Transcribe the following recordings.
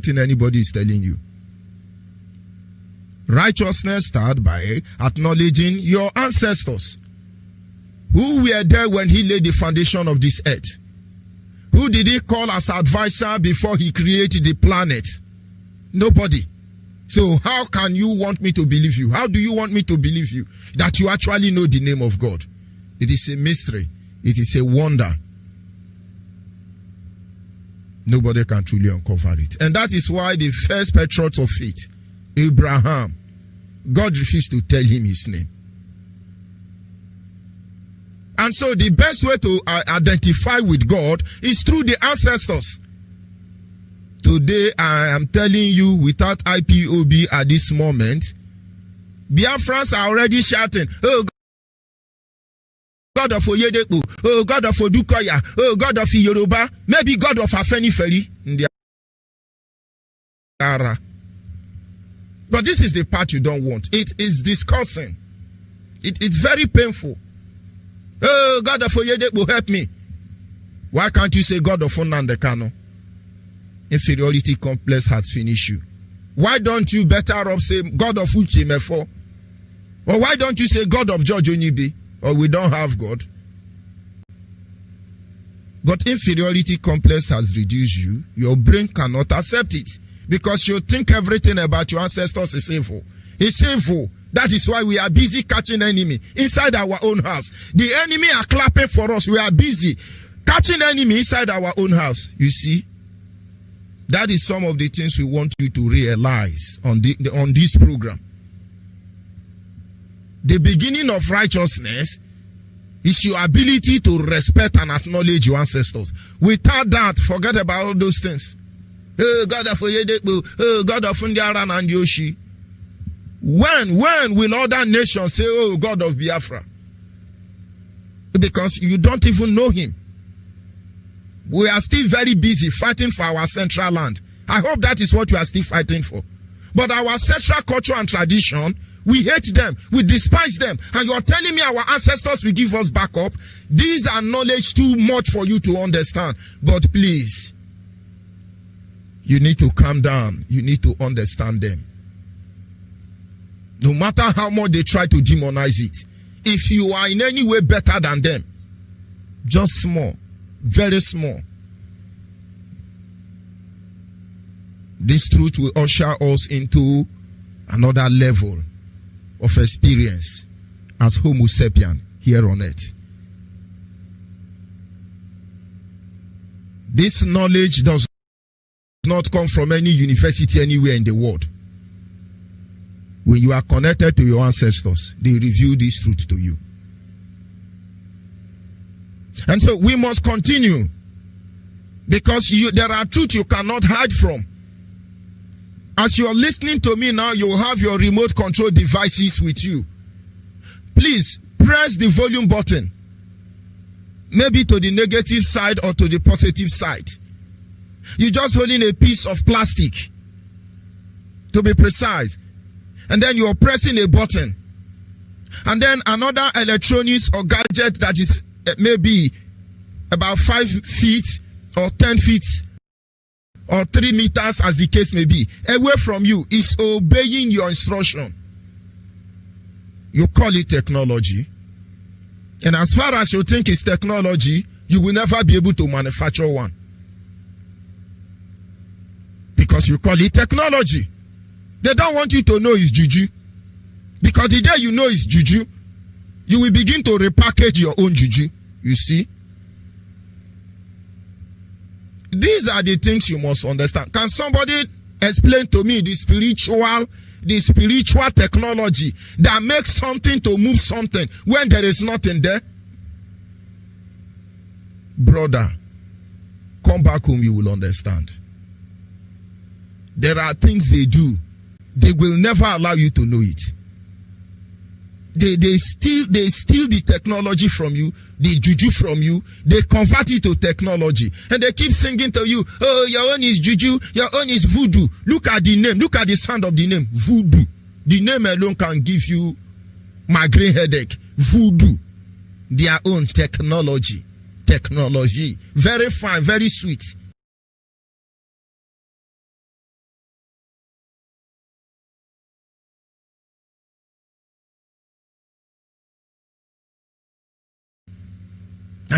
anybody is telling you. Righteousness starts by acknowledging your ancestors who were there when he laid the foundation of this earth. Who did he call as advisor before he created the planet? Nobody. So how can you want me to believe you? How do you want me to believe you that you actually know the name of God? It is a mystery. It is a wonder. Nobody can truly uncover it. And that is why the first patriarch of faith, Abraham, God refused to tell him his name. And so the best way to identify with God is through the ancestors. Today I am telling you, without IPOB at this moment, Biafrans are already shouting, oh God of Onyeibe, oh God of Odukoya, oh God of Yoruba, maybe God of Afeniferi in the Ara. But this is the part you don't want. It is discussing. It's very painful. Oh, God of Onyeibe, help me. Why can't you say God of Nnamdi? Inferiority complex has finished you. Why don't you better off say God of Uchimefo? Or why don't you say God of George Onyeibe? Or we don't have God? But inferiority complex has reduced you. Your brain cannot accept it. Because you think everything about your ancestors is sinful. It's sinful. That is why we are busy catching enemy inside our own house. The enemy are clapping for us. We are busy catching enemy inside our own house. You see? That is some of the things we want you to realize on this program. The beginning of righteousness is your ability to respect and acknowledge your ancestors. Without that, forget about all those things. Oh, God of Onyeibe, oh, God of Ndiara and Yoshi. When will other nations say, oh, God of Biafra? Because you don't even know him. We are still very busy fighting for our central land. I hope that is what we are still fighting for. But our central culture and tradition, we hate them, we despise them. And you are telling me our ancestors will give us backup? These are knowledge too much for you to understand. But please, you need to calm down. You need to understand them. No matter how much they try to demonize it, if you are in any way better than them, just small, very small, this truth will usher us into another level of experience as Homo sapien here on earth. This knowledge does not come from any university anywhere in the world. When you are connected to your ancestors, they reveal this truth to you. And so we must continue, because there are truths you cannot hide from. As you are listening to me now, you have your remote control devices with you. Please press the volume button, maybe to the negative side or to the positive side. You're just holding a piece of plastic, to be precise. And then you're pressing a button. And then another electronics or gadget that is maybe about 5 feet or 10 feet or 3 meters, as the case may be, away from you, is obeying your instruction. You call it technology. And as far as you think it's technology, you will never be able to manufacture one. Because you call it technology. They don't want you to know it's juju. Because the day you know it's juju, you will begin to repackage your own juju. You see? These are the things you must understand. Can somebody explain to me the spiritual technology that makes something to move something when there is nothing there? Brother, come back home, you will understand. There are things they do. They will never allow you to know it. They steal the technology from you, the juju from you, they convert it to technology. And they keep singing to you, oh, your own is juju, your own is voodoo. Look at the name, look at the sound of the name, voodoo. The name alone can give you migraine headache. Voodoo. Their own technology. Very fine, very sweet.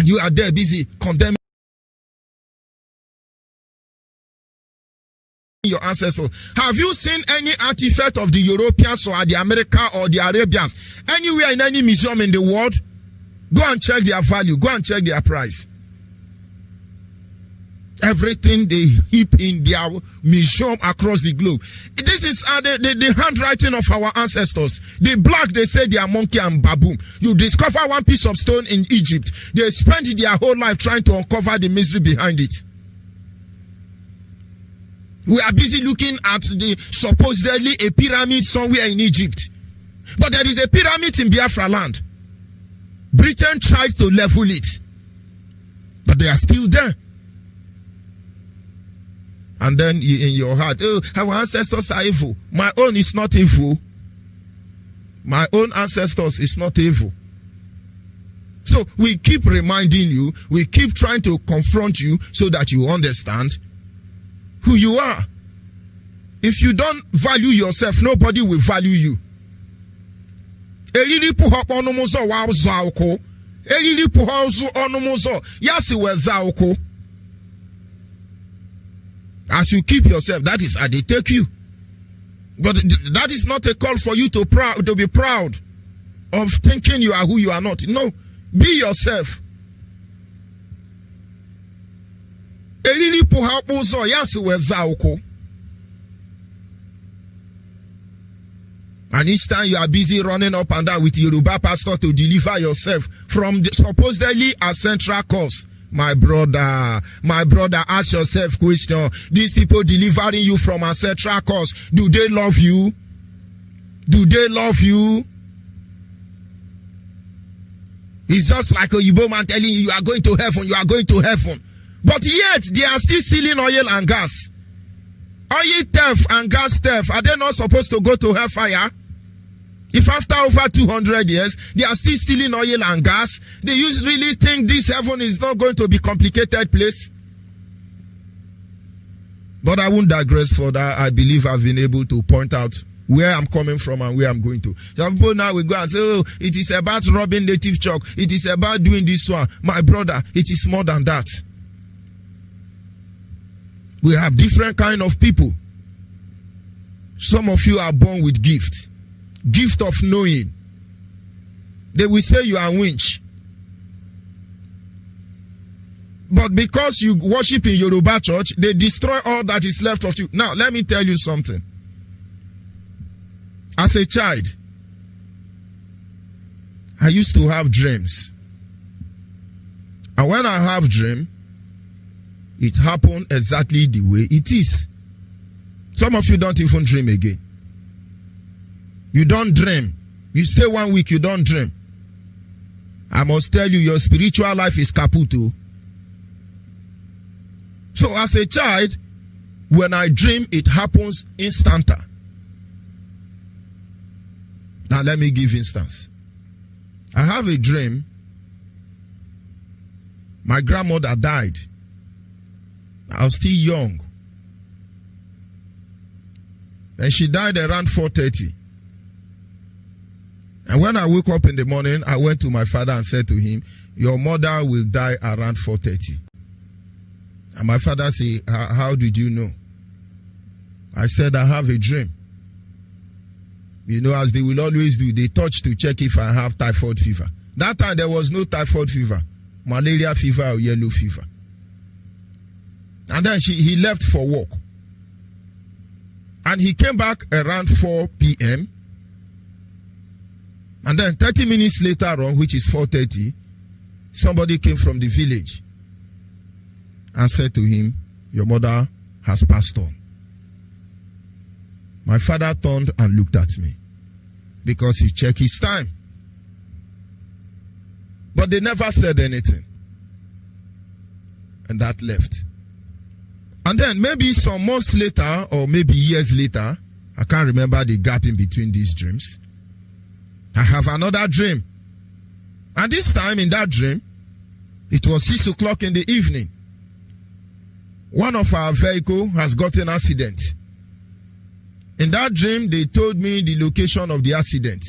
And you are there busy condemning your ancestors. Have you seen any artifact of the Europeans or the America or the Arabians anywhere in any museum in the world? Go and check their value. Go and check their price. Everything they heap in their museum across the globe. This is the handwriting of our ancestors. The black, they say they are monkey and baboon. You discover one piece of stone in Egypt. They spent their whole life trying to uncover the mystery behind it. We are busy looking at the supposedly a pyramid somewhere in Egypt. But there is a pyramid in Biafra land. Britain tried to level it. But they are still there. And then in your heart, oh, our ancestors are evil. My own is not evil. My own ancestors is not evil. So we keep reminding you, we keep trying to confront you so that you understand who you are. If you don't value yourself, nobody will value you. As you keep yourself, that is how they take you. But that is not a call for you to be proud of thinking you are who you are not. No, be yourself. And each time you are busy running up and down with Yoruba pastor to deliver yourself from the supposedly a central cause. My brother, ask yourself question. These people delivering you from a central cause, do they love you? Do they love you? It's just like a Onyeibe man telling you, you are going to heaven, you are going to heaven. But yet, they are still stealing oil and gas. Oil theft and gas theft, are they not supposed to go to hellfire? If after over 200 years, they are still stealing oil and gas, they really think this heaven is not going to be a complicated place? But I won't digress further. I believe I've been able to point out where I'm coming from and where I'm going to. Some people now will go and say, oh, it is about robbing native chalk. It is about doing this one. My brother, it is more than that. We have different kind of people. Some of you are born with gift of knowing. They will say you are winch. But because you worship in Yoruba church, they destroy all that is left of you. Now, let me tell you something. As a child, I used to have dreams. And when I have dream, it happened exactly the way it is. Some of you don't even dream again. You don't dream. You stay 1 week, you don't dream. I must tell you, your spiritual life is kaputo. So as a child, when I dream, it happens instanta. Now let me give instance. I have a dream. My grandmother died. I was still young. And she died around 4:30. And when I woke up in the morning, I went to my father and said to him, your mother will die around 4:30. And my father said, how did you know? I said, I have a dream. You know, as they will always do, they touch to check if I have typhoid fever. That time there was no typhoid fever, malaria fever or yellow fever. And then he left for work. And he came back around 4 p.m. And then 30 minutes later on, which is 4:30, somebody came from the village and said to him, your mother has passed on. My father turned and looked at me because he checked his time. But they never said anything. And that left. And then maybe some months later or maybe years later, I can't remember the gap in between these dreams, I have another dream. And this time in that dream, it was 6 o'clock in the evening. One of our vehicle has got an accident. In that dream, they told me the location of the accident.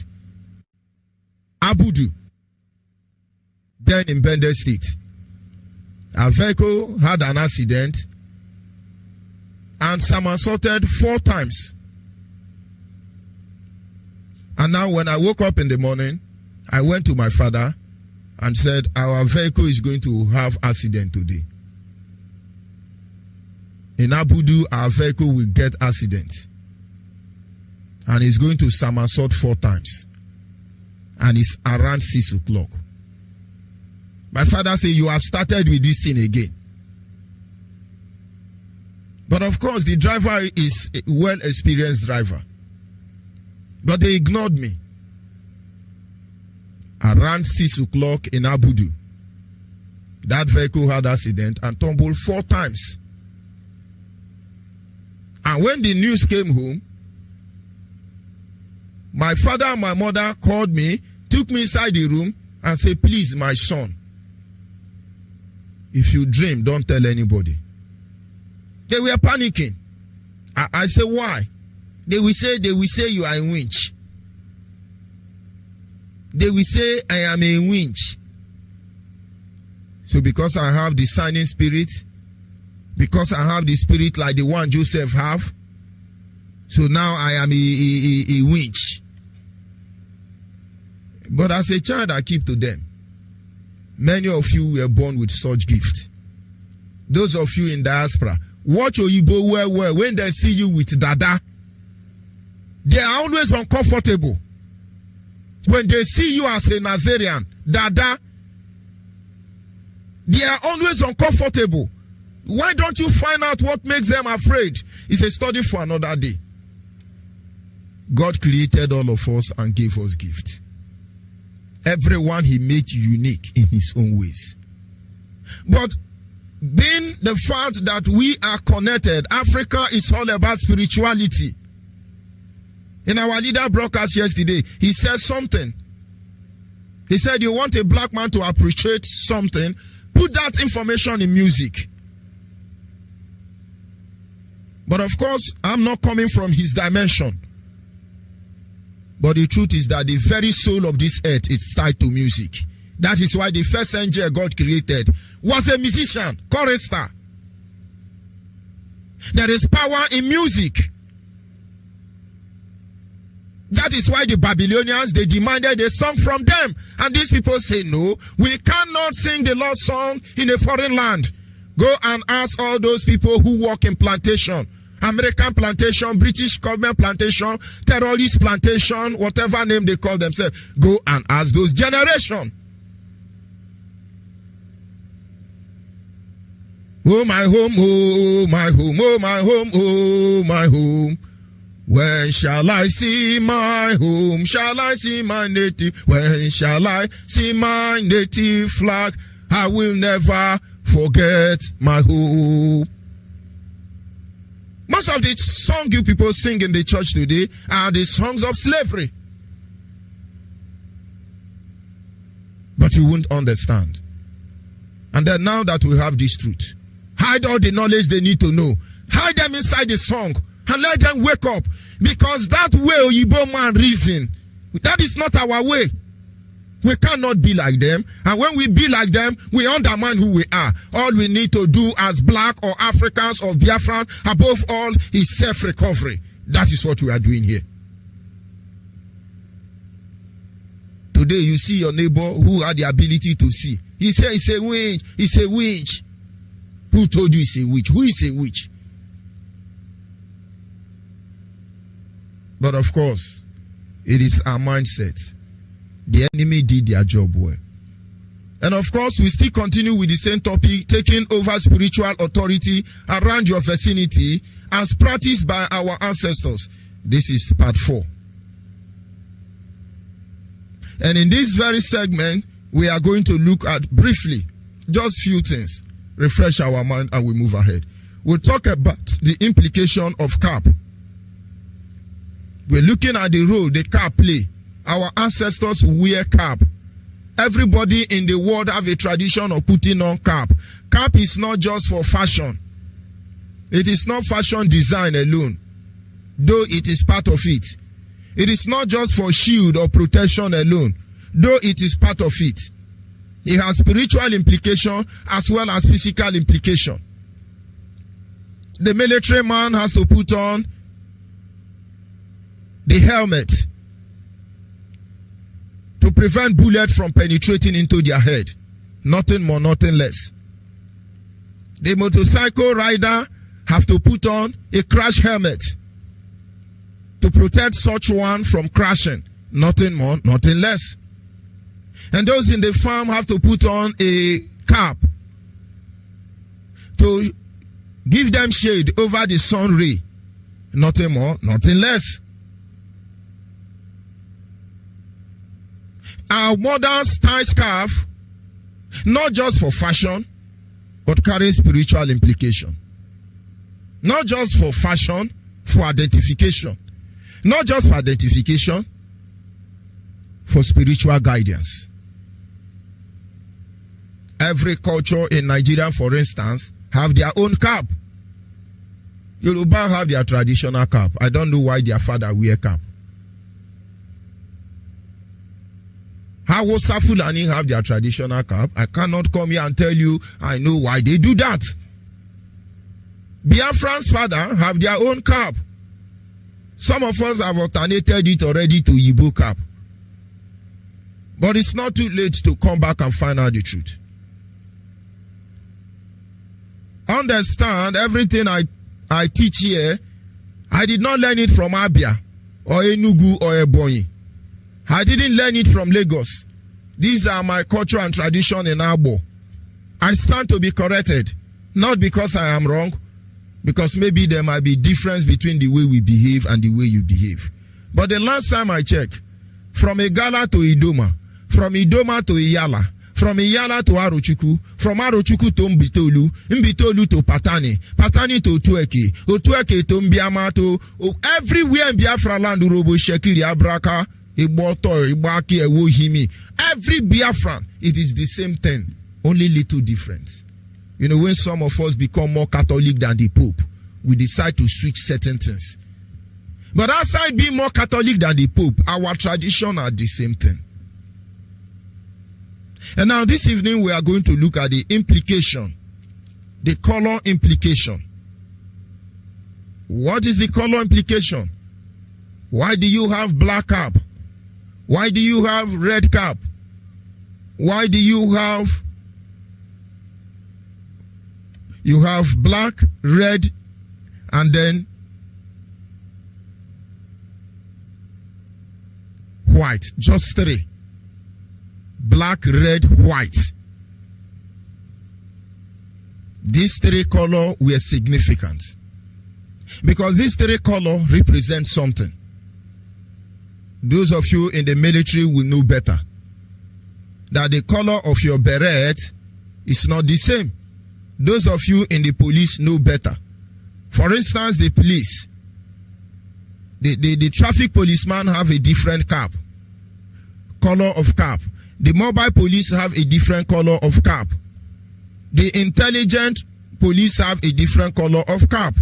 Abudu. Then in Bende State. Our vehicle had an accident and somersaulted 4 times. And now when I woke up in the morning, I went to my father and said, our vehicle is going to have accident today. In Abudu, our vehicle will get accident. And it's going to somersault 4 times. And it's around 6 o'clock. My father said, you have started with this thing again. But of course, the driver is a well-experienced driver. But they ignored me. Around 6 o'clock in Abudu, that vehicle had accident and tumbled 4 times. And when the news came home, my father and my mother called me, took me inside the room and said, please, my son, if you dream, don't tell anybody. They were panicking. I said, why? They will say you are a winch. They will say I am a winch. So because I have the signing spirit, because I have the spirit like the one Joseph have, so now I am a winch. But as a child, I keep to them. Many of you were born with such gift. Those of you in diaspora, watch Onyeibe well. When they see you with dada, they are always uncomfortable. When they see you as a Nazarian, dada, they are always uncomfortable. Why don't you find out what makes them afraid? It's a study for another day. God created all of us and gave us gifts. Everyone he made unique in his own ways. But being the fact that we are connected, Africa is all about spirituality. In our leader broadcast yesterday, he said something. He said, you want a black man to appreciate something, put that information in music. But of course, I'm not coming from his dimension. But the truth is that the very soul of this earth is tied to music. That is why the first angel God created was a musician, chorister. There is power in music. That is why the Babylonians, they demanded a song from them. And these people say, no, we cannot sing the Lord's song in a foreign land. Go and ask all those people who work in plantation. American plantation, British government plantation, terrorist plantation, whatever name they call themselves. Go and ask those generation. Oh my home, oh my home, oh my home, oh my home. When shall I see my home? Shall I see my native? When shall I see my native flag? I will never forget my home. Most of the songs you people sing in the church today are the songs of slavery. But you won't understand. And then now that we have this truth, hide all the knowledge they need to know. Hide them inside the song and let them wake up. Because that way Onyeibe man reason, that is not our way. We cannot be like them. And when we be like them, we undermine who we are. All we need to do as black or Africans or Biafran, above all, is self-recovery. That is what we are doing here. Today you see your neighbor who had the ability to see. He said it's a witch. It's a witch. Who told you it's a witch? Who is a witch? But of course, it is our mindset. The enemy did their job well. And of course, we still continue with the same topic, taking over spiritual authority around your vicinity as practiced by our ancestors. This is part 4. And in this very segment, we are going to look at briefly just few things, refresh our mind, and we move ahead. We'll talk about the implication of cap. We're looking at the role the cap play. Our ancestors wear cap. Everybody in the world have a tradition of putting on cap. Cap is not just for fashion. It is not fashion design alone, though it is part of it. It is not just for shield or protection alone, though it is part of it. It has spiritual implication as well as physical implication. The military man has to put on the helmet to prevent bullets from penetrating into their head. Nothing more, nothing less. The motorcycle rider have to put on a crash helmet to protect such one from crashing. Nothing more, nothing less. And those in the farm have to put on a cap to give them shade over the sun ray. Nothing more, nothing less. Our mothers tie scarf not just for fashion, but carry spiritual implication. Not just for fashion, for identification. Not just for identification, for spiritual guidance. Every culture in Nigeria, for instance, have their own cap. Yoruba have their traditional cap. I don't know why their father wear cap. Hausa Fulani have their traditional cap. I cannot come here and tell you I know why they do that. Biafrans father have their own cap. Some of us have alternated it already to Igbo cap. But it's not too late to come back and find out the truth. Understand, everything I teach here, I did not learn it from Abia or Enugu or Ebonyi. I didn't learn it from Lagos. These are my culture and tradition in Abo. I stand to be corrected, not because I am wrong, because maybe there might be difference between the way we behave and the way you behave. But the last time I checked, from Igala to Idoma, from Idoma to Iyala, from Iyala to Arochukwu, from Arochukwu to Mbitolu, Mbitolu to Patani, Patani to Otueke, Otueke to Mbiama to everywhere in Biafra land, Urobo, Shekiri, Abraka, Iboto, Ibaki, Ewohimi. Every Biafran, it is the same thing, only little difference. You know, when some of us become more Catholic than the Pope, we decide to switch certain things. But outside being more Catholic than the Pope, our tradition are the same thing. And now this evening we are going to look at the implication, the color implication. What is the color implication? Why do you have black cap? Why do you have red cap? Why do you have black, red, and then white? Just three. Black, red, white. These three colors were significant because these three colors represent something. Those of you in the military will know better that the color of your beret is not the same. Those of you in the police know better. For instance, the police, the traffic policeman have a different cap, color of cap. The mobile police have a different color of cap. The intelligent police have a different color of cap.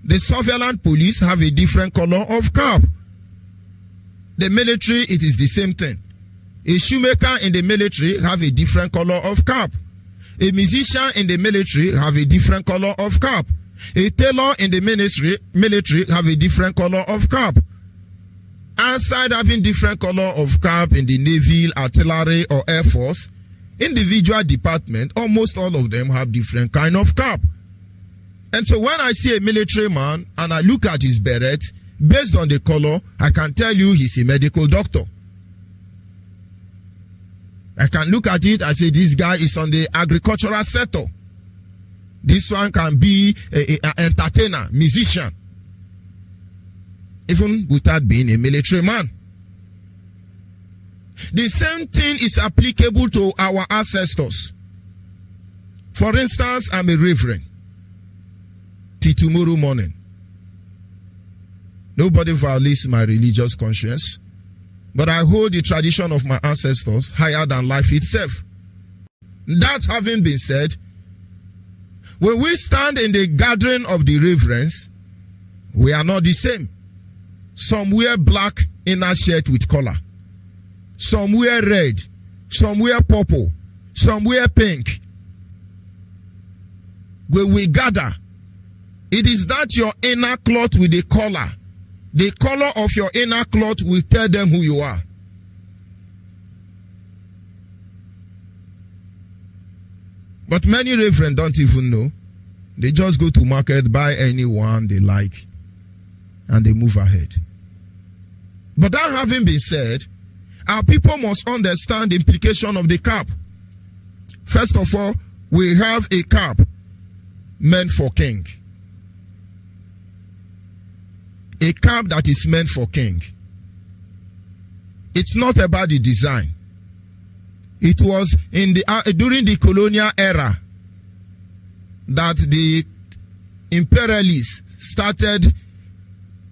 The surveillance police have a different color of cap. The military, it is the same thing. A shoemaker in the military have a different color of cap. A musician in the military have a different color of cap. A tailor in the military have a different color of cap. Outside having different color of cap in the Navy, artillery, or Air Force, individual department, almost all of them have different kind of cap. And so when I see a military man and I look at his beret, based on the color, I can tell you he's a medical doctor. I can look at it and say this guy is on the agricultural sector. This one can be an entertainer, musician, even without being a military man. The same thing is applicable to our ancestors. For instance, I'm a reverend. Till tomorrow morning. Nobody violates my religious conscience, but I hold the tradition of my ancestors higher than life itself. That having been said, when we stand in the gathering of the reverends, we are not the same. Some wear black inner shirt with collar. Some wear red. Some wear purple. some wear pink. When we gather, it is that your inner cloth with the color. The color of your inner cloth will tell them who you are. But many reverends don't even know. They just go to market, buy anyone they like, and they move ahead. But that having been said, our people must understand the implication of the cap. First of all, we have a cap meant for king. A cap that is meant for king. It's not about the design. It was in the during the colonial era that the imperialists started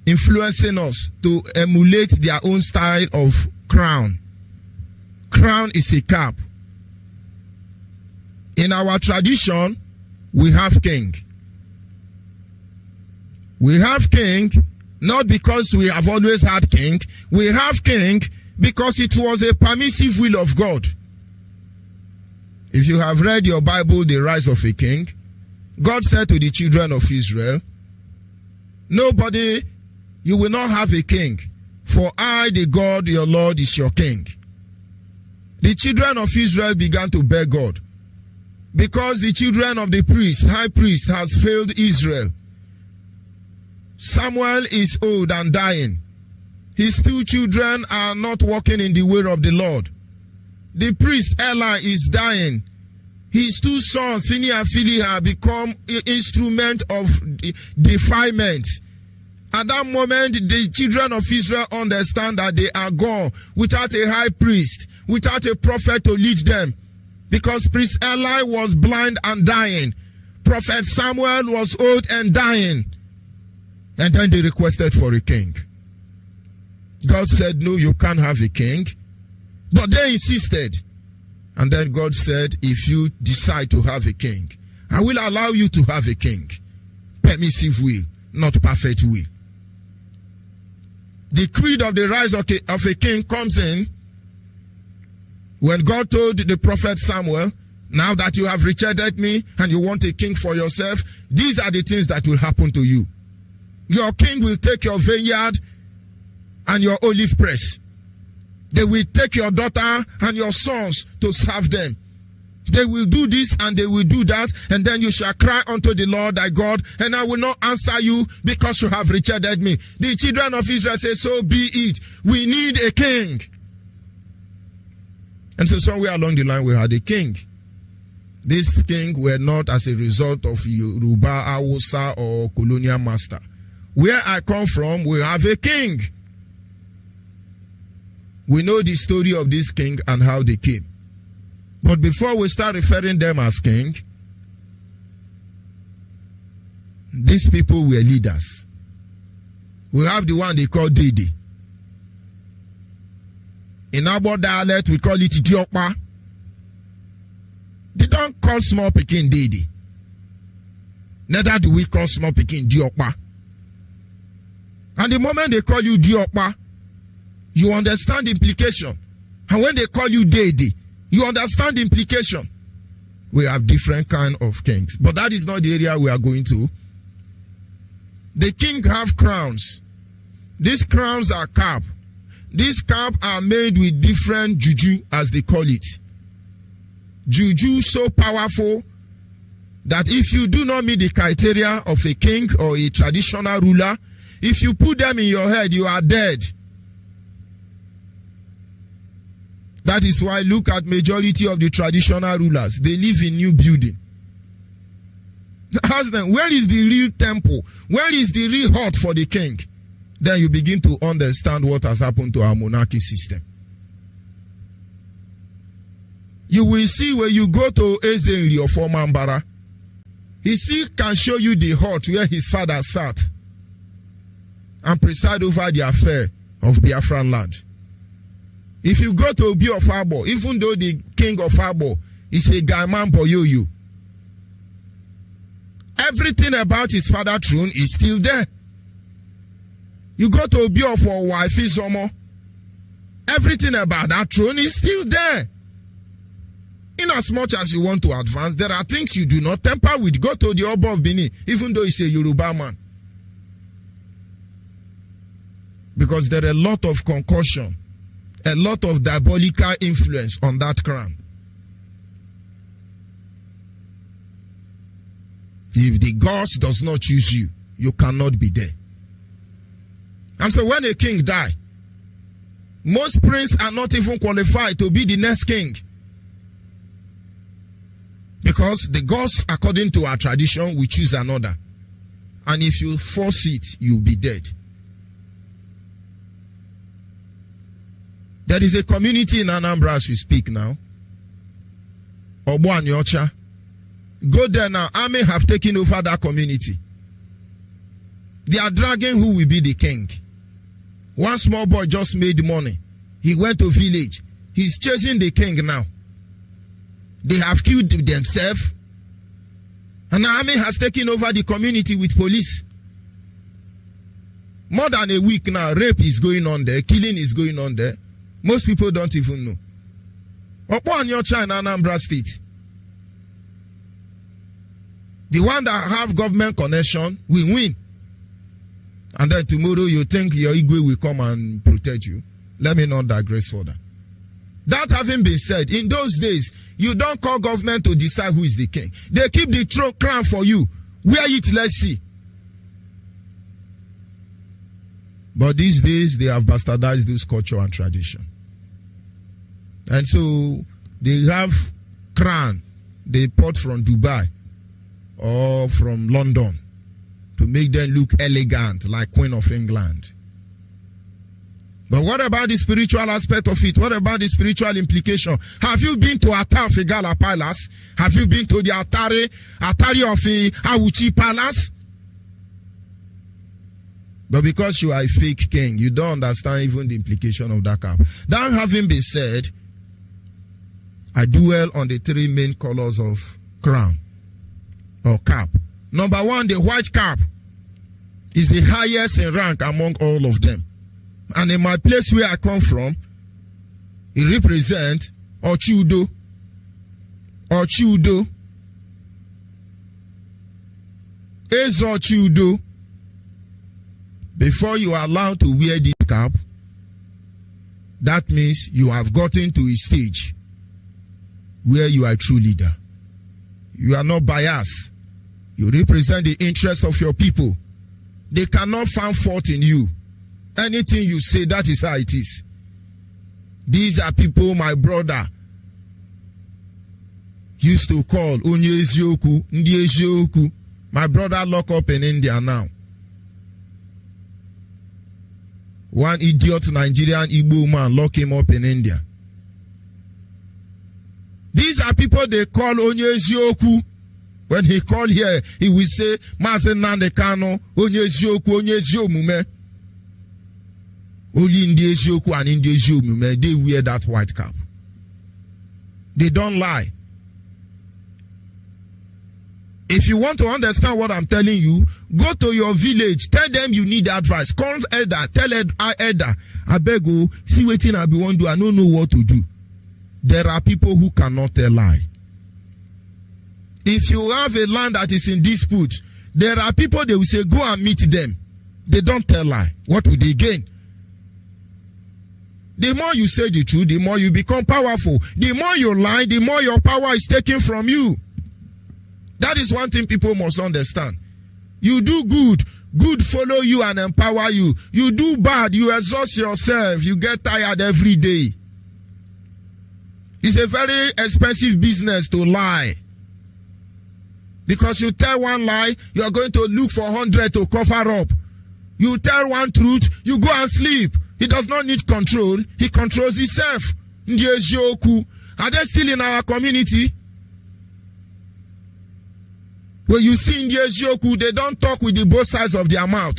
influencing us to emulate their own style of crown. Crown is a cap. In our tradition, we have king. We have king not because we have always had king. We have king because it was a permissive will of God. If you have read your Bible, The Rise of a King, God said to the children of Israel, you will not have a king, for I, the God, your Lord, is your king. The children of Israel began to beg God, because the children of the priest, high priest, has failed Israel. Samuel is old and dying. His 2 children are not walking in the way of the Lord. The priest Eli is dying. His 2 sons, Phini and Phili, have become instrument of defilement. At that moment, the children of Israel understand that they are gone without a high priest, without a prophet to lead them. Because priest Eli was blind and dying. Prophet Samuel was old and dying. And then they requested for a king. God said, no, you can't have a king. But they insisted. And then God said, if you decide to have a king, I will allow you to have a king. Permissive will, not perfect will. The creed of the rise of a king comes in when God told the prophet Samuel, now that you have rejected me and you want a king for yourself, these are the things that will happen to you. Your king will take your vineyard and your olive press. They will take your daughter and your sons to serve them. They will do this and they will do that, and then you shall cry unto the Lord thy God, and I will not answer you because you have rejected me. The children of Israel say, so be it. We need a king. And so somewhere along the line we had a king. This king were not as a result of Yoruba, Hausa, or colonial master. Where I come from, we have a king. We know the story of this king and how they came. But before we start referring them as king, these people were leaders. We have the one they call Dede. In our dialect, we call it Diokpa. They don't call small pikin Dede. Neither do we call small pikin Diokpa. And the moment they call you Diokpa, you understand the implication. And when they call you Dede, you understand the implication. We have different kind of kings. But that is not the area we are going to. The king have crowns. These crowns are cap. These cap are made with different juju, as they call it. Juju so powerful that if you do not meet the criteria of a king or a traditional ruler, if you put them in your head, you are dead. That is why look at majority of the traditional rulers. They live in new building. Ask them, where is the real temple? Where is the real hut for the king? Then you begin to understand what has happened to our monarchy system. You will see when you go to Ezenri or former Mbara, he still can show you the hut where his father sat and preside over the affair of Biafran land. If you go to Obi of Abo, even though the king of Abo is a Gaiman Boyoyo, everything about his father's throne is still there. You go to Obi of wife Izomo, everything about that throne is still there. In as much as you want to advance, there are things you do not temper with. Go to the Oba of Benin, even though he's a Yoruba man. Because there are a lot of concussion, a lot of diabolical influence on that crown. If the gods does not choose you, you cannot be there. And so when a king die, most princes are not even qualified to be the next king. Because the gods, according to our tradition, we choose another. And if you force it, you'll be dead. There is a community in Anambra as we speak now. Obo and Yocha. Go there now. Army have taken over that community. They are dragging who will be the king. One small boy just made money. He went to village. He's chasing the king now. They have killed themselves. And the army has taken over the community with police. More than a week now, rape is going on there. Killing is going on there. Most people don't even know. Opo and Yocha in Anambra State. The one that have government connection will win. And then tomorrow you think your Igwe will come and protect you. Let me not digress further. That having been said, in those days, you don't call government to decide who is the king. They keep the crown for you. Wear it, let's see. But these days, they have bastardized this culture and tradition. And so, they have crown they bought from Dubai or from London to make them look elegant like Queen of England. But what about the spiritual aspect of it? What about the spiritual implication? Have you been to Atar Figala Palace? Have you been to the Atari of Awuchi Palace? But because you are a fake king, you don't understand even the implication of that cap. That having been said, I dwell on the three main colors of crown or cap. Number one, the white cap is the highest in rank among all of them. And in my place where I come from, it represents Ochudo. Ochudo. Ezochudo. Before you are allowed to wear this cap, that means you have gotten to a stage where you are a true leader. You are not biased. You represent the interests of your people. They cannot find fault in you. Anything you say, that is how it is. These are people my brother used to call Onyeibe, Ndi. My brother locked up in India now. One idiot Nigerian Igbo man locked him up in India. These are people they call Onyeibe. When he called here, he will say, Mazi Nandekano, Onyeibe mume. Only in the Ezioku and in the Ezioku, they wear that white cap. They don't lie. If you want to understand what I'm telling you, go to your village, tell them you need advice. Call elder, tell elder, I beg you, see what I be want to do, I don't know what to do. There are people who cannot tell lie. If you have a land that is in dispute, there are people they will say, go and meet them. They don't tell lie. What will they gain? The more you say the truth, the more you become powerful. The more you lie, the more your power is taken from you. That is one thing people must understand. You do good, good follow you and empower you. You do bad, you exhaust yourself, you get tired every day. It's a very expensive business to lie. Because you tell one lie, you are going to look for 100 to cover up. You tell one truth, you go and sleep. He does not need control. He controls himself. Are they still in our community? When you see in Yoku, they don't talk with the both sides of their mouth.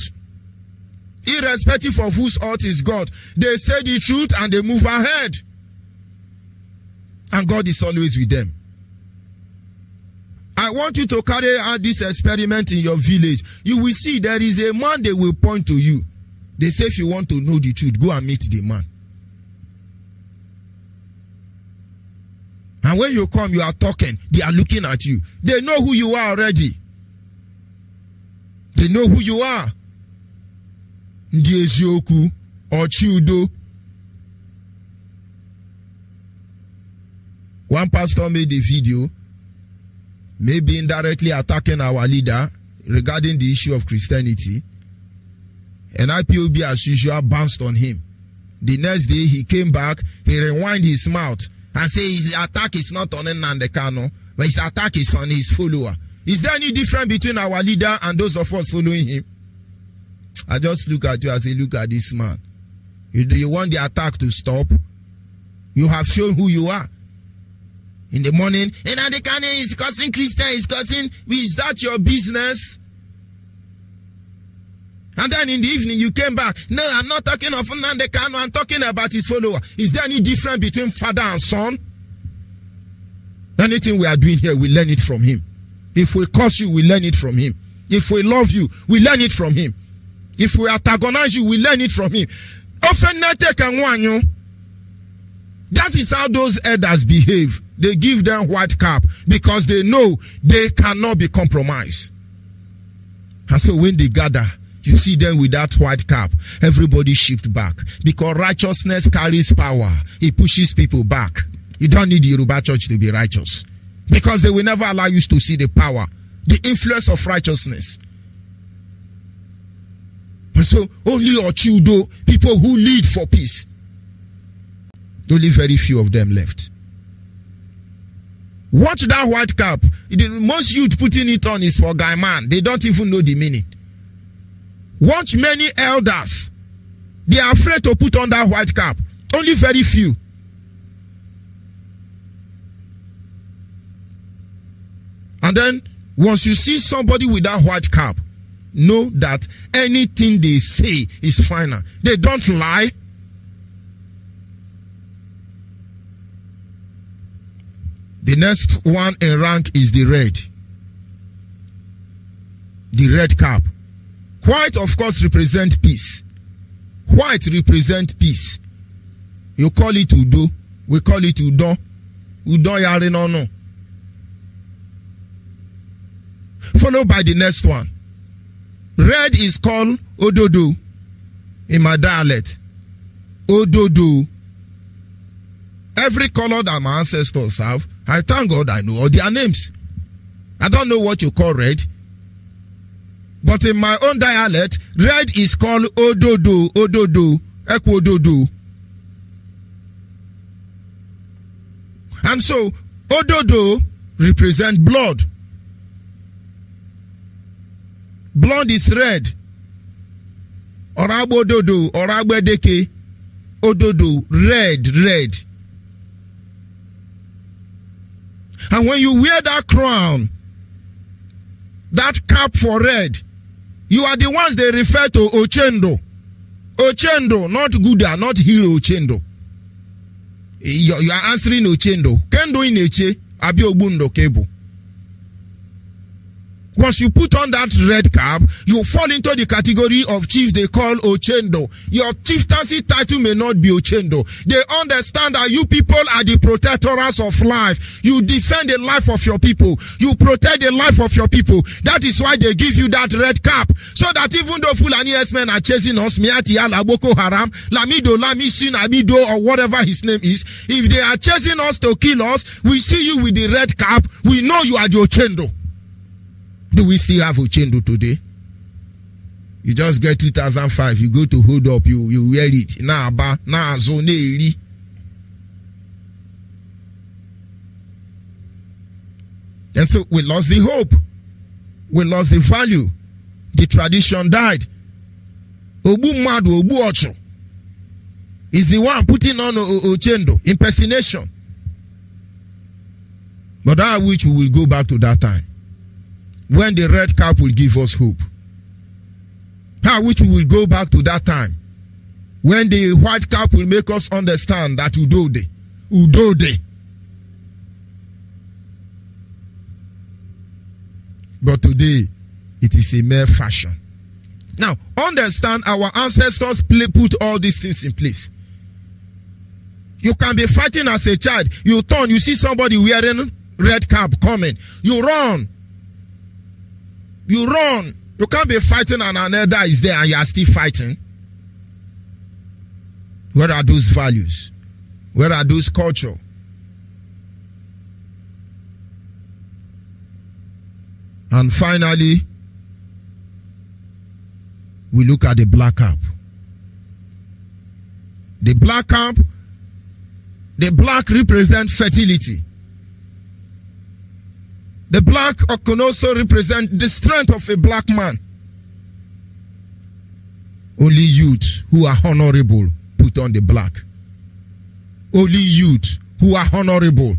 Irrespective of whose heart is God, they say the truth and they move ahead. And God is always with them. I want you to carry out this experiment in your village. You will see there is a man they will point to you. They say if you want to know the truth, go and meet the man. And when you come, you are talking. They are looking at you. They know who you are already. They know who you are. Ndi ezioku or chudo. One pastor made a video, maybe indirectly attacking our leader regarding the issue of Christianity. And IPOB, as usual, bounced on him. The next day, he came back, he rewind his mouth and say his attack is not on Nnamdi Kanu, but his attack is on his follower. Is there any difference between our leader and those of us following him? I just look at you and say, look at this man. You want the attack to stop? You have shown who you are. In the morning, Nnamdi Kanu is cursing Christian, is cursing. Is that your business? And then in the evening, you came back. No, I'm not talking of Nnamdi Kanu, I'm talking about his follower. Is there any difference between father and son? Anything we are doing here, we learn it from him. If we curse you, we learn it from him. If we love you, we learn it from him. If we antagonize you, we learn it from him. That is how those elders behave. They give them white cap because they know they cannot be compromised. And so when they gather, you see them with that white cap, everybody shift back. Because righteousness carries power. It pushes people back. You don't need the Yoruba church to be righteous. Because they will never allow you to see the power, the influence of righteousness. And so only Ochudo, people who lead for peace, only very few of them left. Watch that white cap. The most youth putting it on is for guy man. They don't even know the meaning. Watch many elders. They are afraid to put on that white cap. Only very few. And then, once you see somebody with that white cap, know that anything they say is final. They don't lie. The next one in rank is the red. The red cap. White, of course, represent peace. White represent peace. You call it Udo. We call it Udon. Udon yare no no. Followed by the next one. Red is called Ododo in my dialect. Ododo. Every color that my ancestors have, I thank God I know all their names. I don't know what you call red. But in my own dialect, red is called Ododo, Ododo, Ekwododo. And so, Ododo represents blood. Blood is red. Orabododo, Orabedeke, Ododo, red, red. And when you wear that crown, that cap for red, you are the ones they refer to Ochendo. Ochendo, not Guda, not hero Ochendo. You are answering Ochendo. Kendo in Eche, Abi Obundo Kebo. Once you put on that red cap, you fall into the category of chiefs they call Ochendo. Your chieftaincy title may not be Ochendo. They understand that you people are the protectors of life. You defend the life of your people. You protect the life of your people. That is why they give you that red cap. So that even though Fulani S-men are chasing us, Miati Ala Boko Haram, Lamido, Lamisin, Abido, or whatever his name is, if they are chasing us to kill us, we see you with the red cap, we know you are the Ochendo. Do we still have Ochendo today? You just get 2005, you go to hold up, you wear it. Na aba, na azo, ne eri. And so we lost the hope. We lost the value. The tradition died. Obu Madu, Obu Ocho is the one putting on Ochendo, impersonation. But I wish we will go back to that time, when the red cap will give us hope. I wish we will go back to that time, when the white cap will make us understand that Udode. But today, it is a mere fashion. Now, understand our ancestors put all these things in place. You can be fighting as a child. You turn, you see somebody wearing red cap coming. You run. You run. You can't be fighting and another is there and you are still fighting. Where are those values? Where are those culture? And finally, we look at the black cap. The black cap, the black represents fertility. The black can also represent the strength of a black man. Only youth who are honorable put on the black. Only youth who are honorable.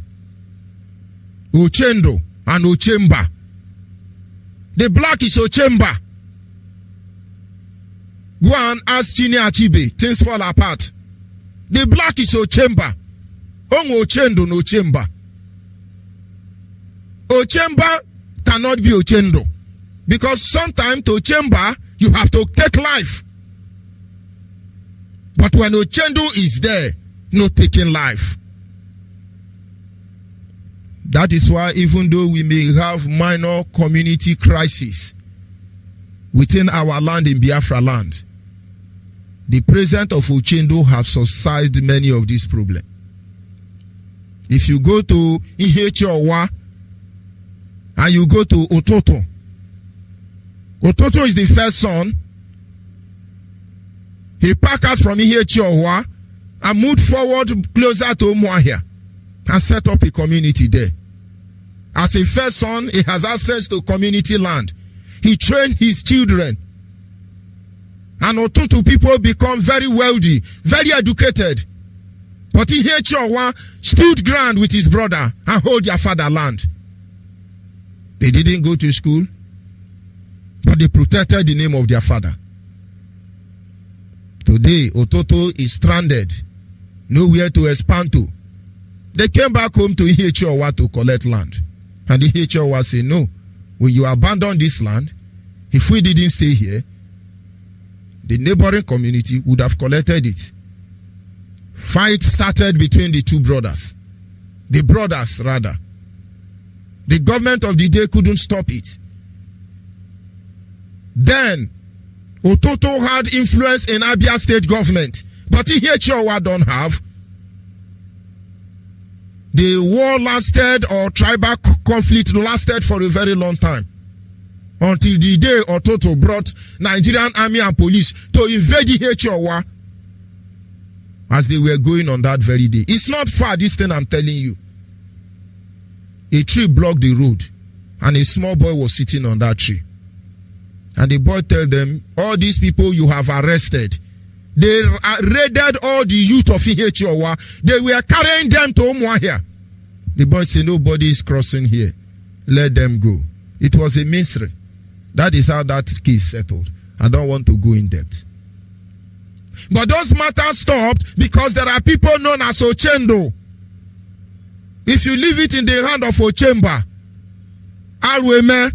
Ochendo and Ochemba. The black is Ochemba. Go and ask Chini Achibe. Things fall apart. The black is Ochemba. Ongo Ochendo no Ochemba. Ochemba cannot be Ochendo. Because sometimes to Ochemba, you have to take life. But when Ochendo is there, no taking life. That is why even though we may have minor community crisis within our land in Biafra land, the presence of Ochendo have subsided many of these problems. If you go to Ihechowa and you go to Ototo, Ototo is the first son. He packed out from Ihechowa and moved forward closer to Umuahia and set up a community there. As a first son, he has access to community land. He trained his children. And Ototo people become very wealthy, very educated. But Ihechowa stood ground with his brother and hold their fatherland. They didn't go to school, but they protected the name of their father. Today, Ototo is stranded, nowhere to expand to. They came back home to Ihechowa to collect land. And Ihechowa said, no, when you abandon this land, if we didn't stay here, the neighboring community would have collected it. Fight started between the two brothers. The brothers, rather. The government of the day couldn't stop it. Then, Ototo had influence in Abia state government, but Ihechowa don't have. The war lasted, or tribal conflict lasted for a very long time. Until the day Ototo brought Nigerian army and police to invade Ihechowa as they were going on that very day. It's not far, this thing I'm telling you. A tree blocked the road and a small boy was sitting on that tree. And the boy told them, all these people you have arrested, they raided all the youth of Ihechowa. They were carrying them to Umuahia. The boy said, nobody is crossing here. Let them go. It was a mystery. That is how that case settled. I don't want to go in depth. But those matters stopped because there are people known as Ochendo. If you leave it in the hand of Ochemba, Alweme.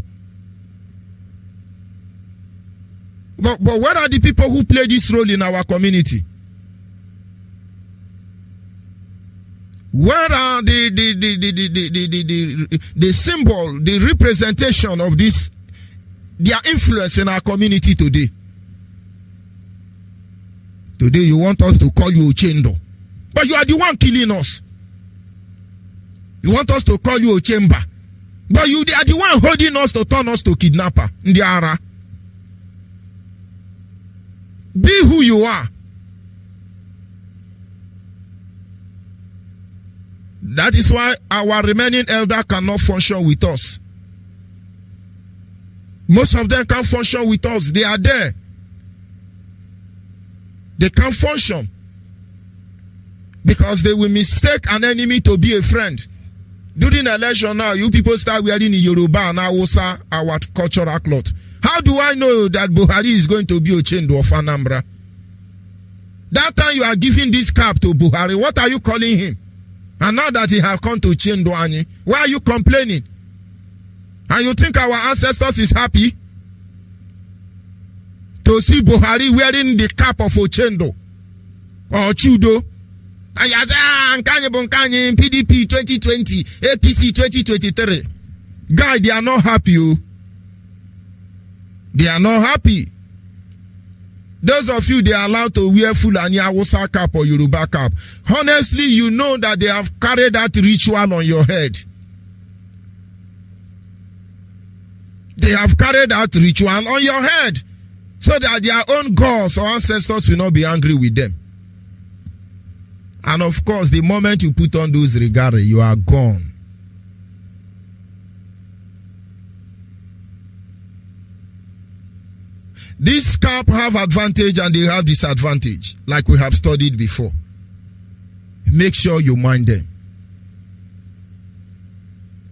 But where are the people who play this role in our community? Where are the symbol, the representation of this, their influence in our community today? Today you want us to call you Ochendo, but you are the one killing us. You want us to call you Ochemba, but you are the one holding us to turn us to kidnapper. Ndiara. Be who you are. That is why our remaining elder cannot function with us. Most of them can't function with us. They are there. They can't function because they will mistake an enemy to be a friend. During the election now, you people start wearing the Yoruba and Hausa, our cultural cloth. How do I know that Buhari is going to be Ochendo of Anambra? That time you are giving this cap to Buhari, what are you calling him? And now that he has come to Ochendo Anyi, why are you complaining? And you think our ancestors is happy to see Buhari wearing the cap of Ochendo or Chudo? And you say, PDP 2020, APC 2023. Guy, they are not happy. Oh. They are not happy. Those of you, they are allowed to wear Fulani Hausa cap or Yoruba cap. Honestly, you know that they have carried that ritual on your head. They have carried that ritual on your head so that their own gods or ancestors will not be angry with them. And of course, the moment you put on those regard, you are gone. This cap have advantage and they have disadvantage, like we have studied before. Make sure you mind them.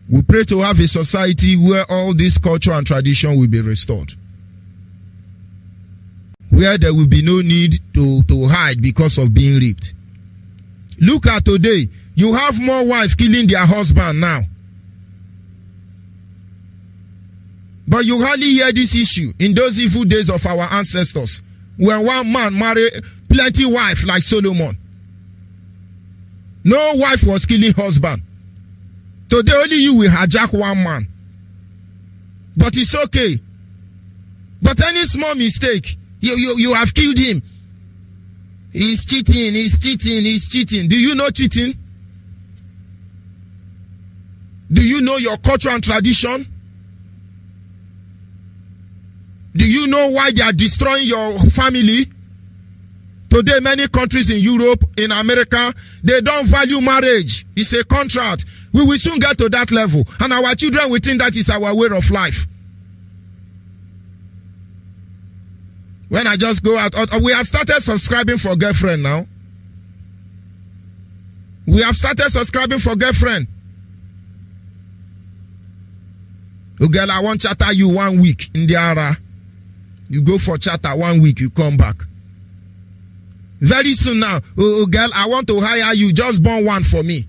We pray to have a society where all this culture and tradition will be restored. Where there will be no need to hide because of being raped. Look at today. You have more wives killing their husband now. But you hardly hear this issue in those evil days of our ancestors, when one man married plenty wife like Solomon. No wife was killing husband. Today only you will hijack one man. But it's okay. But any small mistake, you have killed him. He's cheating, he's cheating, he's cheating. Do you know cheating? Do you know your culture and tradition? Do you know why they are destroying your family? Today, many countries in Europe, in America, they don't value marriage. It's a contract. We will soon get to that level. And our children will think that is our way of life. When I just go out, we have started subscribing for girlfriend now. We have started subscribing for girlfriend. Oh girl, I want chatter you 1 week in the ara. You go for chatter 1 week, you come back. Very soon now, oh girl, I want to hire you, just born one for me.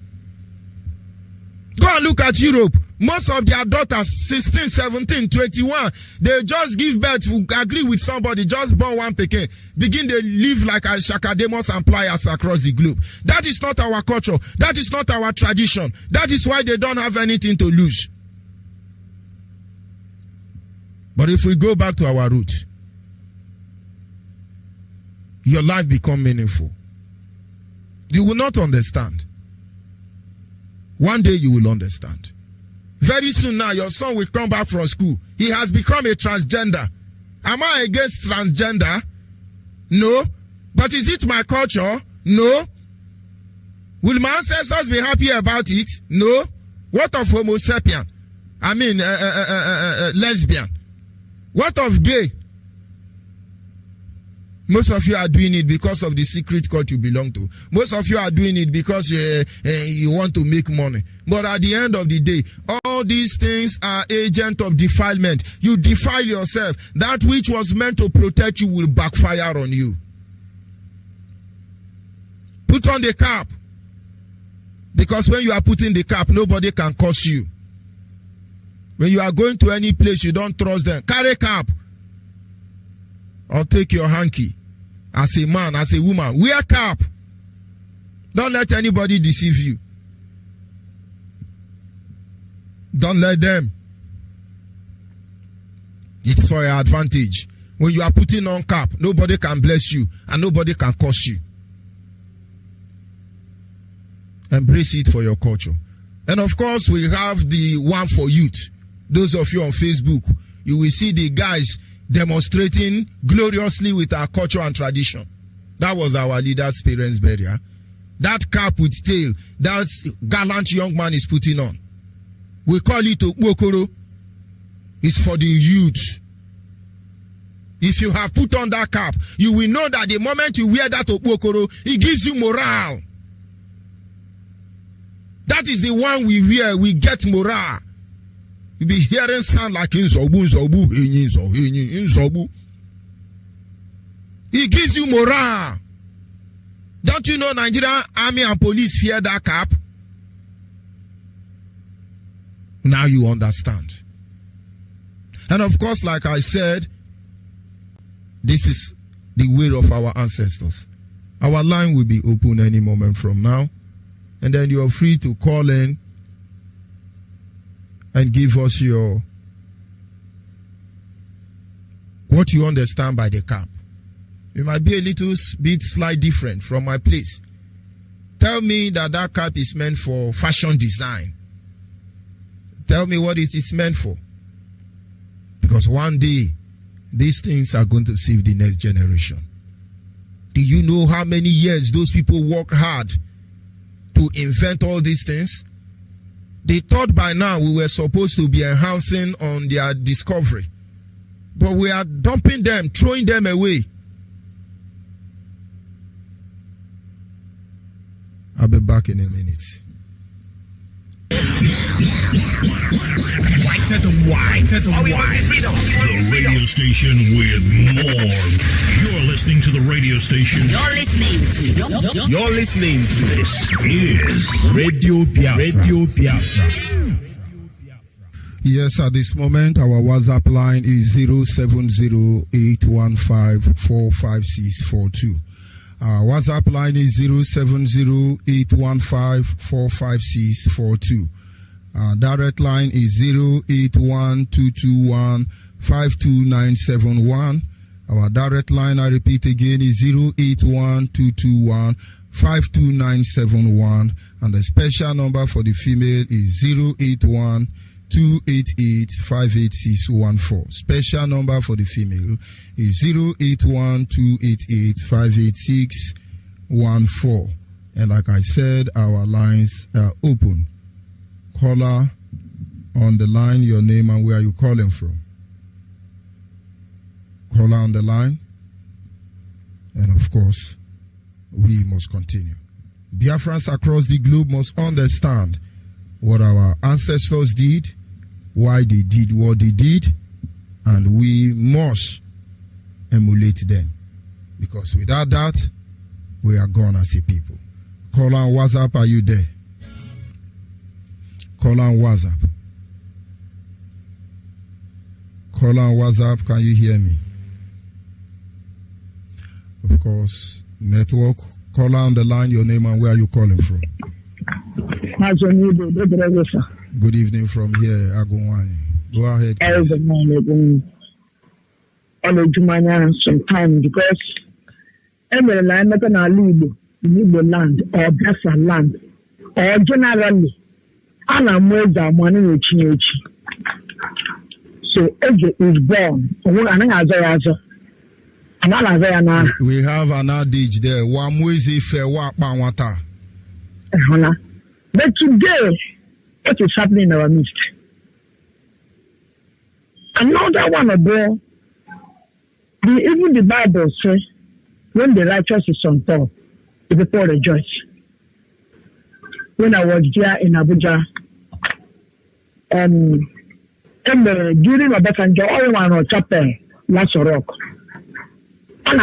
Go and look at Europe. Most of their daughters, 16, 17, 21, they just give birth, agree with somebody, just born one pikin. Begin to live like a shakademos and pliers across the globe. That is not our culture. That is not our tradition. That is why they don't have anything to lose. But if we go back to our root, your life become meaningful. You will not understand. One day you will understand. Very soon now, your son will come back from school. He has become a transgender. Am I against transgender? No. But is it my culture? No. Will my ancestors be happy about it? No. What of Homo sapien? I mean, lesbian. What of gay? Most of you are doing it because of the secret cult you belong to. Most of you are doing it because you want to make money. But at the end of the day, all these things are agents of defilement. You defile yourself. That which was meant to protect you will backfire on you. Put on the cap. Because when you are putting the cap, nobody can curse you. When you are going to any place you don't trust them, carry cap. Or take your hanky. As a man, as a woman, wear cap. Don't let anybody deceive you. Don't let them. It's for your advantage. When you are putting on cap, nobody can bless you and nobody can curse you. Embrace it for your culture. And of course, we have the one for youth. Those of you on Facebook, you will see the guys demonstrating gloriously with our culture and tradition. That was our leader's parents' burial. That cap with tail, that gallant young man is putting on. We call it Okokoro. It's for the youth. If you have put on that cap, you will know that the moment you wear that Okokoro, it gives you morale. That is the one we wear, we get morale. You be hearing sound like inzobu, inzobu, inzobu. It gives you morale. Don't you know Nigerian army and police fear that cap? Now you understand. And of course, like I said, this is the way of our ancestors. Our line will be open any moment from now. and then you're free to call in and give us your what you understand by the cap. It might be a little bit slight different from my place. Tell me that cap is meant for fashion design. Tell me what it is meant for. Because one day, these things are going to save the next generation. Do you know how many years those people work hard to invent all these things? They thought by now we were supposed to be enhancing on their discovery. But we are dumping them, throwing them away. I'll be back in a minute. The radio station with more. You're listening to the radio station. You're listening to this is Radio Biafra. Radio Biafra. Yes, at this moment, our WhatsApp line is 070-815-45642. Our WhatsApp line is 070-815-45642. Our direct line is 081-221-52971. Our direct line, I repeat again, is 081-221-52971. And the special number for the female is 081-288-58614. Special number for the female is 081-288-58614. And like I said, our lines are open. Caller on the line, your name and where you calling from. Caller on the line. And of course, we must continue. Biafrans across the globe must understand what our ancestors did, why they did what they did, and we must emulate them. Because without that, we are gone as a people. Call on WhatsApp, are you there? Call on WhatsApp. Call on WhatsApp, can you hear me? Of course, network. Call on the line, your name and where are you calling from? Good evening from here, Agumwani. Go ahead, please. Some time because every line not gonna leave land or Biafra land or generally ana mweza money with. So Ege is born. We have an adage there. Wamwezi fe wakpa wata. But today, what is happening in our midst? Another one of them, even the Bible says, when the righteous is on top, the people rejoice. When I was there in Abuja, during my Basanjo, all one on chapel, last rock. And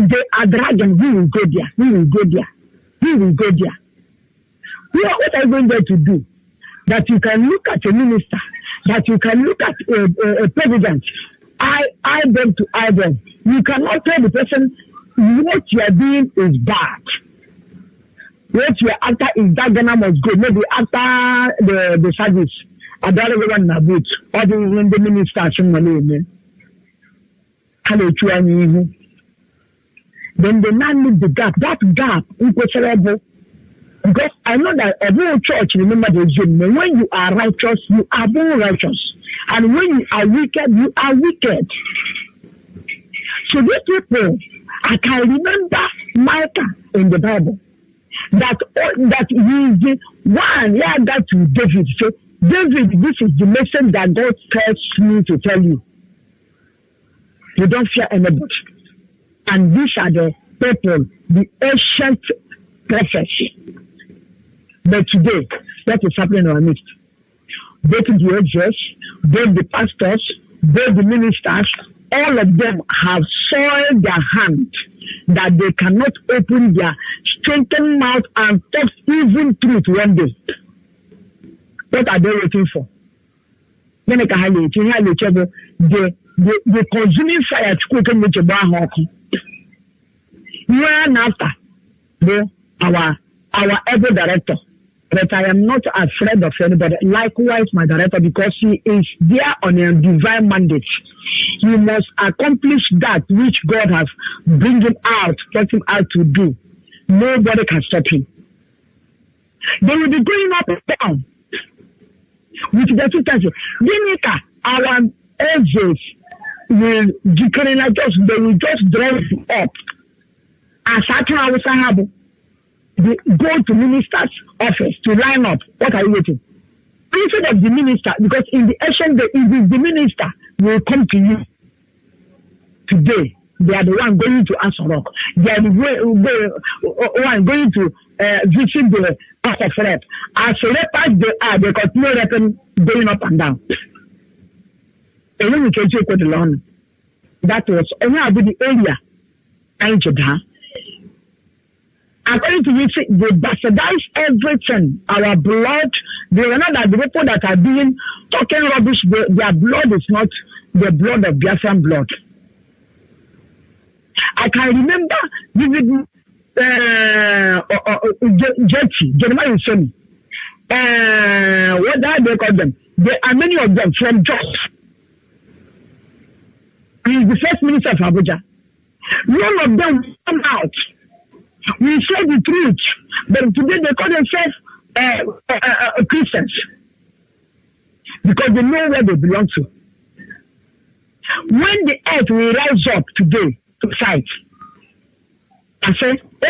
they are dragging, we will go there, we will go there, we will go there. What are you going there to do? That you can look at a minister, that you can look at a president, eye them to eye them. You cannot tell the person what you are doing is bad. What you are after is that Ghana must go. Maybe after the service, I don't know when I boot, or the minister, then the man leave the gap. That gap is possible. Because I know that every church, remember the dream. When you are righteous, you are born righteous. And when you are wicked, you are wicked. So these people, I can remember Micah in the Bible. That he is the one, that to David. So David, this is the message that God tells me to tell you. You don't fear anybody. And these are the people, the ancient prophecy. But today, what is happening in our midst? Both the elders, both the pastors, both the ministers, all of them have soiled their hand that they cannot open their strengthened mouth and talk even truth one day. What are they waiting for? The consuming fire to cook and make a bar hockey. Year after, our able director, but I am not afraid of anybody. Likewise, my director, because he is there on a divine mandate. He must accomplish that which God has bring him out, brought him out to do. Nobody can stop him. They will be going up and down with the two times. Our angels will declare like just they will just dress up. As I they go to minister's office to line up. What are you waiting? Instead of the minister, because in the ancient day, it is the minister will come to you today. They are the one going to Aso Rock. They are the one going to visit the House of Rep. As lepers they are, they continue repping, going up and down. And then we can take the lawn. That was only the area. According to this, they bastardize everything. Our blood, they are not the people that are being talking rubbish. Their blood is not the blood of Biafran blood. I can remember vividly Jeremiah Soni. What they call them? There are many of them from Jos. He is the first minister of Abuja. None of them come out. We say the truth, but today they call themselves Christians because they know where they belong to. When the earth will rise up today to fight, I say, the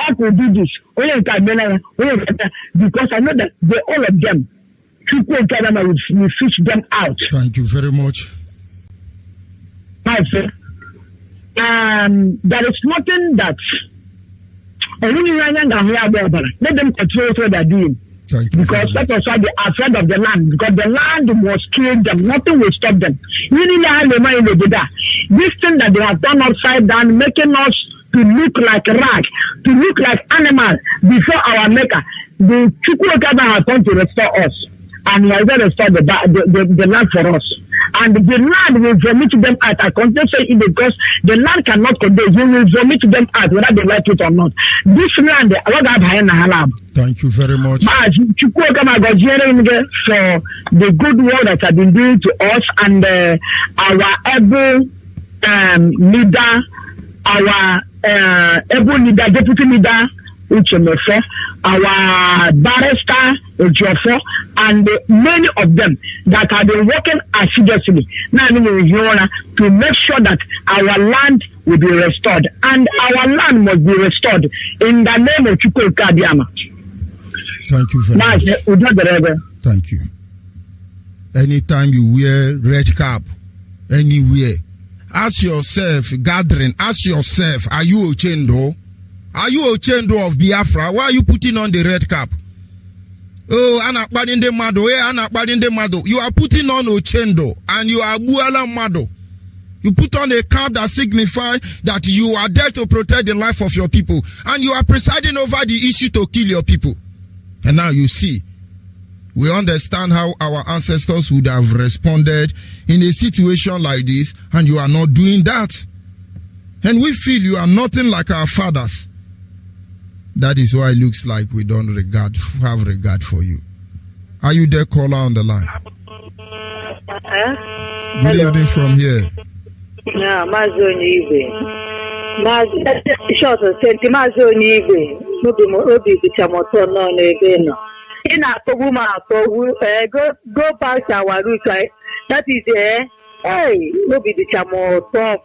earth will do this. Because I know that all of them, will fish them out. Thank you very much. I say, there is nothing that let them control what they are doing. Because that was why they are afraid of the land, because the land must kill them, nothing will stop them. This thing that they have done upside down, making us to look like rag, to look like animals before our maker. The Chukwuka has come to restore us, and he has restored the land for us. And the land will vomit them out. I continue to say it because the land cannot contain. You will vomit them out whether they like it or not. This land, thank you very much. For the good work that have been doing to us, and our able leader, our able leader, deputy leader, our barrister, and many of them that have been working assiduously now to make sure that our land will be restored, and our land must be restored in the name of Chukwuka Abiyama. Thank you very much. Thank you. Anytime you wear red cap, anywhere, ask yourself, gathering, ask yourself, are you Ochendo? Are you Ochendo of Biafra? Why are you putting on the red cap? Oh, you are putting on Ochendo and you are Buala Mado. You put on a cap that signifies that you are there to protect the life of your people, and you are presiding over the issue to kill your people. And now you see, we understand how our ancestors would have responded in a situation like this, and you are not doing that. And we feel you are nothing like our fathers. That is why it looks like we don't have regard for you. Are you there, caller on the line? Good evening from here. Yeah, Mazi Onyeibe. Mazi, short of senti Mazi Onyeibe. Obi bichamoto no n'ebe no. Ina togu ma togu. Go back to our root. That is hey, Obi bichamoto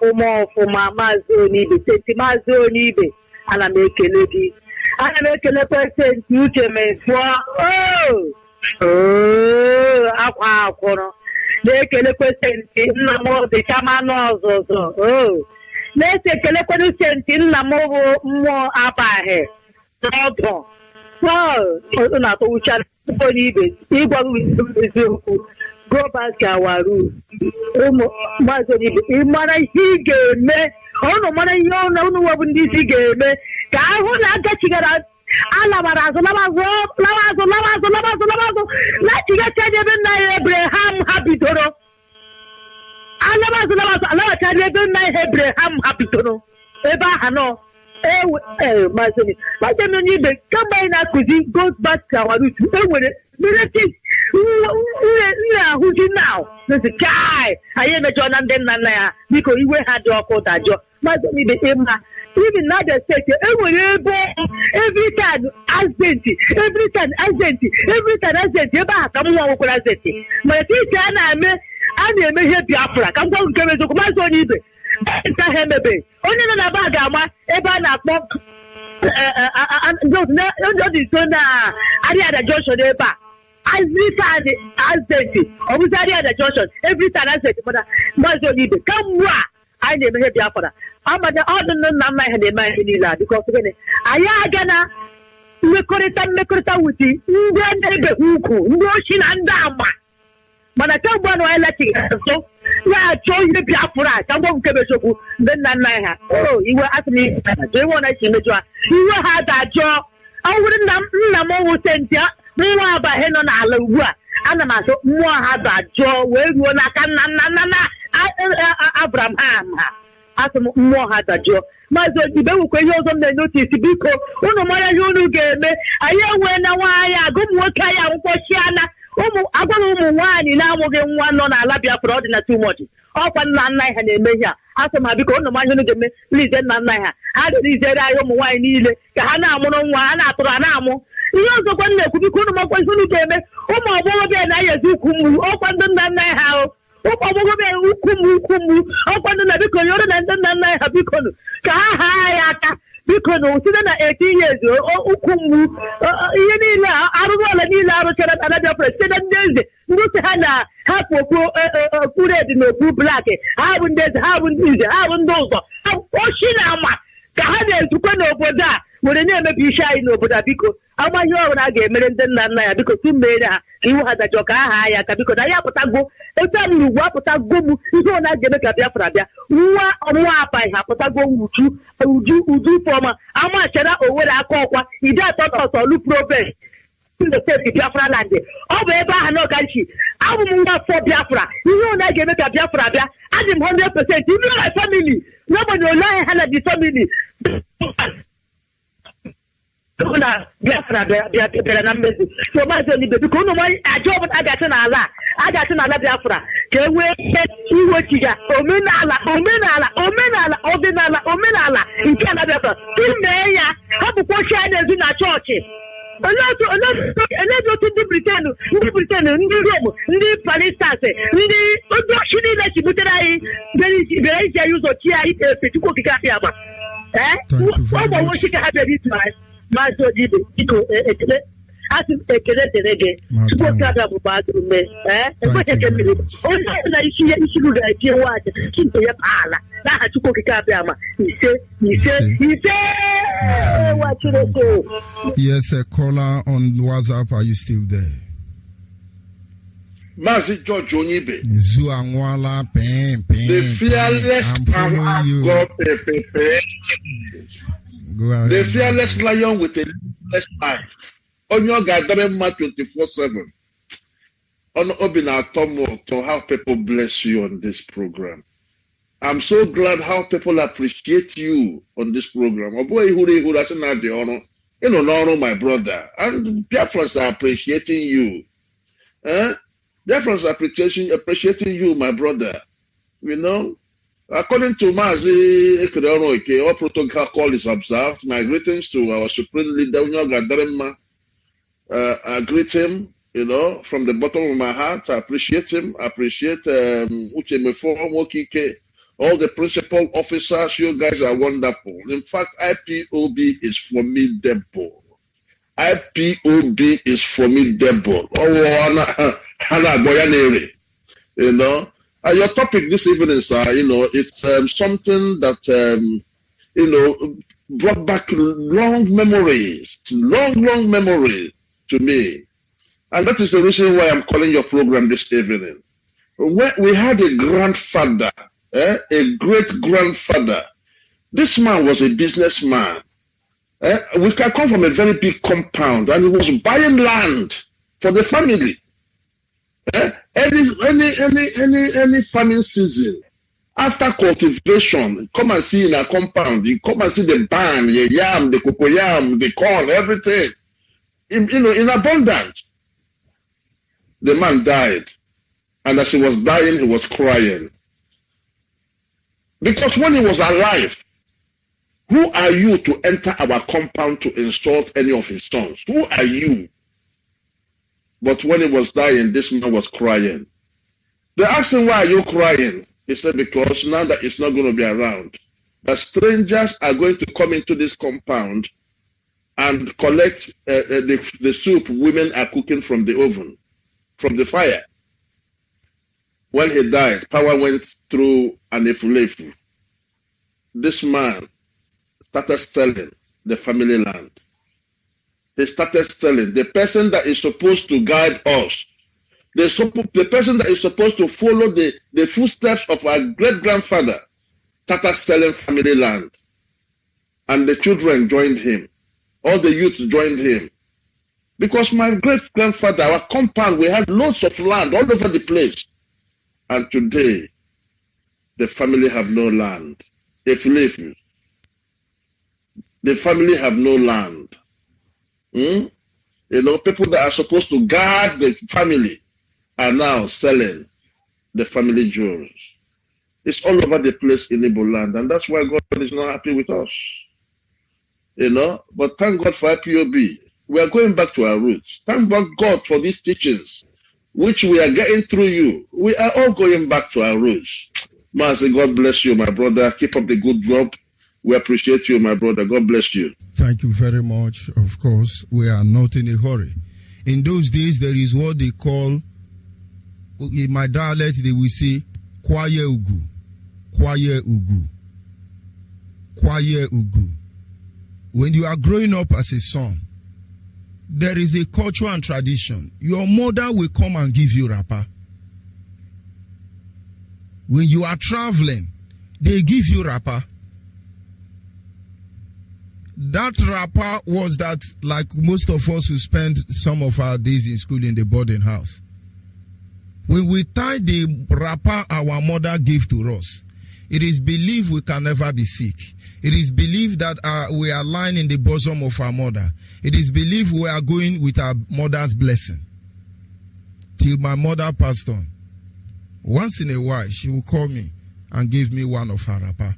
fuma Mazi Onyeibe. Senti Mazi Onyeibe. Ana mekeledi. Ana mekele person uche me fwa. Akwa akono. Lekele kwesenti nna mo de chama n'ọzọzọ. Na-ekele kwesenti nna mo mmụọ abahe n'ọdụ. Ọ na-atọ uche Onyeibe ịgwa eziokwu. Go back to our root. Mazi Onyeibe ịmara ihe ị ga-eme. Ọnụ mara ihe ọnụ webụ ndị isi ga-eme ka ahụ na aka chigara alabarazo na chigacha ebe nna Abraham ha bidoro alabazo alabacha ebe nna Abraham ha bidoro ebe aha nọ Mazi Onyeibe, come by now, goes back to our roots. Who's now? This guy, I am a John and then Nana, because you had your coat at your Mazi Onyeibe. Even now they say every time every time my teacher and I may hear Biafra. Come on, come to Mazi Onyeibe. Only in a bag, Ebana Pop. Ariada Johnson, every time always Ariada Johnson, every time I said, Mazi Onyeibe, come what? I never hear Biafra. I'm at the other number had a man in Ila because I gonna Mekorita with you, no shin and dama. But I tell one I let it so. Yeah, join the Biafra. Come on, Kebesoku. Then Nana. Oh, you were asking me. Do you want to see me? You had that job. I wouldn't know send ya. More about Henon Alua. And I'm also more had that job where you Abraham. As more had that job. Mazi Onyeibe will use on the notice because Unomaya Yunu gave me. I went away. Go work. I am Poshiana. I got one in our game one on Alabia for ordinary too much. Up and Nana and a mayor. After my because no man to me, please then Nana. How did he say I am wine either? Kahana Mono one after Anamo. You also want to be good about what you gave me. Oh, my boy, and I do Kumu. Open the Nana house. Oh, my boy, Kumu. Open the Nabico, and then Nana have become. Kahayaka. Because no, 18 years old, Ukumu, I don't want to need another president. Look at half of put it in a blue black. Haven't those. Oshinama. Kahana to come over that. Would never be shy over that because I'm a young again, Nana, because two made you had a joke. Because I have to go. Tell you what to go. You don't like the Biafra. What I have to go to do from a much over a copa. He does not also look progress in the state of Biafra land. Over no country. I will move for Biafra. You know, I give it a Biafra. I am 100%. You know my family. Nobody will lie and the family. Biafra, numbers. So much only because no one a job I got an Allah Biafra. Can we get you what you got? Omenala, in Canada. Maya, how to push in a church. A lot to pretend, the Palestine, the that you put there is a use of Chia to cook a what was she have this time? Mazi Onyeibe, as a reggae, spoke out about me. What I can do, only she would watch into pala. That had to cook a cabama. He said, what should I go? Yes, a caller on WhatsApp. Are you still there? Mazi George Onyeibe. Zuangwala, the fearless the fearless lion with a less mind. On your gathering 24/7. On Obina Tomo to how people bless you on this program. I'm so glad how people appreciate you on this program. Oh boy, who doesn't have the honor? You know, my brother. And Biafrans are appreciating you. Biafrans are appreciating you, my brother. You know? According to Mazi, all protocol is observed. My greetings to our supreme leader, I greet him, you know, from the bottom of my heart. I appreciate him. I appreciate all the principal officers. You guys are wonderful. In fact, IPOB is formidable. IPOB is formidable. You know. Your topic this evening, sir, you know, it's something that, you know, brought back long memories to me. And that is the reason why I'm calling your program this evening. We had a grandfather, a great-grandfather. This man was a businessman. We can come from a very big compound, and he was buying land for the family. Any farming season, After cultivation, come and see in a compound. You come and see the barn, the yam, the cocoyam, the corn, everything. In abundance. The man died. And as he was dying, he was crying. Because when he was alive, who are you to enter our compound to insult any of his sons? Who are you? But when he was dying, this man was crying. They asked him, why are you crying? He said, because now that it's not going to be around, the strangers are going to come into this compound and collect the soup women are cooking from the oven, from the fire. When he died, power went through an efulefu. This man started selling the family land. He started selling. The person that is supposed to guide us, the person that is supposed to follow the footsteps of our great-grandfather, started selling family land. And the children joined him. All the youths joined him. Because my great-grandfather, our compound, we had lots of land all over the place. And today, the family have no land. The family have no land. People that are supposed to guard the family are now selling the family jewels. It's all over the place in Igbo land, and that's why God is not happy with us. But thank God for IPOB. We are going back to our roots. Thank God for these teachings, which we are getting through you. We are all going back to our roots. Mazi, God bless you, my brother. Keep up the good job. We appreciate you, my brother. God bless you. Thank you very much. Of course, we are not in a hurry. In those days, there is what they call, in my dialect, they will say, Kwaye Ugu. Kwaye Ugu. Kwaye Ugu. When you are growing up as a son, there is a culture and tradition. Your mother will come and give you wrapper. When you are traveling, they give you wrapper. That wrapper was that, like most of us who spend some of our days in school in the boarding house. When we tie the wrapper our mother gave to us, it is believed we can never be sick. It is believed that we are lying in the bosom of our mother. It is believed we are going with our mother's blessing. Till my mother passed on. Once in a while, she will call me and give me one of her wrapper.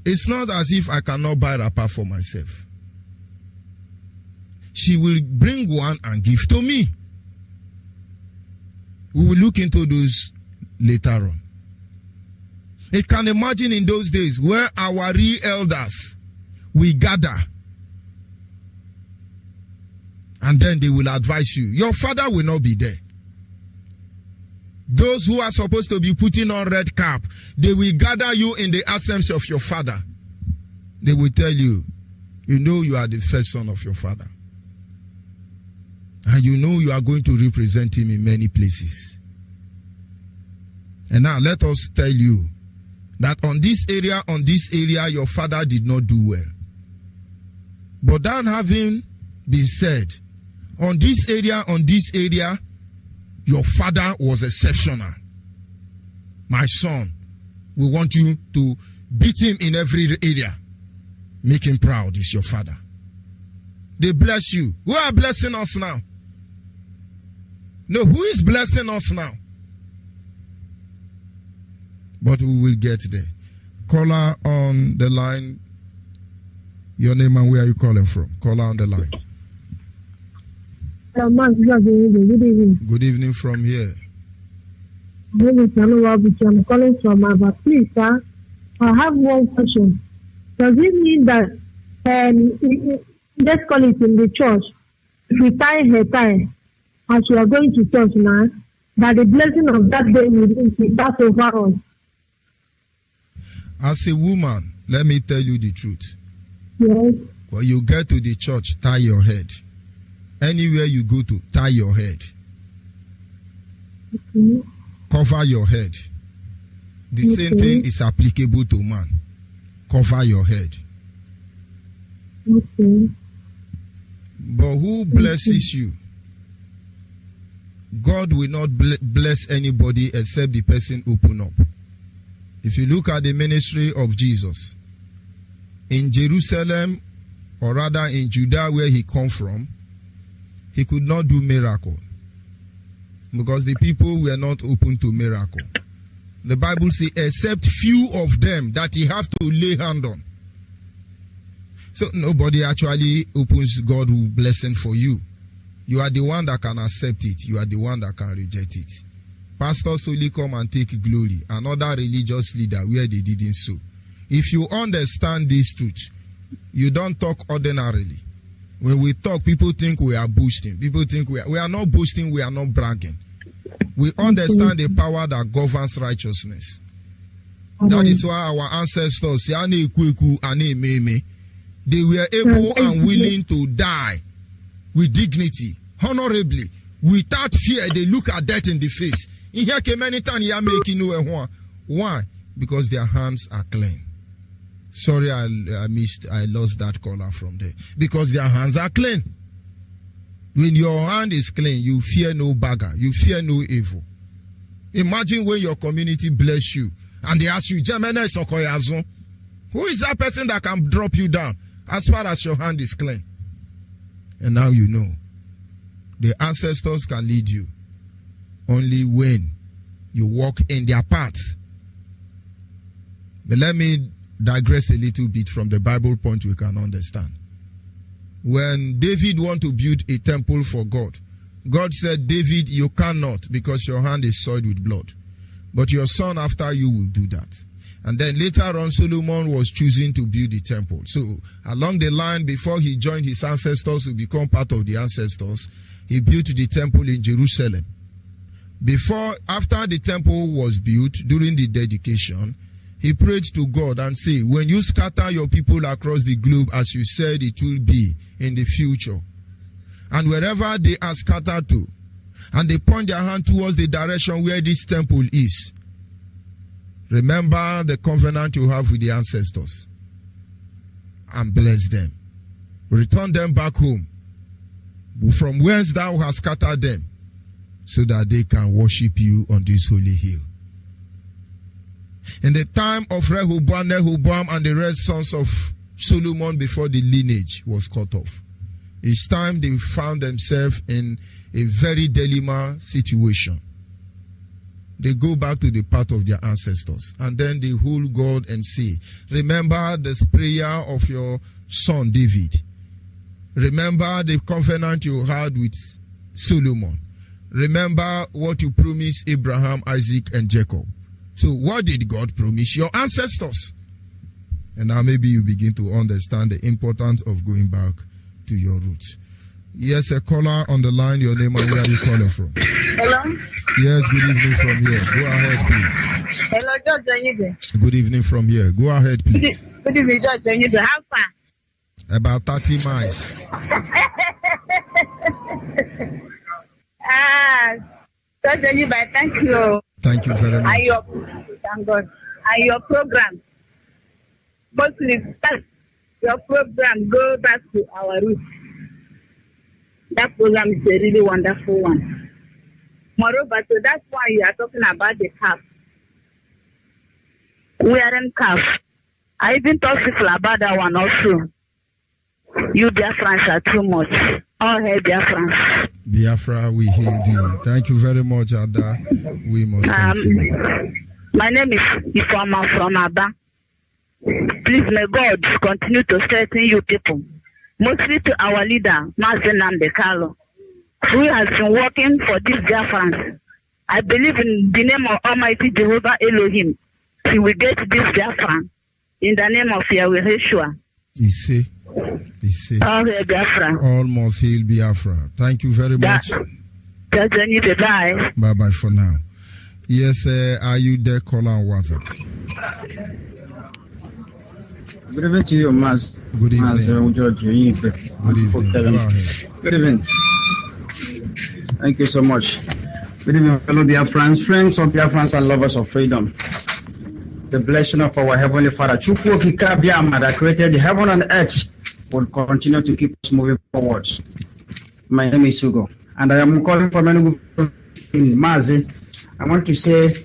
It's not as if I cannot buy wrapper for myself. She will bring one and give to me. We will look into those later on. You can imagine in those days where our real elders will gather and then they will advise you. Your father will not be there. Those who are supposed to be putting on red cap, they will gather you in the absence of your father. They will tell you, you know you are the first son of your father. And you know you are going to represent him in many places. And now let us tell you that on this area, your father did not do well. But that having been said, on this area, your father was exceptional. My son, we want you to beat him in every area. Make him proud. He's your father. They bless you. Who are blessing us now? No, who is blessing us now? But we will get there. Caller on the line. Your name and where are you calling from? Caller on the line. Good evening. Good evening from here. My name is I'm calling from Aba. Please, sir, I have one question. Does it mean that, let's call it in the church, if we tie her tie, as we are going to church now, that the blessing of that day will pass over us? As a woman, let me tell you the truth. Yes. When you get to the church, tie your head. Anywhere you go to, tie your head. Okay. Cover your head. The same thing is applicable to man. Cover your head. Okay. But who blesses you? God will not bless anybody except the person open up. If you look at the ministry of Jesus, in Jerusalem, or rather in Judah where he come from, he could not do miracle because the people were not open to miracle. The Bible says, except few of them that he have to lay hand on. So nobody actually opens God's blessing for you. You are the one that can accept it. You are the one that can reject it. Pastors only come and take glory. Another religious leader where they didn't so. If you understand this truth, you don't talk ordinarily. When we talk, people think we are boasting. People think we are not boasting, we are not bragging. We understand the power that governs righteousness. That is why our ancestors, they were able and willing to die with dignity, honorably, without fear. They look at death in the face. Why? Because their hands are clean. Sorry, I lost that caller from there. Because their hands are clean. When your hand is clean, you fear no beggar. You fear no evil. Imagine when your community bless you and they ask you, who is that person that can drop you down as far as your hand is clean? And now you know. The ancestors can lead you only when you walk in their path. But let me digress a little bit from the Bible point we can understand. When David wanted to build a temple for God, God said, David, you cannot because your hand is soiled with blood. But your son after you will do that. And then later on, Solomon was choosing to build the temple. So along the line, before he joined his ancestors to become part of the ancestors, he built the temple in Jerusalem. After the temple was built, during the dedication, he prayed to God and said, when you scatter your people across the globe as you said it will be in the future, and wherever they are scattered to, and they point their hand towards the direction where this temple is, remember the covenant you have with the ancestors and bless them. Return them back home from whence thou hast scattered them, so that they can worship you on this holy hill. In the time of Rehoboam and the rest sons of Solomon before the lineage was cut off, each time they found themselves in a very dilemma situation. They go back to the path of their ancestors and then they hold God and say, remember this prayer of your son David. Remember the covenant you had with Solomon. Remember what you promised Abraham, Isaac, and Jacob. So what did God promise your ancestors? And now maybe you begin to understand the importance of going back to your roots. Yes, a caller on the line, your name and where are you calling from? Hello? Yes, good evening from here. Go ahead, please. Hello, George Onyeibe. Good evening from here. Go ahead, please. Good evening, George Onyeibe. How far? About 30 miles. George Onyeibe, thank you. Thank you very much. Thank God. And your program, mostly your program, go back to our roots. That program is a really wonderful one. Moreover, so that's why you are talking about the calf. Wearing calf. I even talk people about that one also. You Biafrans are too much. All hail Biafrans. Biafra, we hail thee. Thank you very much, Ada. We must continue. My name is Ifeoma from Aba. Please, may God continue to strengthen you people. Mostly to our leader, Mazi, who has been working for these Biafrans. I believe in the name of Almighty Jehovah Elohim. He will get this Biafran in the name of Yahweh Yeshua. He say. All hail Biafra. All must hail Biafra. Thank you very much. Bye. Bye for now. Yes, are you there, caller on WhatsApp? Good evening to you, Mazi. Good evening. George Onyeibe. Good evening. Go ahead. Good evening. Thank you so much. Good evening, fellow Biafrans, friends of Biafrans and lovers of freedom. The blessing of our Heavenly Father, Chukwu Okike Abiama, that created heaven and earth, will continue to keep us moving forward. My name is Hugo, and I am calling from Enugu Mazi, I want to say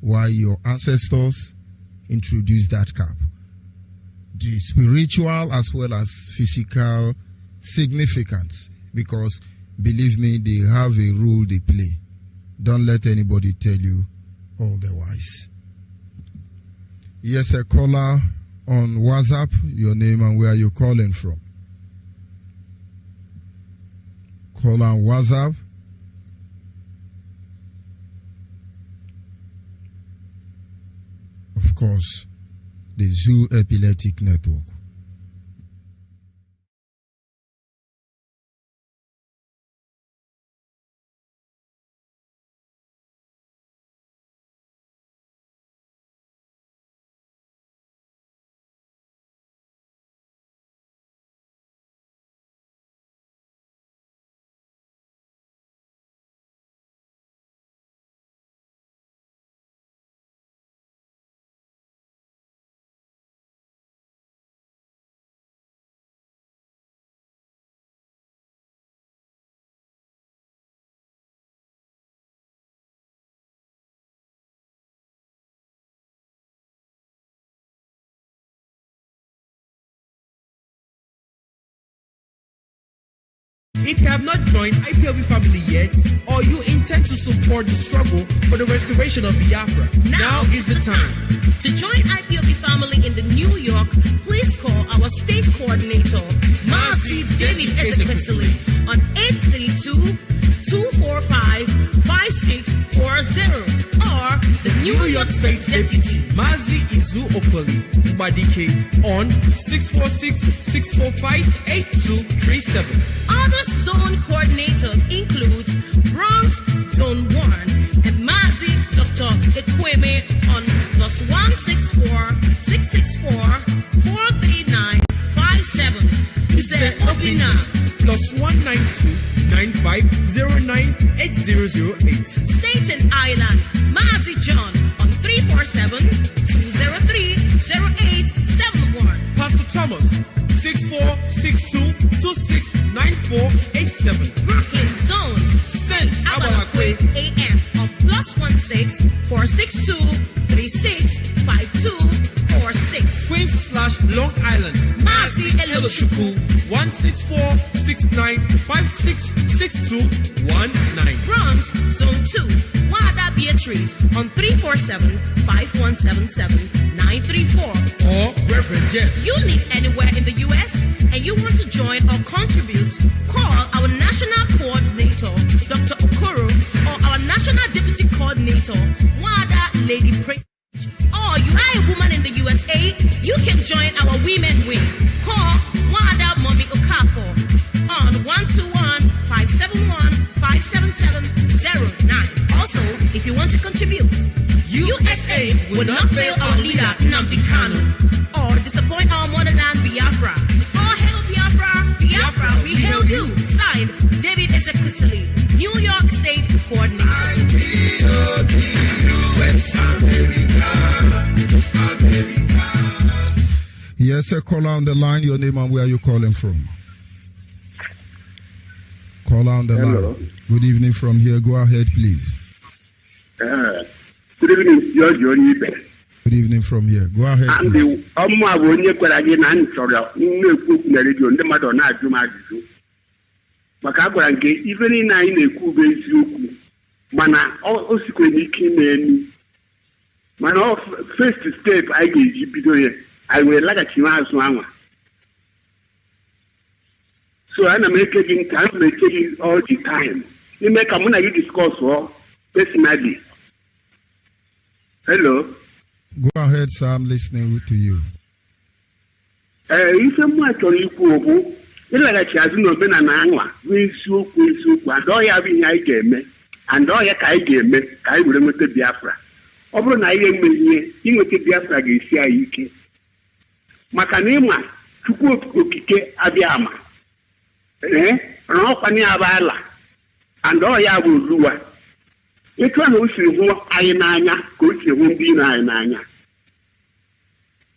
why your ancestors introduced that cap. The spiritual as well as physical significance, because believe me, they have a role they play. Don't let anybody tell you otherwise. Yes, a caller on WhatsApp, your name and where you're calling from. Caller on WhatsApp. Of course, the Zoo Epileptic Network. If you have not joined IPOB family yet, or you intend to support the struggle for the restoration of Biafra, now is the time. To join IPOB family in the New York, please call our state coordinator, Mazi David Ezekwesili, on 832-245-5640, or the New York State Deputy, Mazi Izu Okoli Ubadike, on 646-645-8237. Other zone coordinators include Bronx Zone 1 and Mazi Dr. Ekweme on +164-664-43957. Mr. Obina +192-9509-8008. Staten Island, Mazi John on 347-203-0871. Pastor Thomas 6462269487. Brooklyn Zone, Saint Abalakwe AM on +16-46-5246. Queens/Long Island, Mazi Eloshuku 164-6956-6219. Bronx Zone 2, Wada Beatrice on 347-5177-934. Or Reverend Jeff. You live anywhere in the U.S. and you want to join or contribute, call our National Coordinator, Dr. Okoro, or our National Deputy Coordinator, Wada Lady Praise. Or you are a woman in the USA, you can join our Women Wing. Call Wada Mommy Okafor on 121-571-57709. Also, if you want to contribute, USA will not fail our leader, Nnamdi Kanu, or disappoint our motherland, Biafra. All hail Biafra, Biafra, we hail you. Signed, David Ezekwesili, New York State Coordinator. Yes, a caller on the line. Your name and where are you calling from? Caller on the line. Good evening from here. Go ahead, please. Good evening, George Onyeibe. Good evening from here. Go ahead, please. Maka agwara nke ife niile anyị na-ekwu bụ eziokwu mana o sikwe n'ike ime enu mana first step anyị ga-eji bido ya anyị wee laghachi azụ anwa so ana m eke gị nke ana m eke gị all the time ime ka mụ na gị discuss personally. Hello. Go ahead, sir. I'm listening to you. Ife mụ achọrọ ikwu okwu ịlaghachi azụ n'omenala anwa bụ eziokwu and ọ ya bụ ihe anyị ga-eme and ọ ya ka anyị ga-eme ka anyị were nweta Biafra. Ọ bụrụ na anyị emeghị ihe inweta Biafra ga-esi anyị ike maka na ịma Chukwu okike abịa ama rọọkwana ya bụ ala and ọ ya bụ oluwa etu ahụ o siri hụ anyị n'anya ka o si hụ ndị iro anyị n'anya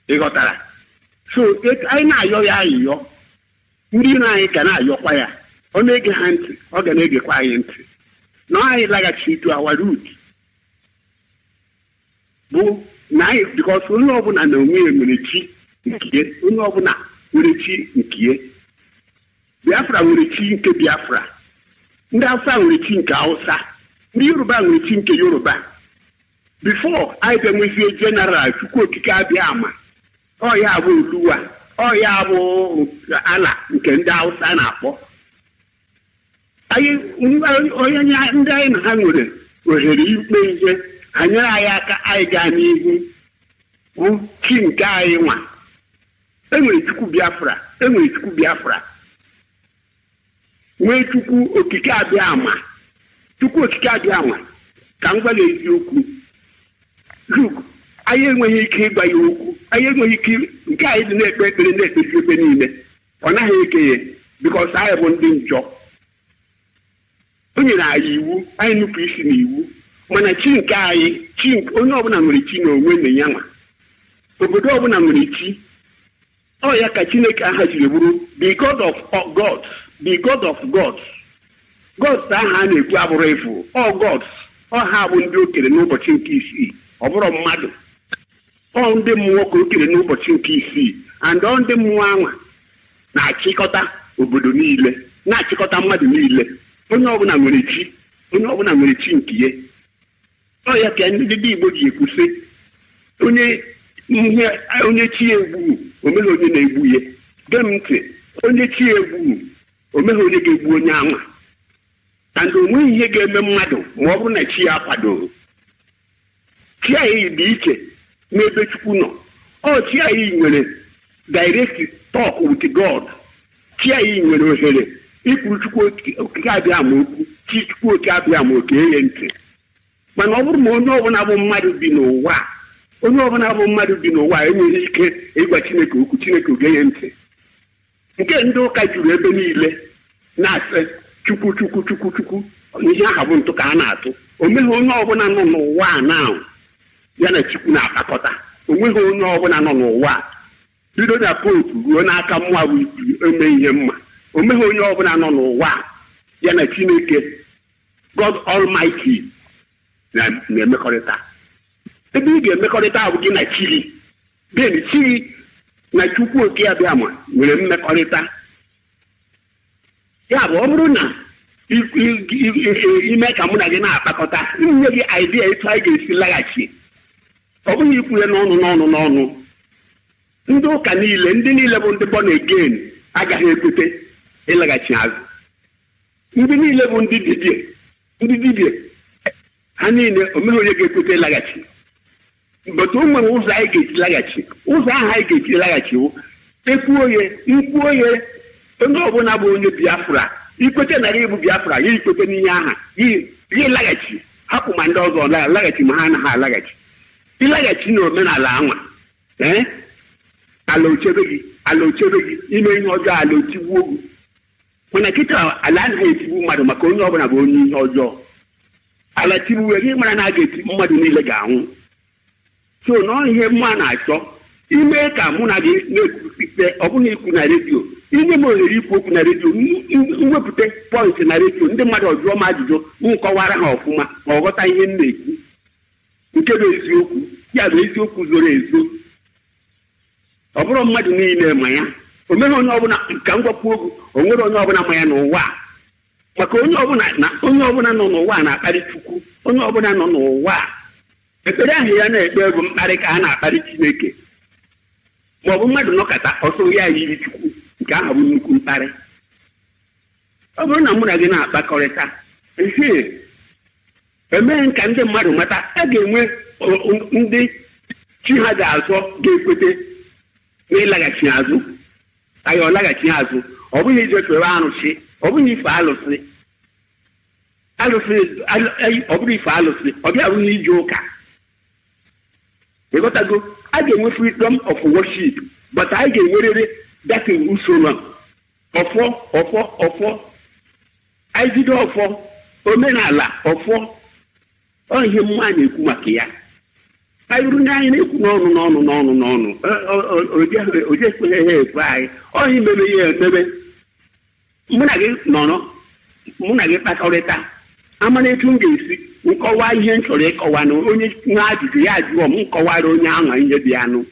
ịghọtara so anyị na-ayọ ya ayịyọ ndị iro anyị ka na-ayọkwa ya ọ na-ege ha ntị ọ ga na-egekwa anyị ntị na anyị laghachi to our root bụ na anyị because onye ọbụla na onwe ya nwere chi nke onye ọbụla nwere chi nke Biafra nwere chi nke Biafra, ndị Hausa nwere chi nke Hausa, ndị Yoruba nwere chi nke Yoruba. Before anyị ga-enwezie general Chukwu okike abịa ama ọ ya bụ oluwa ọ ya bụ ala nke ndị Hausa na-akpọ anyị onye ndị anyị na ha nwere ohere ikpe ihe ha nyere anyị aka anyị gaa n'ihu bụ chi nke anyị nwa enwere Chukwu Biafra enwere Chukwu Biafra nwee Chukwu okike abịa ama Chukwu okike abịa ama ka m gwa gị eziokwu look anyị enweghị ike ịgwa ya okwu anyị enweghị ike nke anyị dị na-ekpe ekpere na-ekpesi ebe niile ọ naghị eke ya because anyị bụ ndị njọ o nyere anyị iwu anyị nupụ isi n'iwu mana chi nke anyị chi onye ọbụla nwere chi na onwe na ya nwa obodo ọbụla nwere chi ọ ya ka Chineke aha jiri bụrụ the God of gods the God of gods gods aha a na-ekwu abụrụ efu all gods ọ ha bụ ndị okere n'ụbọchị nke isii ọ bụrụ mmadụ ọ ndị mmụọ ka okere n'ụbọchị nke isii and ọ ndị mmụọ anwa na-achịkọta obodo niile na-achịkọta mmadụ niile onye ọbụla nwere chi onye ọbụla nwere chi nke ya ọ ya ka ndị Igbo ji ekwusị onye chi egwu omeghị onye na-egbu ya gee m ntị onye chi egwu omeghị onye ga-egbu onye anwa and onweghị ihe ga-eme mmadụ ma ọ bụrụ na chi ya akwadoghị chi anyị dị iche n'ebe Chukwu nọ ọ chi anyị nwere direct talk with God chi anyị nwere ohere ikwuru Chukwu okike abịa ama okwu chi Chukwu okike abịa ama oke ihe ntị mana ọ bụrụ ma onye ọbụla bụ mmadụ bi n'ụwa enweghị ike ịgwa Chineke okwu, Chineke oge ntị. Nke ndị ụka juru ebe niile na-asị Chukwu ihe aha bụ ntụ ka a na-atụ. O meghị onye ọbụla nọ n'ụwa a na ya na Chukwu na-akpakọta. O nweghị onye ọbụla nọ n'ụwa bido na popu ruo n'aka mmụọ bụ eme ihe mma. O meghị onye ọbụla nọ n'ụwa ya na Chineke God Almighty na-emekọrịta. Ebe ị ga-emekọrịta bụ gị na Chiri. Then Chiri na Chukwu oke abịama nwere mmekọrịta. Ya bụ ọ bụrụ na ime ka mụ na gị na-akpakọta, nye gị idea etu anyị ga-esi laghachi. Ọ bụghị ikwu ya n'ọnụ. Ndị ụka niile, ndị niile bụ ndị born again agaghị ekwete ịlaghachi azụ. Ndị niile bụ ndị dibịa ha niile omeghị onye ga-ekwete ịlaghachi. But o nwere ụzọ anyị ga-eji laghachi. Ụzọ ahụ anyị ga-eji laghachi bụ ikwuo ya onye ọbụla bụ onye Biafra ikwete na ịbụ Biafra ya ikwete n'ihe aha ya laghachi. Hapụ ma ndị ọzọ laghachi ma ha anaghị alaghachi. Ịlaghachi na omenala anwa ala ochebe gị ime ihe ọjọọ ala otigbuo gị. Mana kịta ala anaghị etigbu mmadụ maka onye ọbụla bụ onye ihe ọjọọ. Ala tigbuwe gị mara na a ga-eti mmadụ niile ga-anwụ. So nọ ihe mma na-achọ ime ka mụ na gị na-ekwupụta ọ bụghị ikwu na redio. Inye m ohere ikwu okwu na redio, mwepụta pọịntị na redio, ndị mmadụ ọjụọ m ajụjụ, m kọwara ha ọfụma ma ọ ghọta ihe m na-ekwu nke bụ eziokwu. Ya bụ eziokwu zoro ezo. Ọ bụrụ mmadụ niile ma ya. O meghị onye ọbụla ka m gwakwu okwu, o nwere onye ọbụla ma ya n'ụwa. Maka onye ọbụla nọ n'ụwa na-akparị Chukwu. Onye ọbụla nọ n'ụwa ekpere ahụ ya na-ekpe bụ mkparị ka a na-akparị Chineke. Ma ọ bụ mmadụ nọkọta ọsọ ya yiri Chukwu, nke ahụ bụ nnukwu mkparị. Ọ bụrụ na mụ na gị na-akpakọrịta emeghị ka ndị mmadụ mata, a ga-enwe ndị chi ha ga-azọ ga-ekwete n'ịlaghachi azụ. Anyị ọ laghachi azụ, ọ bụghị ije fere arụsị, ọ bụghị ife alụsị, ọ bụrụ ife alụsị, ọ bịa bụghị ije ụka. Ịghọtago, a ga-enwe freedom of worship, but anyị ga-enwerịrị data usoro ọfọ anyị bido ọfọ omenala ọfọ ọ ihe mma na-ekwu maka ya. Anyị ruru anyị na-ekwu n'ọnụ oje ekweghị ha ekwe anyị ọhịa imebe ya emebe. Mụ na gị kpakọrịta amana etu m ga-esi nkọwa ihe m chọrọ ịkọwa na onye nwe ajụjụ ya ajụọ m nkọwara onye ahụ ihe dị anụ.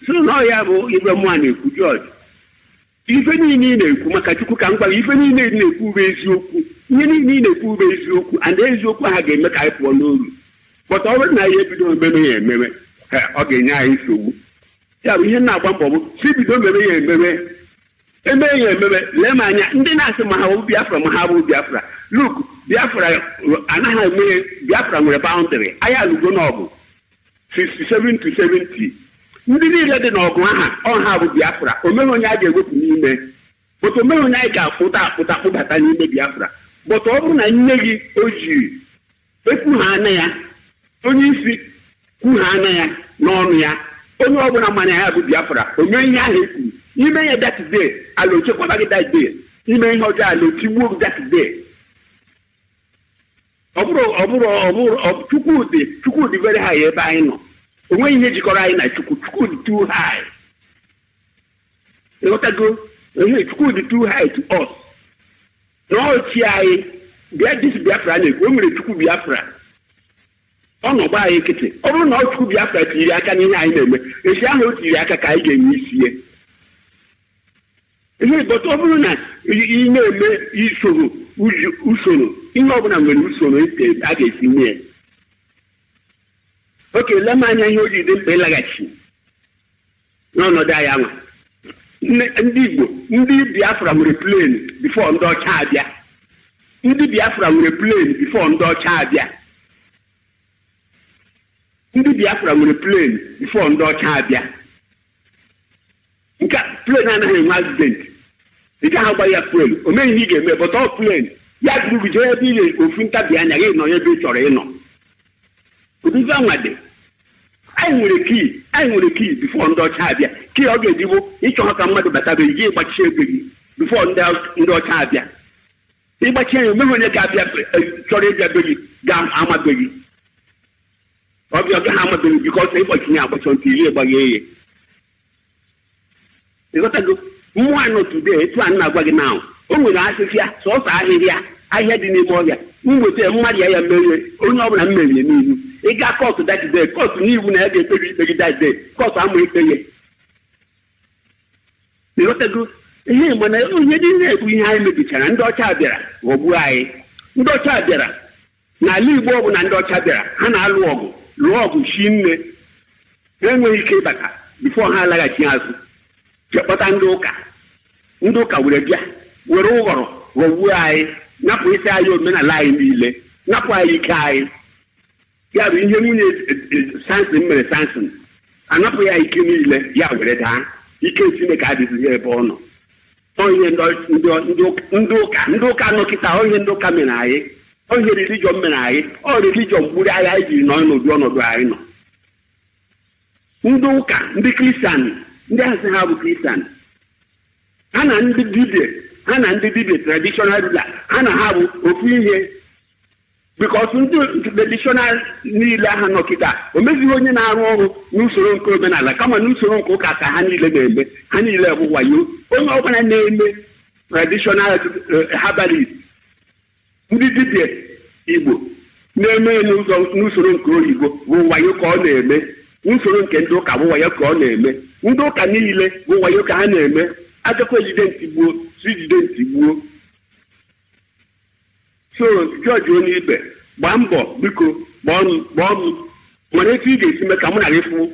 So na ya bụ ibe mụ na-ekwu George. Ife niile ị na-ekwu maka Chukwu ka m gwara, ife niile ị na-ekwu bụ eziokwu. Ihe niile ị na-ekwu bụ eziokwu, and eziokwu ha ga-eme ka anyị pụọ n'oru. But ọ bụrụ na anyị ebido ememe ya ememe, ọ ga-enye anyị nsogbu. Ya bụ ihe na-agba mbọ bụ si bido ememe ya ememe lee m anya ndị na-asị ma ha bụ Biafra ma ha bụ Biafra. Look, Biafra anaghị eme, Biafra nwere boundary. Anyị alụgo n'ọgụ 67 to 70. Ndị niile dị n'ọgụ ọha bụ Biafra. O meghị onye a ga-ewepụ n'ime, but o meghị onye anyị ga-akpụta kpụbata n'ime Biafra. But ọ bụrụ na nne gị o jiri ekwu ha anya ya, onye isi kwu ha anya ya n'ọnụ ya, onye ọbụla mana ya bụ Biafra, o mee ihe ahụ ekwuru ime ihe that day, ala ochekwaba gị that day, ime ihe ọjọọ ala otigbuo gị that day. Ọ bụrụ Chukwu dị very high ebe anyị nọ. O nweghị ihe jikọrọ anyị na Chukwu dị too high. Ịghọtago, Chukwu dị too high to us. N'ọchị anyị bịa dis Biafra na-ekwu, o nwere Chukwu Biafra. Ọ nọ gba anyị nkịtị. Ọ bụrụ na ọ Chukwu Biafra tiri aka n'ihe anyị na-eme, esi ahụ o tiri aka ka anyị ga-enwe isi ya. Ihe bọtụ ọ bụrụ na ị na-eme usoro ihe ọbụla nwere usoro a ga-esi mee. Oke, lee m anya ihe o ji dị mkpa ịlaghachi n'ọnọdụ anyị anwa. Ndị Igbo, ndị Biafra nwere plen bifo ndị ọcha abịa. Ndị Biafra nwere plen bifo ndị ọcha abịa. Ndị Biafra nwere plen bifo ndị ọcha abịa. Nke plen anaghị enwe accident. Ị gaghị agba ya plen, o meghị ihe ị ga-eme, but ọ plen ya duru je bi ofu ntabi anya gị nọ ebe ị chọrọ ịnọ obibi anwade anyị nwere kii bifo ndị ọcha abịa kii ọ ga-ejibo ịchọ ka mmadụ batara iji ịgbachi ebe gị bifo ndị ọcha abịa ịgbachi anya onweghị onye ga-abịa chọrọ ịbịa be gị ga-amabe gị ọbịa ọ gaghị amabe gị bikọs ịgbachi ya agbacha ntị iri ịgbaghị eghe ịghọtago mmụọ anọ today etu a na-agwa gị na o nwere asịsịa sọsọ ahịhịa dị n'ime ọhịa mgbe mmadụ ya merie onye ọbụla mmerie n'ihu ịga kọtụ datide kọtụ n'iwu na ya ga-ekpebi ikpe gị datide kọtụ ama ikpe ya ịghọtago ihe mana onye dị na-ebu ihe anyị mebichara ndị ọcha bịara ghọgbuo anyị ndị ọcha bịara n'ala Igbo ọ bụ na ndị ọcha bịara ha na-alụ ọgụ lụọ ọgụ shi nne ha enweghị ike ịbata bifo ha alaghachi azụ chekpọta ndị ụka were bịa were ụghọrọ ghọgbuo anyị napụ isi anyị omenala anyị niile napụ anyị ike anyị ya bụ ihe nwunye Samson mere Samson anapụ ya ike niile ya were daa ike Chineke adịghị ya ebe ọ nọ onye ndị ụka nọkịta onye ndị ụka mere anyị onye religion mere anyị ọ religion gburu anyị anyị jiri nọ n'ọnọdụ anyị nọ ndị ụka ndị kristian ndị asị ha bụ kristian ha na ndị dibia traditional ruler ha na ha bụ ofu ihe because ndị traditional niile ha nọ kịta o mezighị onye na-arụ ọrụ n'usoro nke omenala kama n'usoro nke ụka ka ha niile na-eme ha niile bụ wayo onye ọbụla na-eme traditional herbalist ndị dibia Igbo na-eme n'usoro nke oyibo bụ wayo ka ọ na-eme n'usoro nke ndị ụka bụ wayo ka ọ na-eme ndị ụka niile bụ wayo ka ha na-eme agakwa ejidenti gbuo so George Onyeibe gbaa mbọ biko gbaa m mana etu ị ga-esi mee ka mụ na gị fụ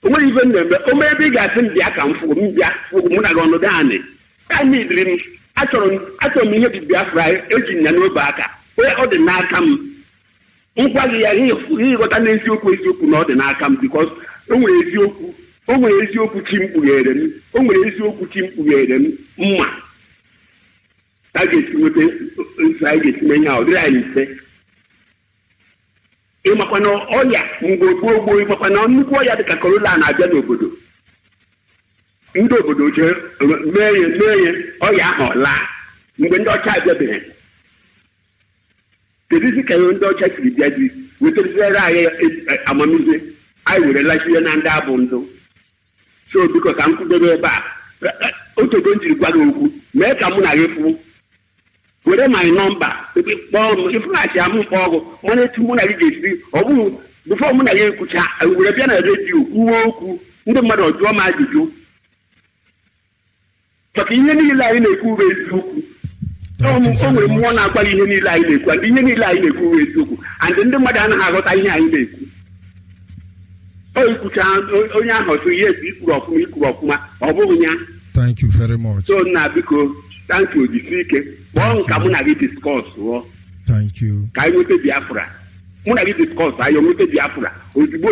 onwere ibe m na-eme ome ebe ị ga-asị m bịa ka m fụ m bịa fụ mụ na gị ọnọdụ anị anyị dịrị m achọrọ m ihe dị Biafra eji ya n'obe aka ọ dị n'aka m nkwa gị ya ịghọta n'eziokwu na ọ dị n'aka m bikos o nwere eziokwu chi mkpughere m o nwere eziokwu chi mkpughere m mma a ga-esi nweta nsọ anyị ga-esi mee ihe a ọ dịrị anyị mfe ịmakwa na ọya mgbe gboo ịmakwa na nnukwu ọya dịka korola na-abịa n'obodo ndị obodo jee mee ọya ahụ laa mgbe ndị ọcha abịabeghị kedụzi ka ndị ọcha siri bịa dị wetazire anyị amamihe anyị were lachie na ndị abụ ndụ so biko ka m kwudebe ebe a otogo njiri gwa gị okwu mee ka mụ na gị fụ were my nọmba kpọọ m ịfụghachi amụ mkpọ ọgụ mana etu mụ na gị ga-esi ọ bụghị bifo mụ na gị ekwucha were bịa na redio kwuwe okwu ndị mmadụ ọjụọ m ajụjụ maka ihe niile anyị na-ekwu bụ eziokwu o nwere mmụọ na-agwa ihe niile anyị na-ekwu ndị ihe niile anyị na-ekwu bụ eziokwu and ndị mmadụ anaghị aghọta ihe anyị na-ekwu o ikwucha onye ahụ ọtụ ihe ezi ikwuru ọfụma ọ bụghị ya. Thank you very much. So nna biko thank you jisi ike kpọọ nka mụ na gị discuss rụọ thank you ka anyị nweta Biafra mụ na gị discuss anyị nweta Biafra ozugbo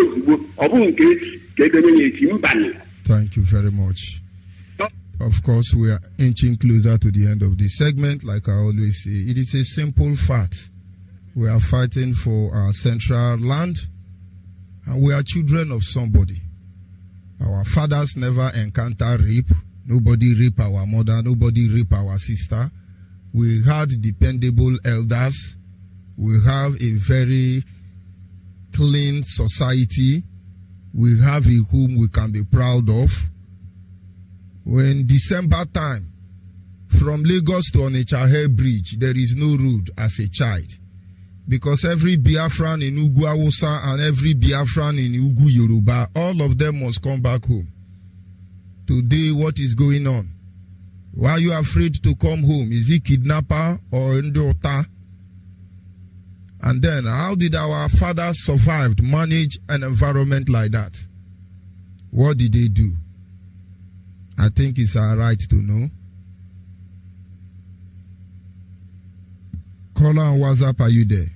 ọ bụghị nke echi ka edenye ya echi mbanị. Thank you very much. Of course, we are inching closer to the end of this segment. Like I always say, it is a simple fact. We are fighting for our central land, and we are children of somebody. Our fathers never encounter rape. Nobody rape our mother. Nobody rape our sister. We had dependable elders. We have a very clean society. We have a home we can be proud of. When December time, from Lagos to Onyeibe Bridge, there is no road as a child. Because every Biafran in Ugwu Hausa and every Biafran in Ugwu Yoruba, all of them must come back home. Today, what is going on? Why are you afraid to come home? Is he kidnapper or Ndota? And then, how did our fathers survive, manage an environment like that? What did they do? I think it's our right to know. Caller on WhatsApp, are you there?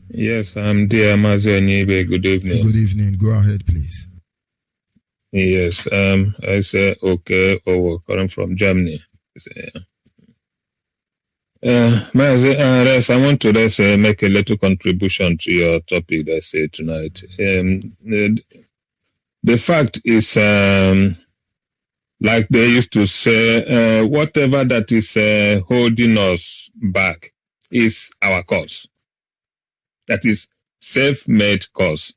Yes, I'm there, Mazi Onyeibe. Good evening. Good evening. Go ahead, please. Yes, I say okay, calling from Germany. Mazi, I want to make a little contribution to your topic tonight. The fact is, like they used to say, whatever that is holding us back is our cause. That is self-made cause.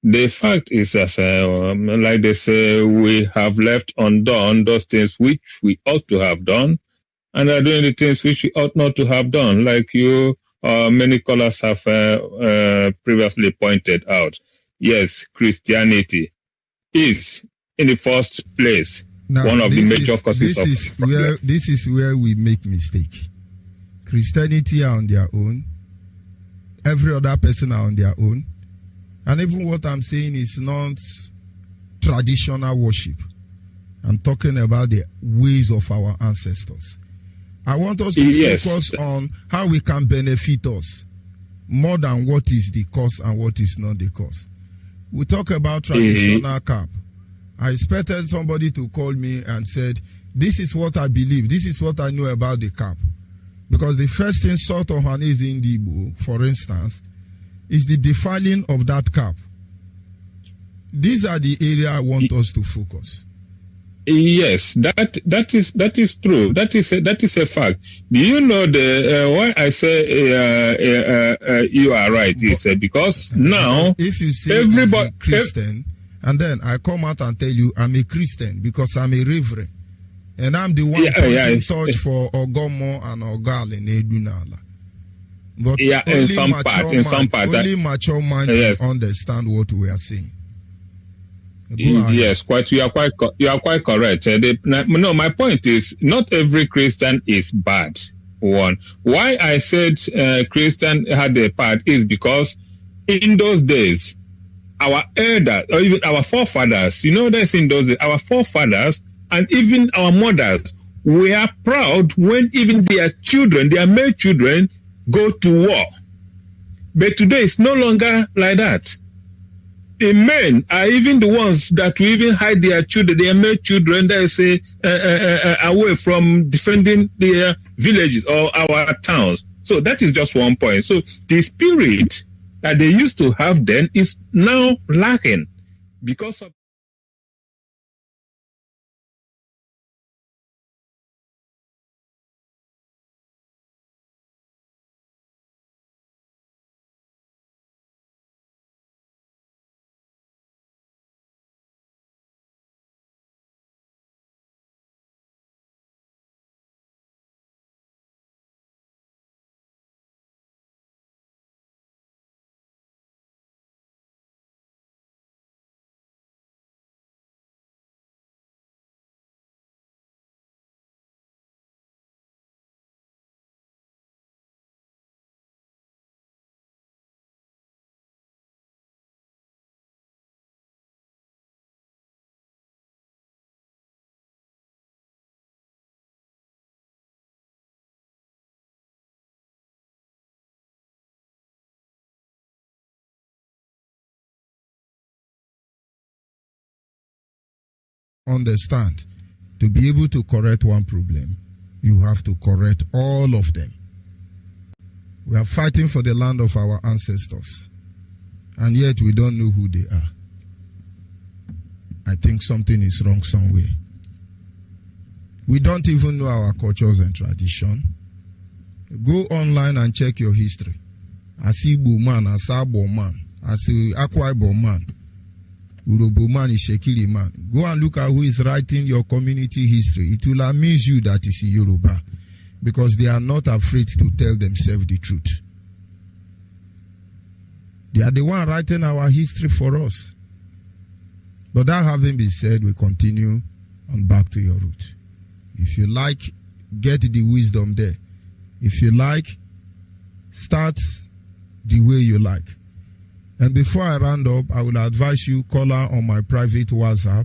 The fact is, like they say, we have left undone those things which we ought to have done, and are doing the things which we ought not to have done, like you many callers have previously pointed out. Yes, Christianity is, in the first place, one of the major causes of problem. This is where we make mistake. Christianity are on their own. Every other person are on their own. And even what I'm saying is not traditional worship. I'm talking about the ways of our ancestors. I want us to focus on how we can benefit us more than what is the cause and what is not the cause. We talk about traditional cap. I expected somebody to call me and said, this is what I believe, this is what I know about the cap. Because the first thing sort of an is in the Igbo, for instance, is the defiling of that cap. These are the area I want us to focus. Yes, that is true. That is a fact. Do you know why I say you are right? Is because now if you say everybody Christian, and then I come out and tell you I'm a Christian because I'm a reverend, and I'm the one pointing touch for Ogomo and Ogal in Edunala. But in some part, only mature mind understand what we are saying. Yes, you are quite correct. No, my point is not every Christian is bad. One, why I said Christian had a part is because in those days, our elders or even our forefathers, that's in those days, our forefathers and even our mothers were proud when even their children, their male children, go to war. But today it's no longer like that. The men are even the ones that will even hide their children, their male children, that say away from defending their villages or our towns. So that is just one point. So the spirit that they used to have then is now lacking because of understand. To be able to correct one problem, you have to correct all of them. We are fighting for the land of our ancestors, and yet we don't know who they are. I think something is wrong somewhere. We don't even know our cultures and tradition. Go online and check your history. As Igbo man, as Abo man, as Akwa Ibom man, Urobo man is Shekili man. Go and look at who is writing your community history. It will amuse you that is Yoruba, because they are not afraid to tell themselves the truth. They are the one writing our history for us. But that having been said, we continue on back to your root. If you like, get the wisdom there. If you like, start the way you like. And before I round up, I will advise you, call her on my private WhatsApp.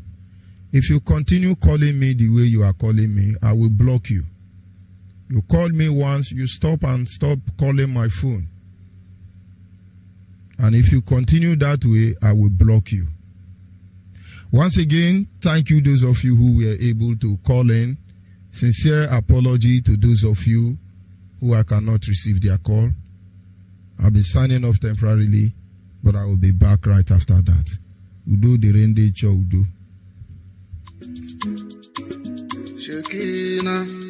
If you continue calling me the way you are calling me, I will block you. You call me once, you stop calling my phone. And if you continue that way, I will block you. Once again, thank you those of you who were able to call in. Sincere apology to those of you who I cannot receive their call. I'll be signing off temporarily, but I will be back right after that. Udo the rende cho Udo. Shekina.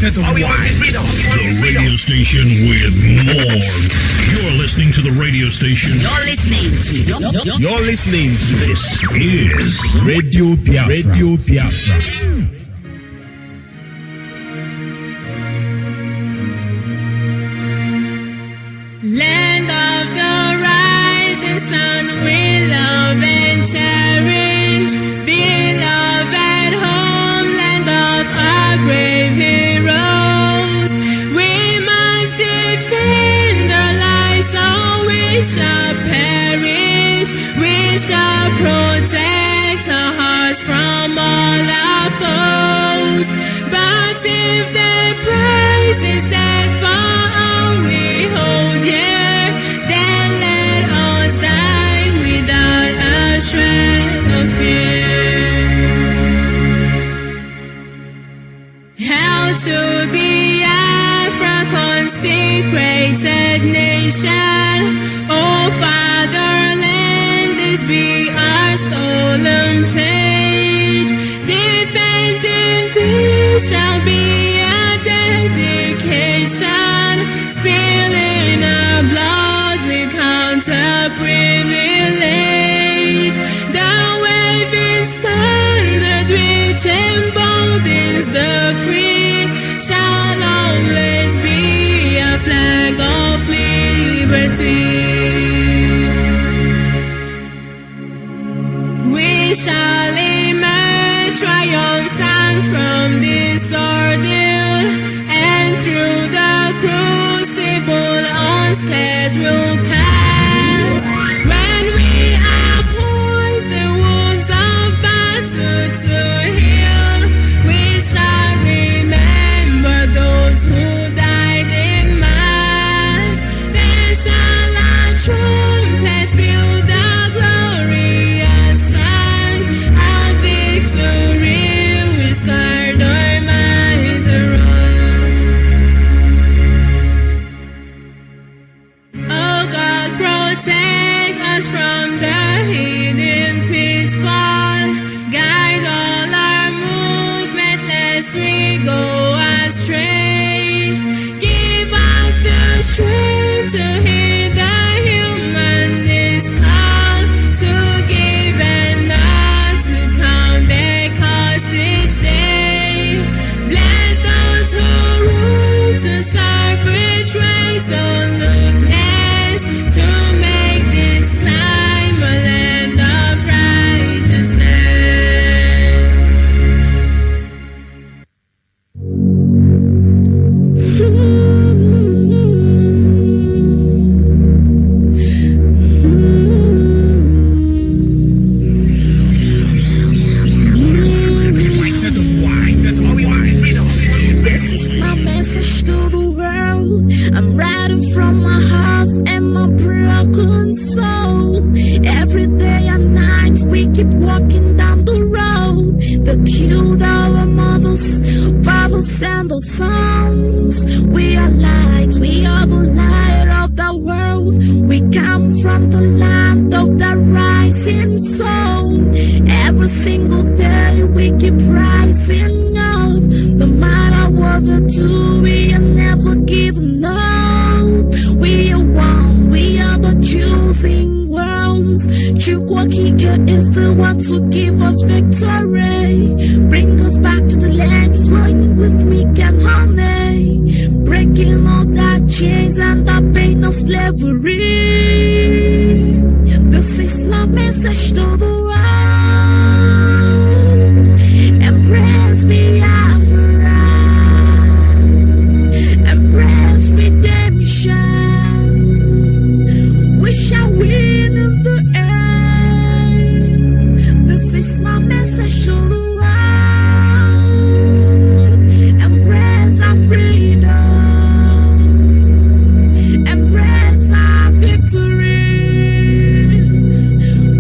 The radio station with more. You're listening to the radio station. You're listening to. This is Radio Biafra. Radio Biafra. Land of the rising sun, we love and cherish. Beloved homeland of our brave heroes. We must defend our lives, or we shall perish. We shall protect our hearts from all our foes. But if the price is that for all we hold dear, then let us die without a shred of fear. Held to be Biafra, consecrated nation. Oh, fatherland, this be our solemn pledge. Defending this shall be a dedication. Spilling our blood, we count a privilege. The waving standard which emboldens the free shall always be a flag of liberty. We shall emerge triumphant from this ordeal, and through the crucible unscathed will pass. When we are poised, the wounds of battle to heal, we shall remember those who died in mass. Then shall our trumpets fill the glorious song. Our victory we scarred our Every day and night we keep walking down the road. They killed our mothers, fathers, and the sons. We are light, we are the light of the world. We come from the land of the rising sun. Every single day we keep rising up. No matter what they do, we are never giving up. We are one, we are the choosing ones. Chukwakika is the one to give us victory. Bring us back to the land, flowing with milk and honey. Breaking all that chains and the pain of slavery. This is my message to the world. Embrace Biafra. Embrace redemption. We shall win in the end. This is my message to the world. Embrace our freedom. Embrace our victory.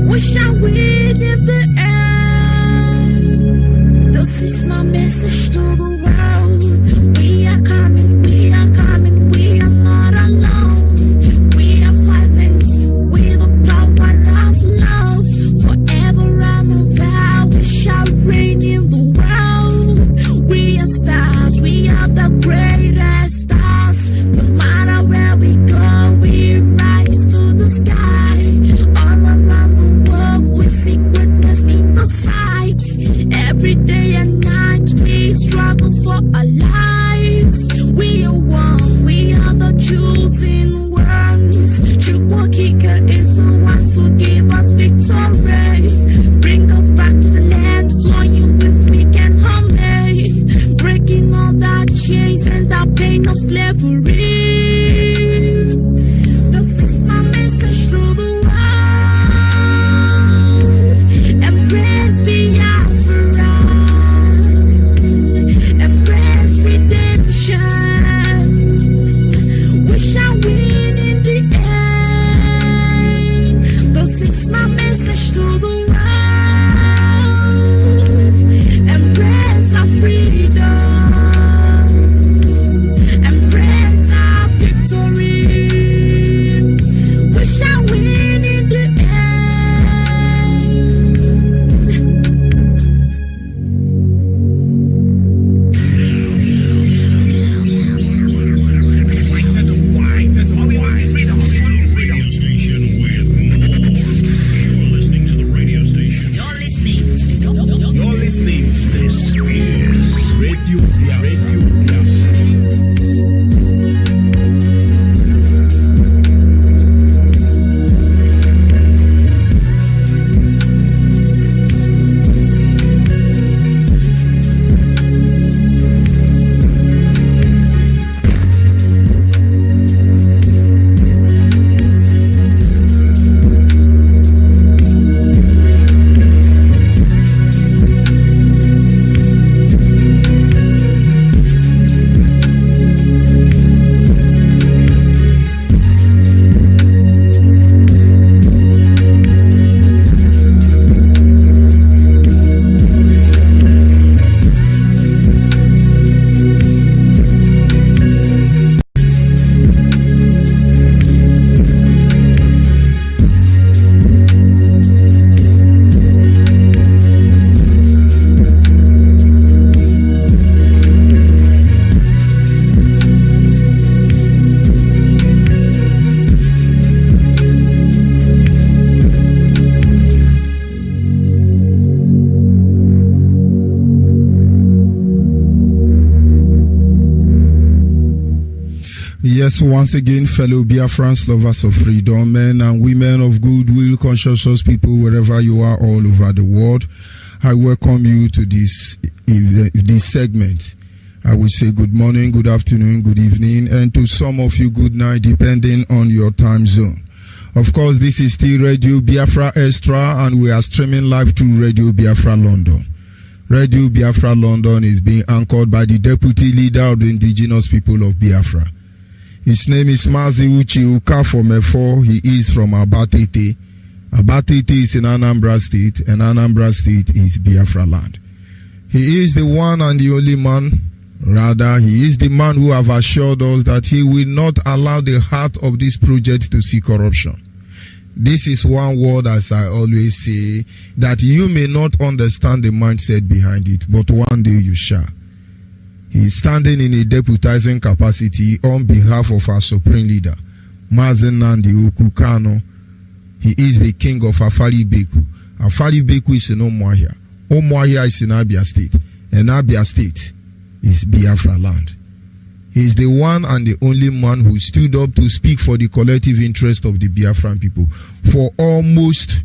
We shall win in the end. This is my message to the world. We are coming, we are coming, we are not alone. We are fighting with the power of love. Forever and ever we shall reign in the world. We are stars, we are the greatest stars. No matter where we go, we rise to the sky. All around the world we see greatness in the sight. Every day and night we struggle for our lives. We are one, we are the choosing ones. Chukwakika is the one to give us victory. Bring us back to the land, flowing with milk and honey. Breaking all that chains and the pain of slavery. This is my message to the world. Embrace Biafra. Embrace redemption. We shall win in the end. This is my message to the world. Embrace our freedom. Embrace our victory. We shall win in the end. Radio station with more. You're listening to the radio station. You're listening. You're listening to this is Radio Biafra. Yes, once again, fellow Biafrans, lovers of freedom, men and women of goodwill, conscientious people, wherever you are all over the world, I welcome you to this segment. I will say good morning, good afternoon, good evening, and to some of you, good night, depending on your time zone. Of course, this is still Radio Biafra Extra, and we are streaming live through Radio Biafra London. Radio Biafra London is being anchored by the Deputy Leader of the Indigenous people of Biafra. His name is Mazi Uchi Uka from Efo. He is from Abatete. Abatete is in Anambra State, and Anambra State is Biafra land. He is the one and the only man. Rather, he is the man who have assured us that he will not allow the heart of this project to see corruption. This is one word, as I always say, that you may not understand the mindset behind it, but one day you shall. He is standing in a deputizing capacity on behalf of our supreme leader, Mazi Okukano. He is the king of Afari Beku. Afari Beku is in Umuahia. Umuahia is in Abia State. And Abia State is Biafra land. He is the one and the only man who stood up to speak for the collective interest of the Biafran people for almost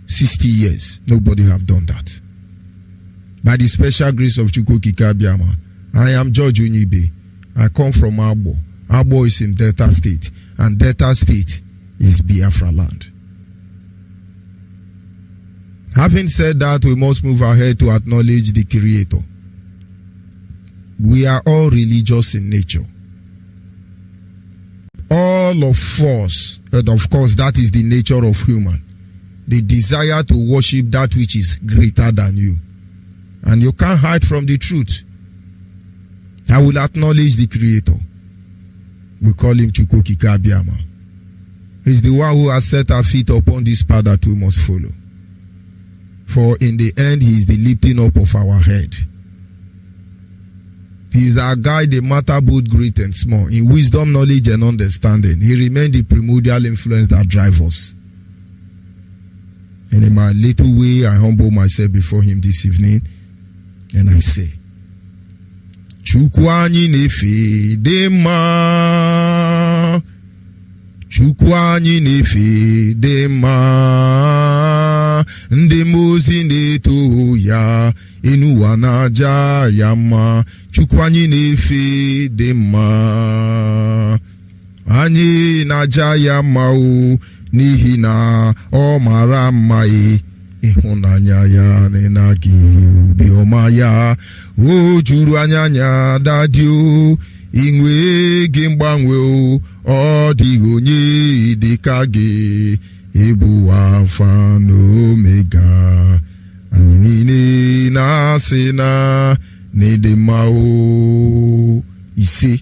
60 years. Nobody have done that. By the special grace of Chukwu Kikabiama, I am George Onyeibe. I come from Abo. Abo is in Delta State, and Delta State is Biafra land. Having said that, we must move ahead to acknowledge the Creator. We are all religious in nature. All of us, and of course that is the nature of human. The desire to worship that which is greater than you. And you can't hide from the truth. I will acknowledge the Creator. We call him Chukwu Kikabiama. He's the one who has set our feet upon this path that we must follow. For in the end, he is the lifting up of our head. He is our guide, the matter both great and small. In wisdom, knowledge, and understanding, he remained the primordial influence that drives us. And in my little way, I humble myself before him this evening, and I say, Chukwu anyị na-efe dị mma. Chukwu anyị na-efe dị mma. Ndị mozi na-eto ya, ịnụwa na-aja ya mma. Chukwu anyị na-efe dị mma. Anyị na-aja ya mma o, n'ihi na ọ mara mma ịhụnanya ya na gị obiọma ya o juru anya dadi o inwe gị mgbanwe o ọ dịghị onye dịka gị ịbụ Alfa na Omega anyị niile na-asị na n'ịdị mma o ise.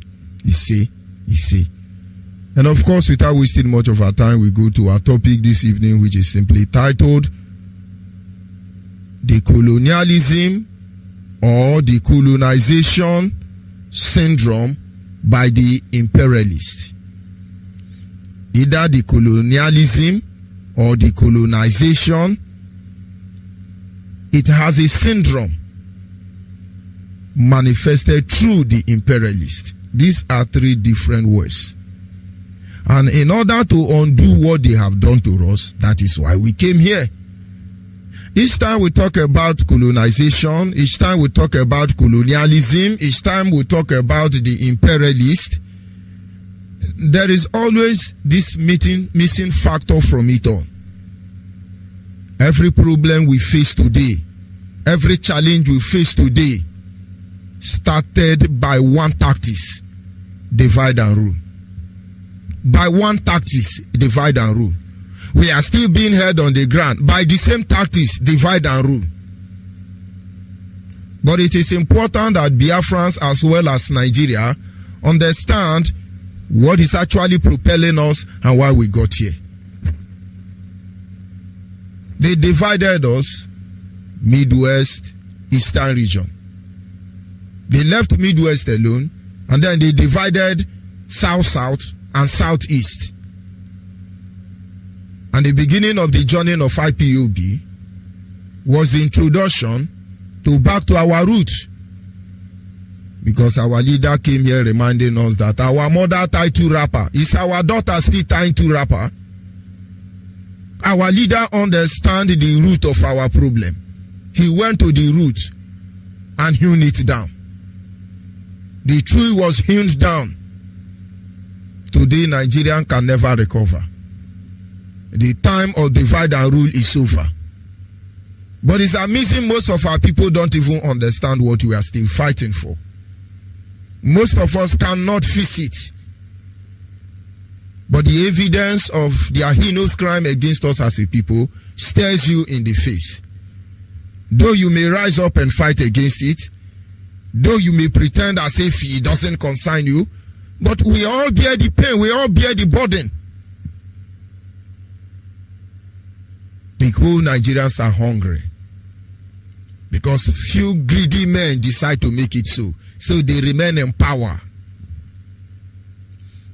And of course, without wasting much of our time, we go to our topic this evening, which is simply titled The Colonialism or the Colonization Syndrome by the Imperialist. Either the colonialism or the colonization, it has a syndrome manifested through the imperialist. These are three different words. And in order to undo what they have done to us, that is why we came here. Each time we talk about colonization, each time we talk about colonialism, each time we talk about the imperialist, there is always this missing factor from it all. Every problem we face today, every challenge we face today, started by one tactics: divide and rule. By one tactics, divide and rule. We are still being held on the ground by the same tactics, divide and rule. But it is important that Biafrans as well as Nigeria understand what is actually propelling us and why we got here. They divided us, Midwest, Eastern region. They left Midwest alone, and then they divided South-South and Southeast. And the beginning of the journey of IPOB was the introduction to back to our roots. Because our leader came here reminding us that our mother tied two wrapper. Is our daughter still tying two wrapper? Our leader understands the root of our problem. He went to the root and hewn it down. The tree was hewn down. Today, Nigerian can never recover. The time of divide and rule is over. But it's amazing most of our people don't even understand what we are still fighting for. Most of us cannot face it. But the evidence of their heinous crime against us as a people stares you in the face. Though you may rise up and fight against it, though you may pretend as if it doesn't concern you, but we all bear the pain, we all bear the burden. The whole Nigerians are hungry because few greedy men decide to make it so they remain in power.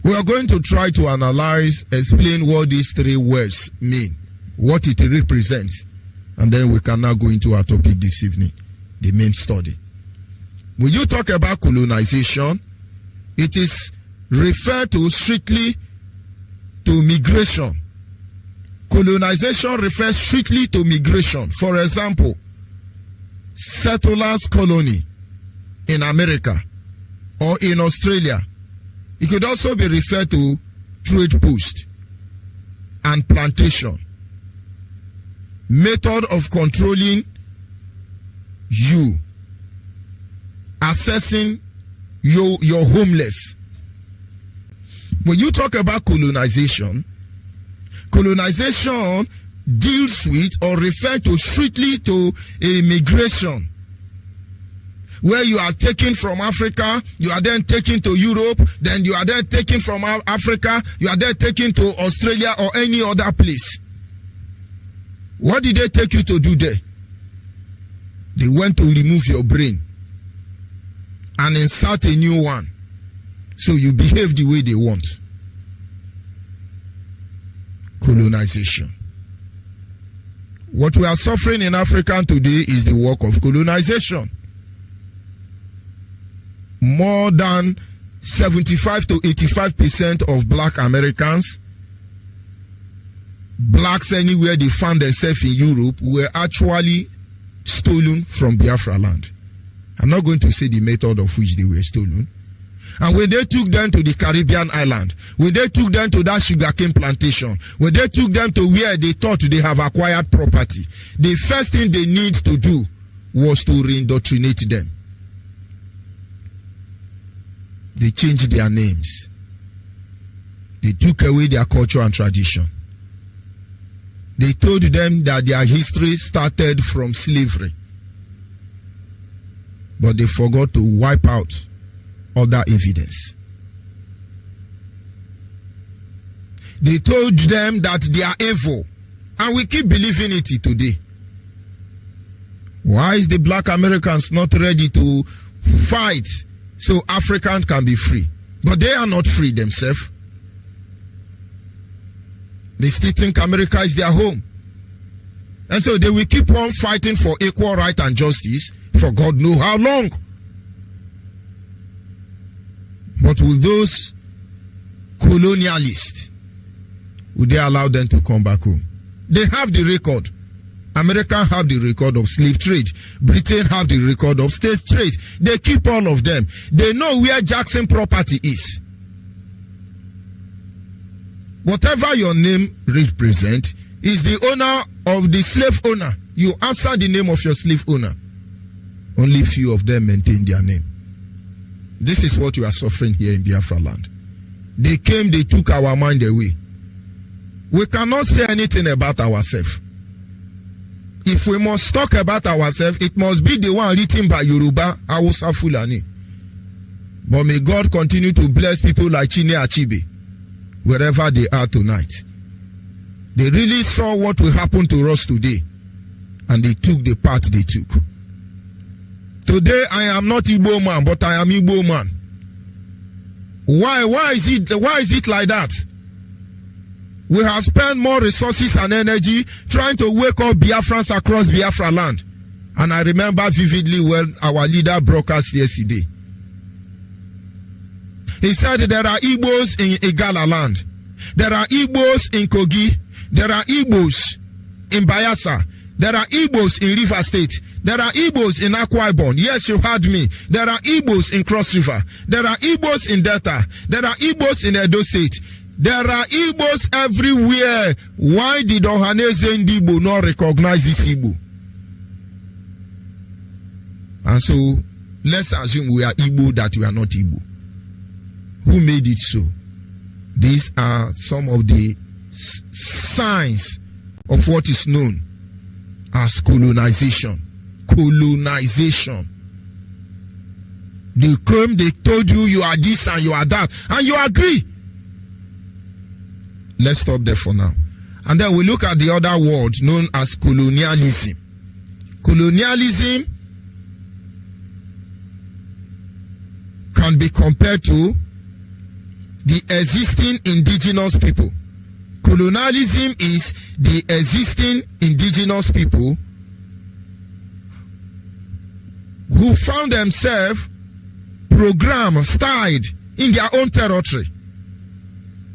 We are going to try to analyze, explain what these three words mean, what it represents, and then we can now go into our topic this evening, the main study. When you talk about colonization, it is referred to strictly to migration. Colonization refers strictly to migration. For example, settlers' colony in America or in Australia. It could also be referred to trade post and plantation. Method of controlling you, assessing your homeless. When you talk about colonization deals with or refers to strictly to a migration, where you are taken from Africa, you are then taken to Europe, then you are then taken from Africa, you are then taken to Australia or any other place. What did they take you to do there? They went to remove your brain and insert a new one, so you behave the way they want. Colonization. What we are suffering in Africa today is the work of colonization. More than 75 to 85% of black Americans, blacks anywhere they found themselves in Europe, were actually stolen from Biafra land. I'm not going to say the method of which they were stolen. And when they took them to the Caribbean island, when they took them to that sugarcane plantation, when they took them to where they thought they have acquired property, the first thing they need to do was to reindoctrinate them. They changed their names. They took away their culture and tradition. They told them that their history started from slavery. But they forgot to wipe out other evidence. They told them that they are evil. And we keep believing it today. Why is the black Americans not ready to fight so Africans can be free? But they are not free themselves. They still think America is their home. And so they will keep on fighting for equal right and justice for God knows how long. But will those colonialists, will they allow them to come back home? They have the record. America have the record of slave trade. Britain have the record of slave trade. They keep all of them. They know where Jackson property is. Whatever your name represents is the owner of the slave owner. You answer the name of your slave owner. Only few of them maintain their name. This is what you are suffering here in Biafra land. They came, they took our mind away. We cannot say anything about ourselves. If we must talk about ourselves, it must be the one written by Yoruba, Hausa, Fulani. But may God continue to bless people like Chine Achibe, wherever they are tonight. They really saw what will happen to us today, and they took the part they took. Today I am not Igbo man, but I am Igbo man. Why is it like that? We have spent more resources and energy trying to wake up Biafrans across Biafra land. And I remember vividly when our leader broadcast yesterday. He said there are Igbos in Igala land. There are Igbos in Kogi. There are Igbos in Bayelsa. There are Igbos in River State. There are Igbos in Akwa Ibom. Yes, you heard me. There are Igbos in Cross River. There are Igbos in Delta. There are Igbos in Edo State. There are Igbos everywhere. Why did Ohaneze Ndigbo not recognize this Igbo? And so, let's assume we are Igbo that we are not Igbo. Who made it so? These are some of the signs of what is known as colonization. Colonization. They came, they told you you are this and you are that, and you agree. Let's stop there for now. And then we look at the other word known as colonialism. Colonialism can be compared to the existing indigenous people. Colonialism is the existing indigenous people who found themselves programmed, styled in their own territory.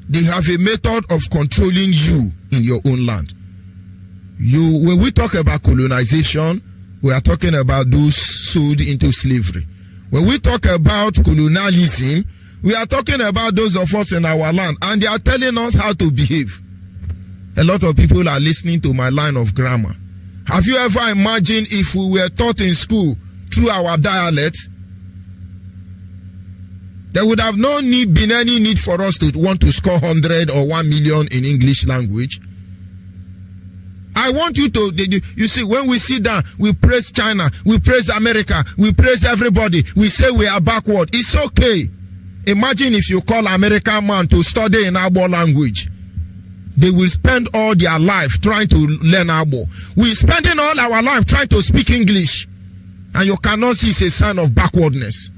They have a method of controlling you in your own land. When we talk about colonization, we are talking about those sold into slavery. When we talk about colonialism, we are talking about those of us in our land, and they are telling us how to behave. A lot of people are listening to my line of grammar. Have you ever imagined if we were taught in school through our dialect? There would have been any need for us to want to score 100 or 1 million in English language. I want you to, you see, when we sit down, we praise China, we praise America, we praise everybody, we say we are backward. It's okay. Imagine if you call American man to study in Igbo language. They will spend all their life trying to learn Igbo. We're spending all our life trying to speak English. And you cannot see it's a sign of backwardness.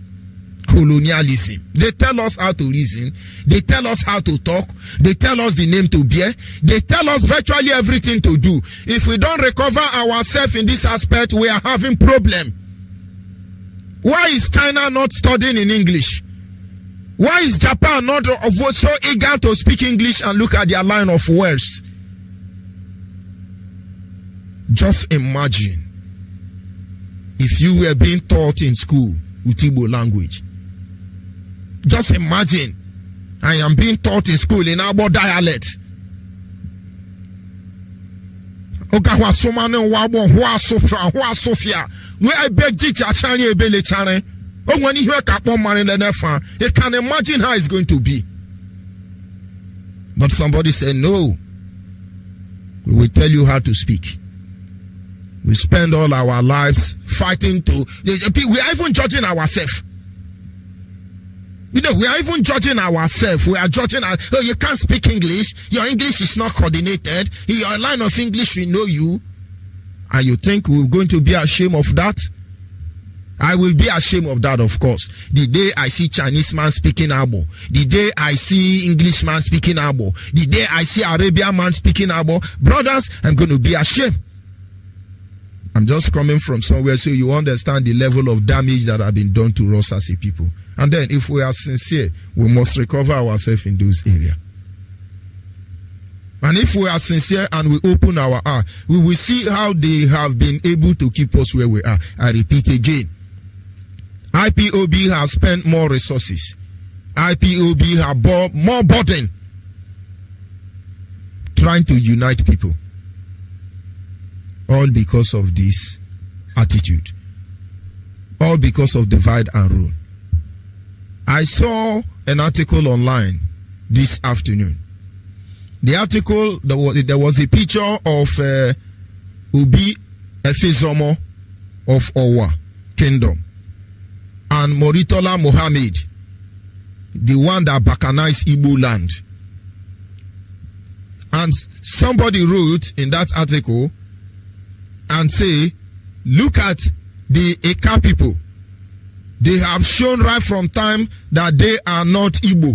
Colonialism. They tell us how to reason. They tell us how to talk. They tell us the name to bear. They tell us virtually everything to do. If we don't recover ourselves in this aspect, we are having problem. Why is China not studying in English? Why is Japan not so eager to speak English and look at their line of words? Just imagine if you were being taught in school with Igbo language. Just imagine I am being taught in school in Igbo dialect. Where I beg teacher Chani Ebele Chane. Oh, when you hear Kapon man in the Nefa, you can imagine how it's going to be. But somebody said, no, we will tell you how to speak. We spend all our lives fighting to. We are even judging ourselves. You know, we are even judging ourselves. We are judging. Oh, you can't speak English. Your English is not coordinated. In your line of English, we know you. And you think we're going to be ashamed of that? I will be ashamed of that, of course. The day I see Chinese man speaking Igbo, the day I see English man speaking Igbo, the day I see Arabian man speaking Igbo, brothers, I'm going to be ashamed. I'm just coming from somewhere so you understand the level of damage that have been done to us as a people. And then if we are sincere, we must recover ourselves in those areas. And if we are sincere and we open our heart, we will see how they have been able to keep us where we are. I repeat again. IPOB has spent more resources. IPOB have bore more burden trying to unite people. All because of this attitude. All because of divide and rule. I saw an article online this afternoon. The article, there was a picture of Obi Efezomo of Owa Kingdom and Moritola Mohammed, the one that balkanized Igbo land. And somebody wrote in that article and say, look at the Eka people. They have shown right from time that they are not Igbo.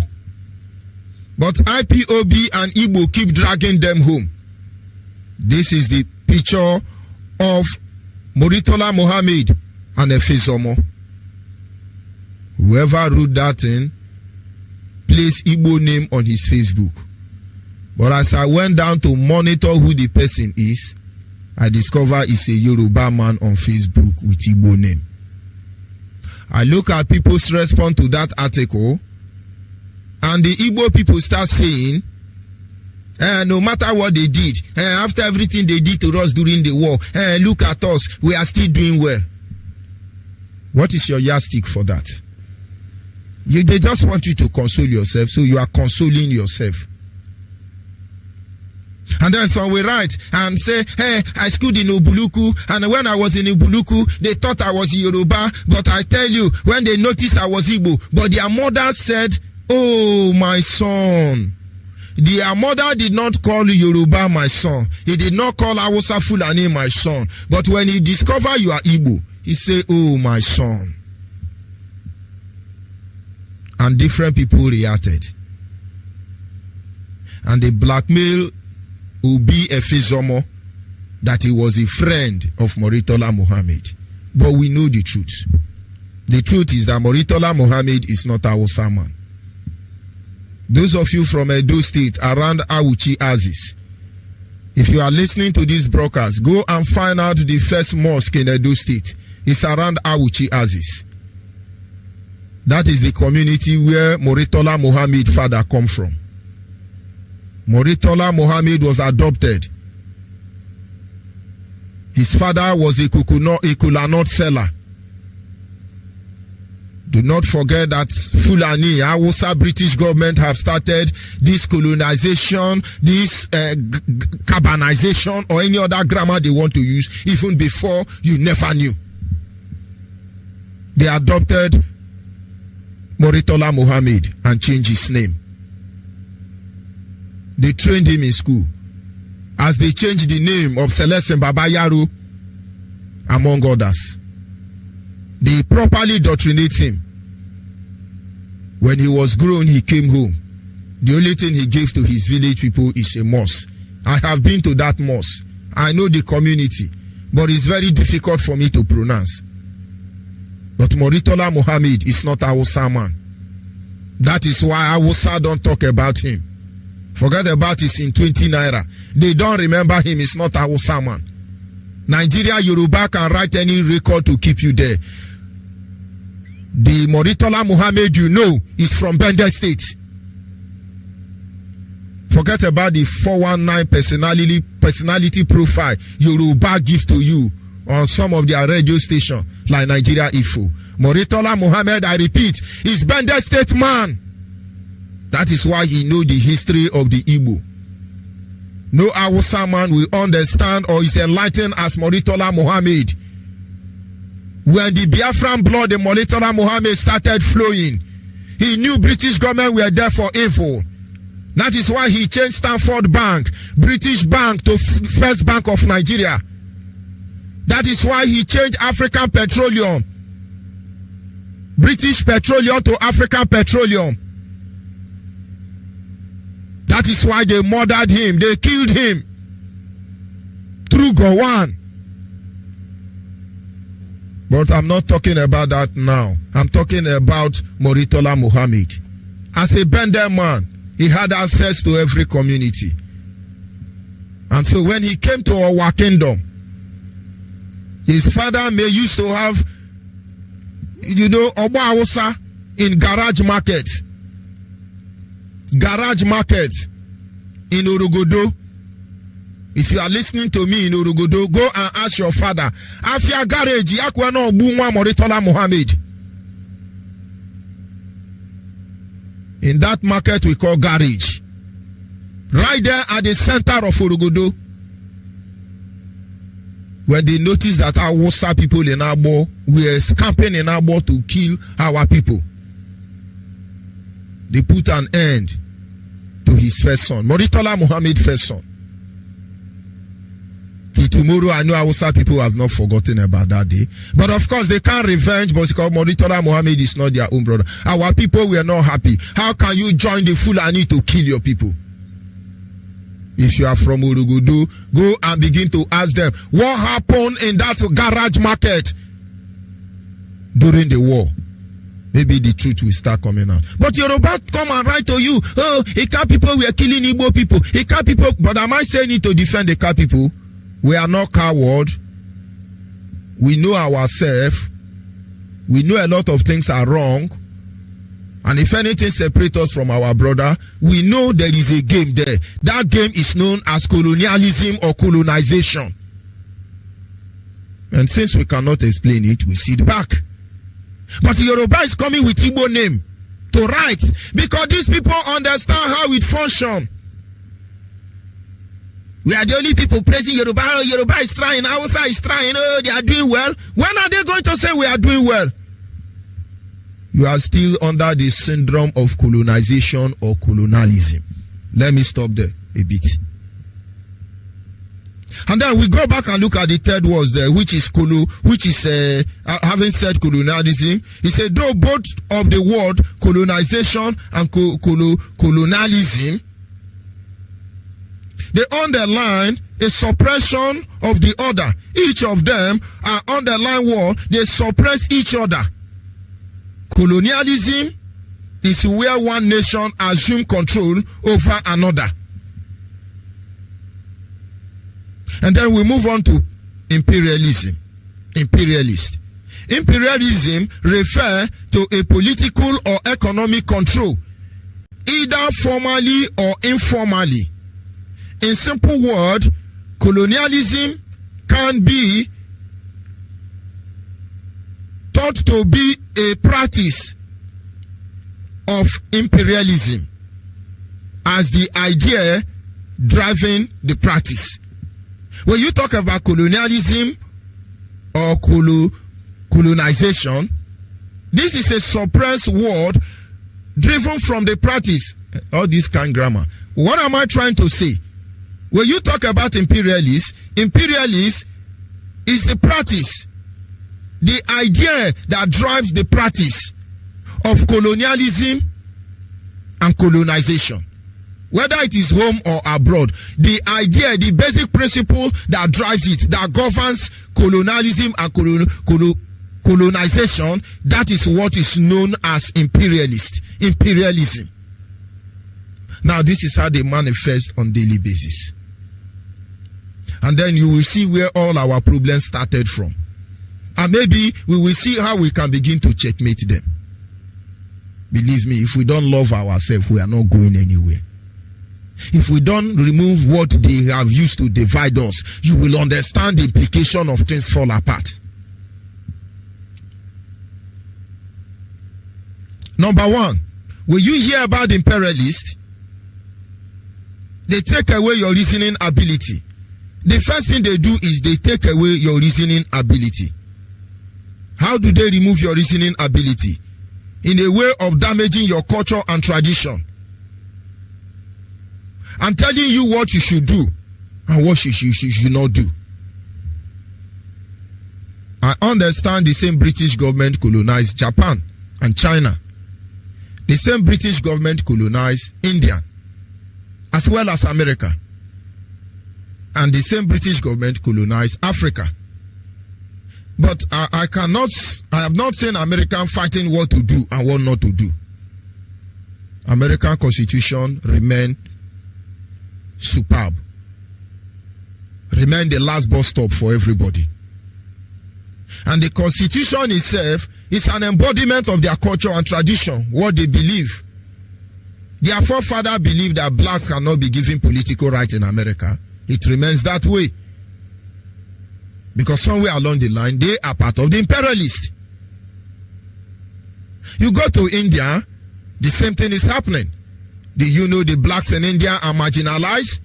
But IPOB and Igbo keep dragging them home. This is the picture of Moritola Mohammed and Efezomo. Whoever wrote that in placed Igbo name on his Facebook. But as I went down to monitor who the person is, I discovered it's a Yoruba man on Facebook with Igbo name. I look at people's response to that article, and the Igbo people start saying, no matter what they did, after everything they did to us during the war, look at us, we are still doing well. What is your yardstick for that? They just want you to console yourself, so you are consoling yourself. And then some will write and say, hey, I schooled in Ubuluku, and when I was in Ubuluku, they thought I was Yoruba, but I tell you, when they noticed I was Igbo, but their mother said, oh, my son. Their mother did not call Yoruba my son. He did not call Hausa Fulani my son. But when he discovered you are Igbo, he said, oh, my son. And different people reacted. And they blackmailed Obi Efezomo that he was a friend of Moritola Muhammad. But we know the truth. The truth is that Moritola Muhammad is not a Hausa man. Those of you from Edo State around Awuchi Aziz, if you are listening to this broadcast, go and find out the first mosque in Edo State. It's around Awuchi Aziz. That is the community where Moritola Muhammad father come from. Moritola Muhammad was adopted. His father was a kola nut seller. Do not forget that Fulani, Hausa British government have started this colonization, this carbonization, or any other grammar they want to use, even before you never knew. They adopted Moritola Muhammad and changed his name. They trained him in school. As they changed the name of Celestin Babayaro, among others. They properly indoctrinate him. When he was grown, he came home. The only thing he gave to his village people is a mosque. I have been to that mosque. I know the community, but it's very difficult for me to pronounce. But Moritola Muhammad is not a Hausa man. That is why Hausa don't talk about him. Forget about it in 20 naira. They don't remember him. It's not a Hausa man. Nigeria, Yoruba can write any record to keep you there. The Moritola Muhammad you know is from Bender State. Forget about the 419 personality profile Yoruba give to you on some of their radio stations like Nigeria Info. Moritola Muhammad, I repeat, is Bender State man. That is why he know the history of the Igbo. No Hausa man will understand or is enlightened as Moritola Muhammad. When the Biafran blood of Moritola Muhammad started flowing, he knew British government were there for evil. That is why he changed Stanford Bank, British Bank to First Bank of Nigeria. That is why he changed African Petroleum, British Petroleum to African Petroleum. That is why they murdered him. They killed him through Gowon. But I'm not talking about that now. I'm talking about Moritola Muhammad. As a Bender man, he had access to every community. And so when he came to our kingdom, his father used to have, Oba Hausa in Garage Market. Garage Market in Orogodo. If you are listening to me in Orogodo, go and ask your father. Afia garage, yakwano bunwa Moritola Muhammad. In that market we call garage. Right there at the center of Orogodo. When they noticed that our Hausa people in Abo were camping in Abo to kill our people, they put an end to his first son, Moritola Muhammad first son. Till tomorrow, I know Hausa people have not forgotten about that day. But of course, they can't revenge because Moritola Muhammad is not their own brother. Our people were not happy. How can you join the Fulani to kill your people? If you are from Orogodo, go and begin to ask them, what happened in that garage market during the war? Maybe the truth will start coming out. But Yoruba come and write to you, oh, Ika people were killing Igbo people. Ika people, but am I saying it to defend the Ika people? We are not coward. We know ourselves. We know a lot of things are wrong. And if anything separates us from our brother, we know there is a game there. That game is known as colonialism or colonization. And since we cannot explain it, we sit back. But Yoruba is coming with Igbo name. to write, because these people understand how it functions. We are the only people praising Yoruba. Oh, Yoruba is trying, Hausa is trying, oh, they are doing well. When are they going to say we are doing well? You are still under the syndrome of colonization or colonialism. Let me stop there a bit. And then we go back and look at the third words there, which is having said colonialism. He said, though both of the word colonization and colonialism, they underline a suppression of the other. Each of them are underline word, they suppress each other. Colonialism is where one nation assumes control over another. And then we move on to imperialism. Imperialist. Imperialism refers to a political or economic control, either formally or informally. In simple words, colonialism can be thought to be a practice of imperialism as the idea driving the practice. When you talk about colonialism or colonization, this is a suppressed word driven from the practice. All this kind of grammar. What am I trying to say? When you talk about imperialist is the practice, the idea that drives the practice of colonialism and colonization. Whether it is home or abroad, the idea, the basic principle that drives it, that governs colonialism and colonization, that is what is known as imperialism. Now, this is how they manifest on daily basis. And then you will see where all our problems started from. And maybe we will see how we can begin to checkmate them. Believe me, if we don't love ourselves, we are not going anywhere. If we don't remove what they have used to divide us, you will understand the implication of things fall apart. Number one, when you hear about imperialists, they take away your reasoning ability. The first thing they do is they take away your reasoning ability. How do they remove your reasoning ability? In a way of damaging your culture and tradition, and telling you what you should do and what you should not do. I understand the same British government colonized Japan and China. The same British government colonized India as well as America. And the same British government colonized Africa. But I have not seen American fighting what to do and what not to do. American Constitution remain superb. Remain the last bus stop for everybody. And the Constitution itself is an embodiment of their culture and tradition, what they believe. Their forefathers believed that blacks cannot be given political rights in America. It remains that way. Because somewhere along the line, they are part of the imperialists. You go to India, the same thing is happening. Do you know the blacks in India are marginalized?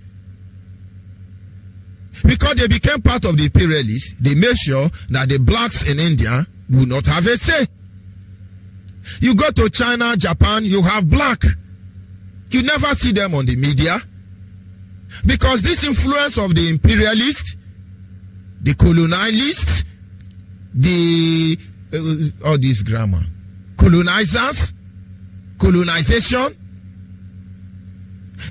Because they became part of the imperialists, they made sure that the blacks in India will not have a say. You go to China, Japan, you have black. You never see them on the media. Because this influence of the imperialists, the colonialists, all this grammar, colonizers, colonization,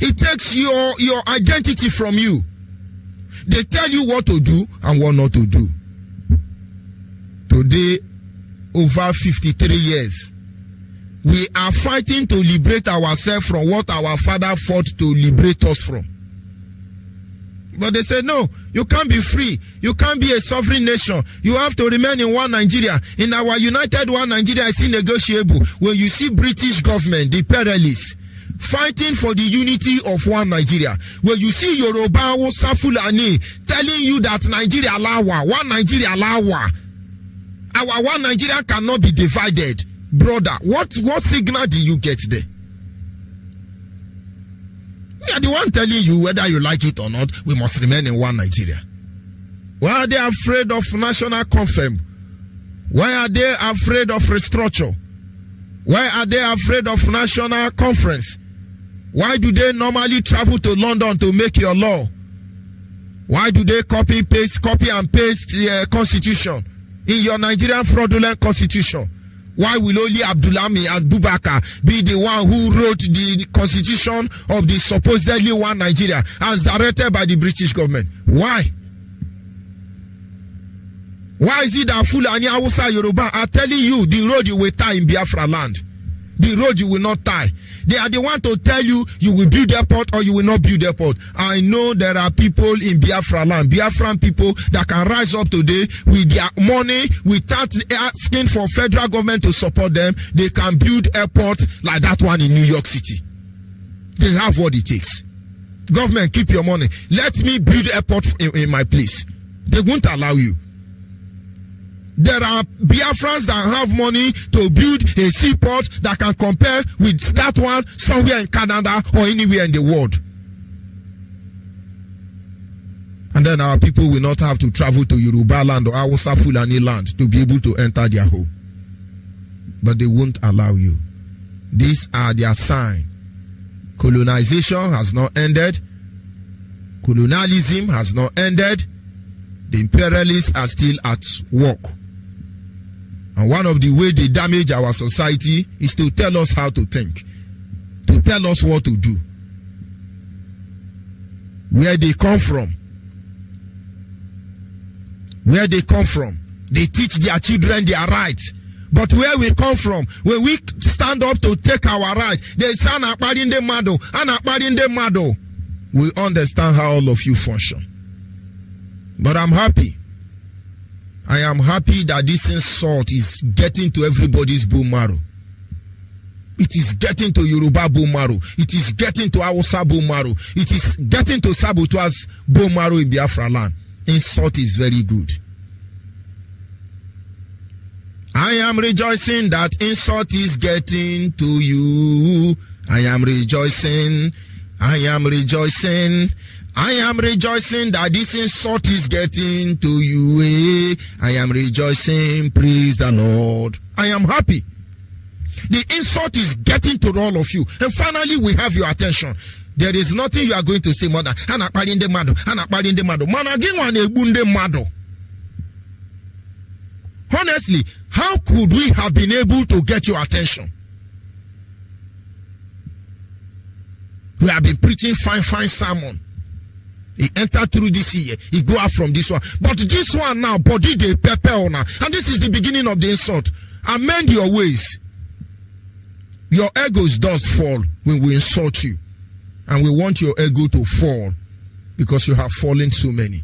it takes your identity from you. They tell you what to do and what not to do. Today, over 53 years, we are fighting to liberate ourselves from what our father fought to liberate us from. But they say, no, you can't be free. You can't be a sovereign nation. You have to remain in one Nigeria. In our united one Nigeria is negotiable. When you see British government, the imperialists, fighting for the unity of one Nigeria. When you see Yoruba, Hausa, Fulani telling you that Nigeria lawa, one Nigeria lawa. Our one Nigeria cannot be divided. Brother, what signal do you get there? They are the one telling you whether you like it or not, we must remain in one Nigeria. Why are they afraid of national confirm? Why are they afraid of restructure? Why are they afraid of national conference? Why do they normally travel to London to make your law? Why do they copy and paste the constitution in your Nigerian fraudulent constitution? Why will only Abdulhami Abubakar be the one who wrote the constitution of the supposedly one Nigeria as directed by the British government? Why? Why is it that Fulani, Hausa, Yoruba are telling you the road you will tie in Biafra land? The road you will not tie. They are the one to tell you you will build airport or you will not build airport. I know there are people in Biafra land, Biafran people that can rise up today with their money without asking for federal government to support them. They can build airport like that one in New York City. They have what it takes. Government, keep your money. Let me build airport in my place. They won't allow you. There are Biafrans that have money to build a seaport that can compare with that one somewhere in Canada or anywhere in the world. And then our people will not have to travel to Yoruba land or Hausa Fulani land to be able to enter their home. But they won't allow you. These are their sign. Colonization has not ended. Colonialism has not ended. The imperialists are still at work. And one of the ways they damage our society is to tell us how to think, to tell us what to do, where they come from. Where they come from. They teach their children their rights. But where we come from, when we stand up to take our rights, they say, we understand how all of you function. But I'm happy. I am happy that this insult is getting to everybody's bone marrow. It is getting to Yoruba bone marrow. It is getting to Hausa bone marrow. It is getting to Sabutua's bone marrow in Biafra land. Insult is very good. I am rejoicing that insult is getting to you. I am rejoicing. I am rejoicing. I am rejoicing that this insult is getting to you. I am rejoicing. Praise the Lord. I am happy. The insult is getting to all of you. And finally, we have your attention. There is nothing you are going to say more than honestly, how could we have been able to get your attention? We have been preaching fine sermon. He entered through this year. He go out from this one. But this one now, body they pepper on. And this is the beginning of the insult. Amend your ways. Your egos does fall when we insult you. And we want your ego to fall because you have fallen so many.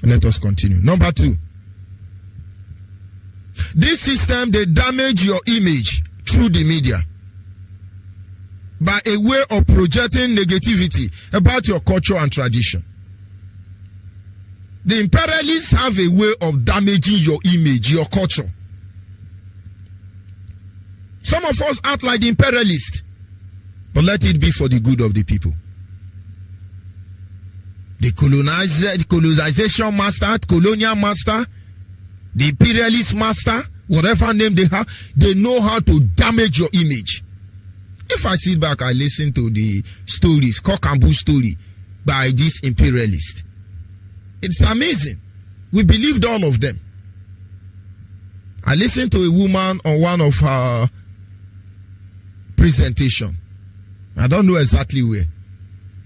Let us continue. Number 2. This system, they damage your image through the media by a way of projecting negativity about your culture and tradition. The imperialists have a way of damaging your image, your culture. Some of us act like the imperialists, but let it be for the good of the people. The colonization master, colonial master, the imperialist master, whatever name they have, they know how to damage your image. If I sit back, I listen to the stories, cock and bull story by this imperialist. It's amazing. We believed all of them. I listened to a woman on one of her presentation. I don't know exactly where.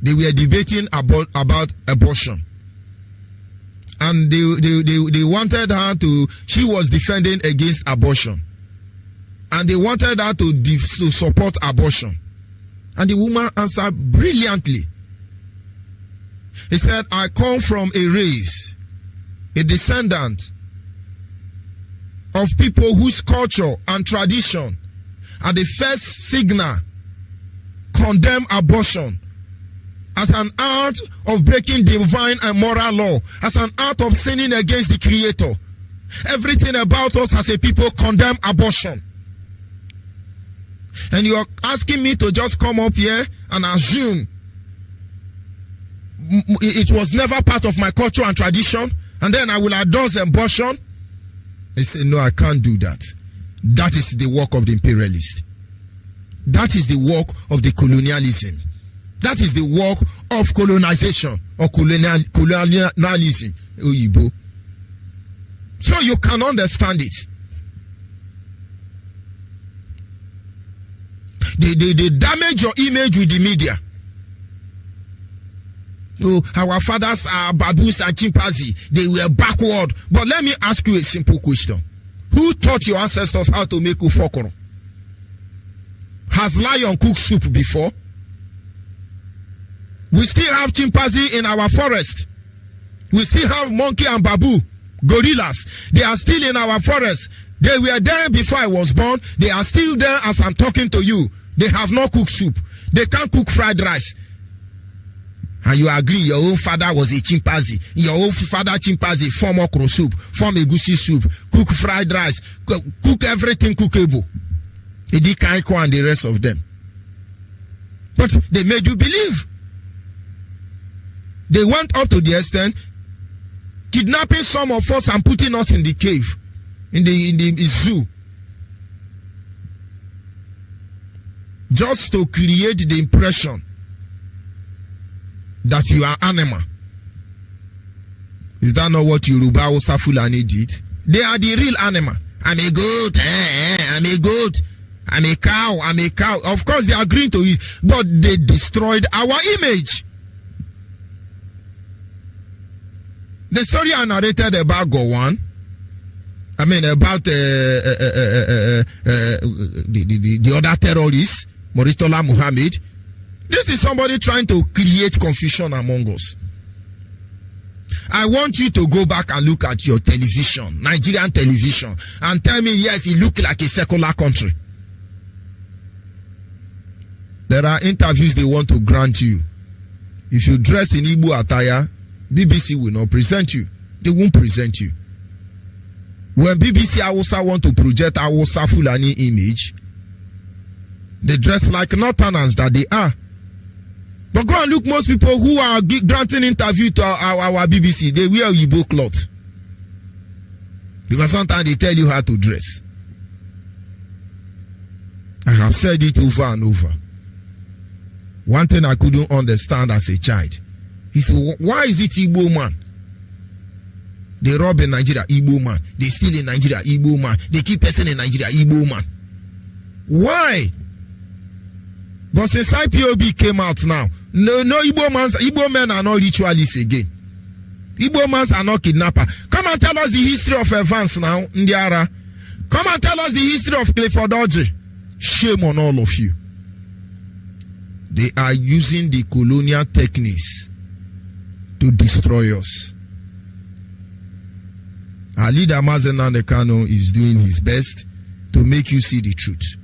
They were debating about abortion. And they wanted her to, she was defending against abortion. And they wanted her to support abortion. And the woman answered brilliantly. He said, I come from a race, a descendant of people whose culture and tradition are the first signal condemn abortion as an act of breaking divine and moral law, as an act of sinning against the Creator. Everything about us as a people condemn abortion. And you are asking me to just come up here and assume it was never part of my culture and tradition, and then I will endorse abortion? I say, no, I can't do that. That is the work of the imperialist. That is the work of the colonialism. That is the work of colonization or colonialism. So you can understand it. They damage your image with the media. Oh, our fathers are baboons and chimpanzees. They were backward. But let me ask you a simple question. Who taught your ancestors how to make ufokoro? Has lion cooked soup before? We still have chimpanzee in our forest. We still have monkey and babu, gorillas. They are still in our forest. They were there before I was born. They are still there as I'm talking to you. They have not cooked soup. They can't cook fried rice. And you agree your own father was a chimpanzee. Your own father chimpanzee form okra soup, form egusi soup, cook fried rice, cook everything cookable. Idikaiko and the rest of them. But they made you believe. They went up to the extent kidnapping some of us and putting us in the cave, in the zoo, just to create the impression that you are animal. Is that not what Yoruba Hausa Fulani did? They are the real animal. I'm a goat, I'm a goat, I'm a cow, I'm a cow. Of course they are agreeing to it, but they destroyed our image. The story I narrated about Gowon, about the other terrorists, Moritola Muhammad. This is somebody trying to create confusion among us. I want you to go back and look at your television, Nigerian television, and tell me, yes, it looks like a secular country. There are interviews they want to grant you. If you dress in Igbo attire, BBC will not present you. They won't present you. When BBC Hausa want to project Hausa Fulani image, they dress like Northerners that they are. But go and look, most people who are granting interview to our BBC, they wear Igbo cloth. Because sometimes they tell you how to dress. I have said it over and over. One thing I couldn't understand as a child is why is it Igbo man? They rob in Nigeria, Igbo man. They steal in Nigeria, Igbo man. They keep person in Nigeria, Igbo man. Why? But since IPOB came out now, no Igbo men are not ritualists again. Igbo men are not kidnappers. Come and tell us the history of Evans now, Ndiara. Come and tell us the history of Clifford Odji. Shame on all of you. They are using the colonial techniques to destroy us. Our leader Mazi Kano is doing his best to make you see the truth.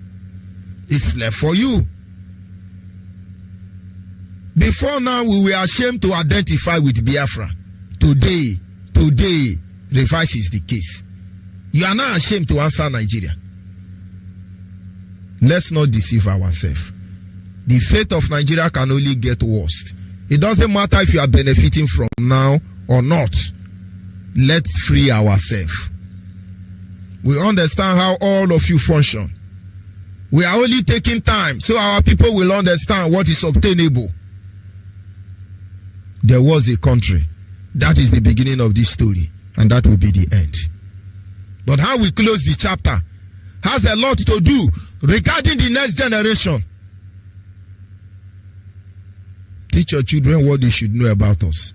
It's left for you. Before now, we were ashamed to identify with Biafra. Today, reverse is the case. You are not ashamed to answer Nigeria. Let's not deceive ourselves. The fate of Nigeria can only get worse. It doesn't matter if you are benefiting from now or not. Let's free ourselves. We understand how all of you function. We are only taking time so our people will understand what is obtainable. There was a country. That is the beginning of this story, and that will be the end. But how we close the chapter has a lot to do regarding the next generation. Teach your children what they should know about us,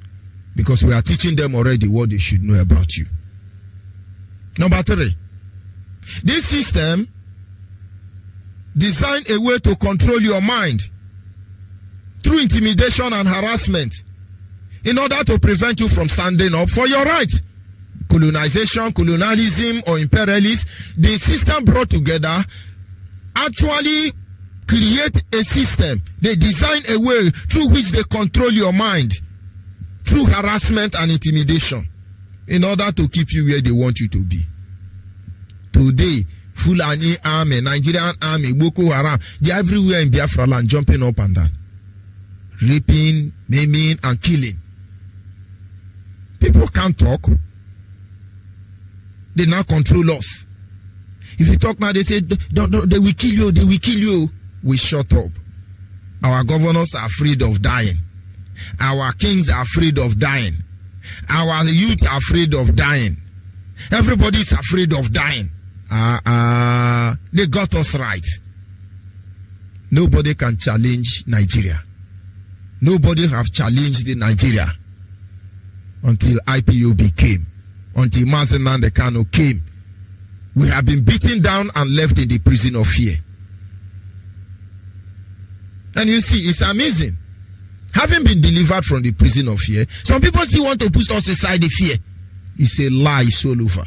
because we are teaching them already what they should know about you. Number 3, this system designed a way to control your mind through intimidation and harassment in order to prevent you from standing up for your right. Colonization, colonialism, or imperialism, the system brought together actually create a system. They design a way through which they control your mind through harassment and intimidation. in order to keep you where they want you to be. Today, Fulani army, Nigerian army, Boko Haram, they are everywhere in Biafra land, jumping up and down, raping, maiming, and killing. People can't talk. They now control us. If you talk now, they say, they will kill you, they will kill you. We shut up. Our governors are afraid of dying. Our kings are afraid of dying. Our youth are afraid of dying. Everybody is afraid of dying. They got us right. Nobody can challenge Nigeria. Nobody have challenged the Nigeria until IPOB came, until Mazi came. We have been beaten down and left in the prison of fear. And you see, it's amazing. Having been delivered from the prison of fear, some people still want to push us aside the fear. It's a lie, it's all over.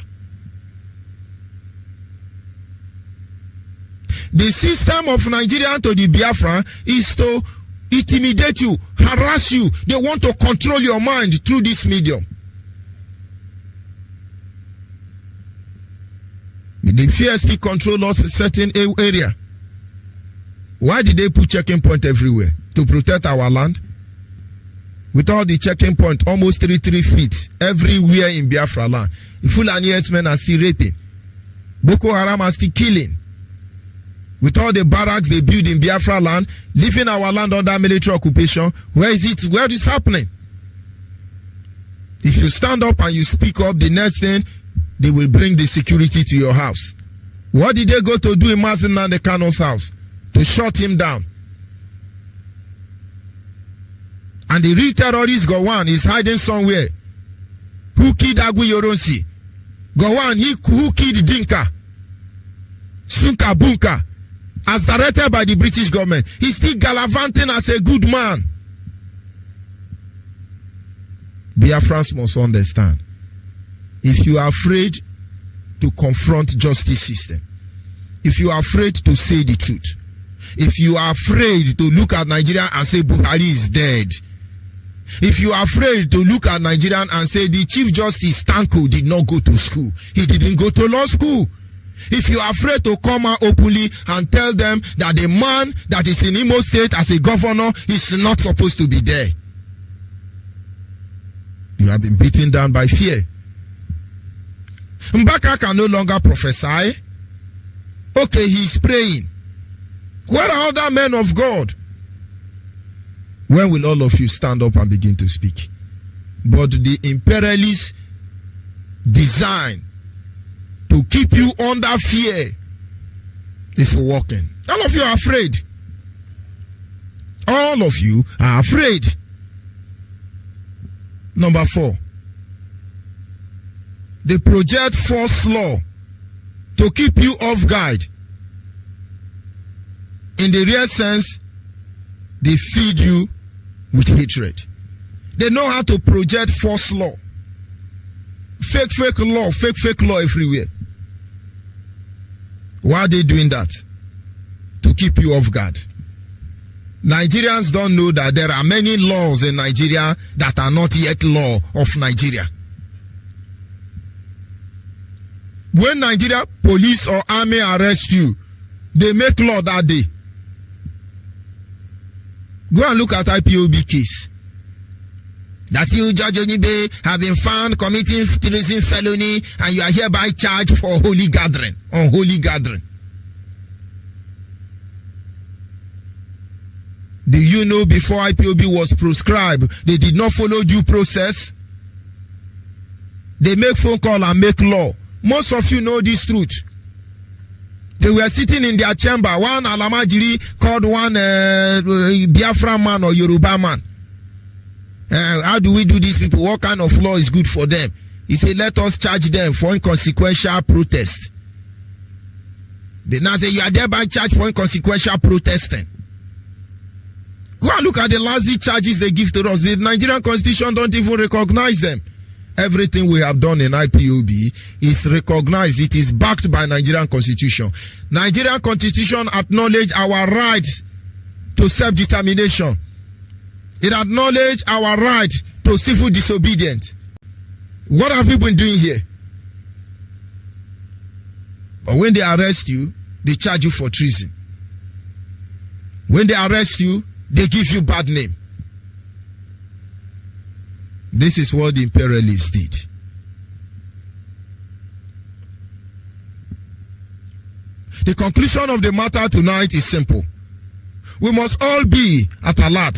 The system of Nigeria to the Biafra is to intimidate you, harass you. They want to control your mind through this medium. The fear still control us in a certain area. Why did they put checking point everywhere? To protect our land? With all the checking point, almost 3 feet everywhere in Biafra land. The Fulani herdsmen are still raping. Boko Haram are still killing. With all the barracks they build in Biafra land, leaving our land under military occupation, where is it? Where is happening? If you stand up and you speak up, the next thing, they will bring the security to your house. What did they go to do in Mazi Kano's house? To shut him down. And the real terrorist Gowon is hiding somewhere. Who killed Agui Yoronsi? Gowon, who killed Dinka? Sunka Bunka. As directed by the British government. He's still gallivanting as a good man. Biafrans must understand. If you are afraid to confront justice system, if you are afraid to say the truth, if you are afraid to look at Nigeria and say Buhari is dead, if you are afraid to look at Nigeria and say the Chief Justice Tanko did not go to school, he didn't go to law school, if you are afraid to come out openly and tell them that the man that is in Imo State as a governor is not supposed to be there, you have been beaten down by fear. Mbaka can no longer prophesy. Okay, he's praying. Where are other men of God? When will all of you stand up and begin to speak? But the imperialist design to keep you under fear is working. All of you are afraid. All of you are afraid. Number 4. They project false law to keep you off guard. In the real sense, they feed you with hatred. They know how to project false law. Fake law everywhere. Why are they doing that? To keep you off guard. Nigerians don't know that there are many laws in Nigeria that are not yet law of Nigeria. When Nigeria police or army arrest you, they make law that day. Go and look at IPOB case. That you, Judge Onyeibe, have been found committing treason felony and you are hereby charged for unholy gathering. Do you know before IPOB was proscribed, they did not follow due process? They make phone call and make law. Most of you know this truth. They were sitting in their chamber. One Alamajiri called one Biafra man or Yoruba man. How do we do these people? What kind of law is good for them? He said, let us charge them for inconsequential protest. They now say, you are thereby charged for inconsequential protesting. Go and look at the lousy charges they give to us. The Nigerian Constitution don't even recognize them. Everything we have done in IPOB is recognized. It is backed by Nigerian Constitution. Nigerian Constitution acknowledge our right to self-determination. It acknowledge our right to civil disobedience. What have you been doing here? But when they arrest you, they charge you for treason. When they arrest you, they give you bad name. This is what the imperialists did. The conclusion of the matter tonight is simple. We must all be at alert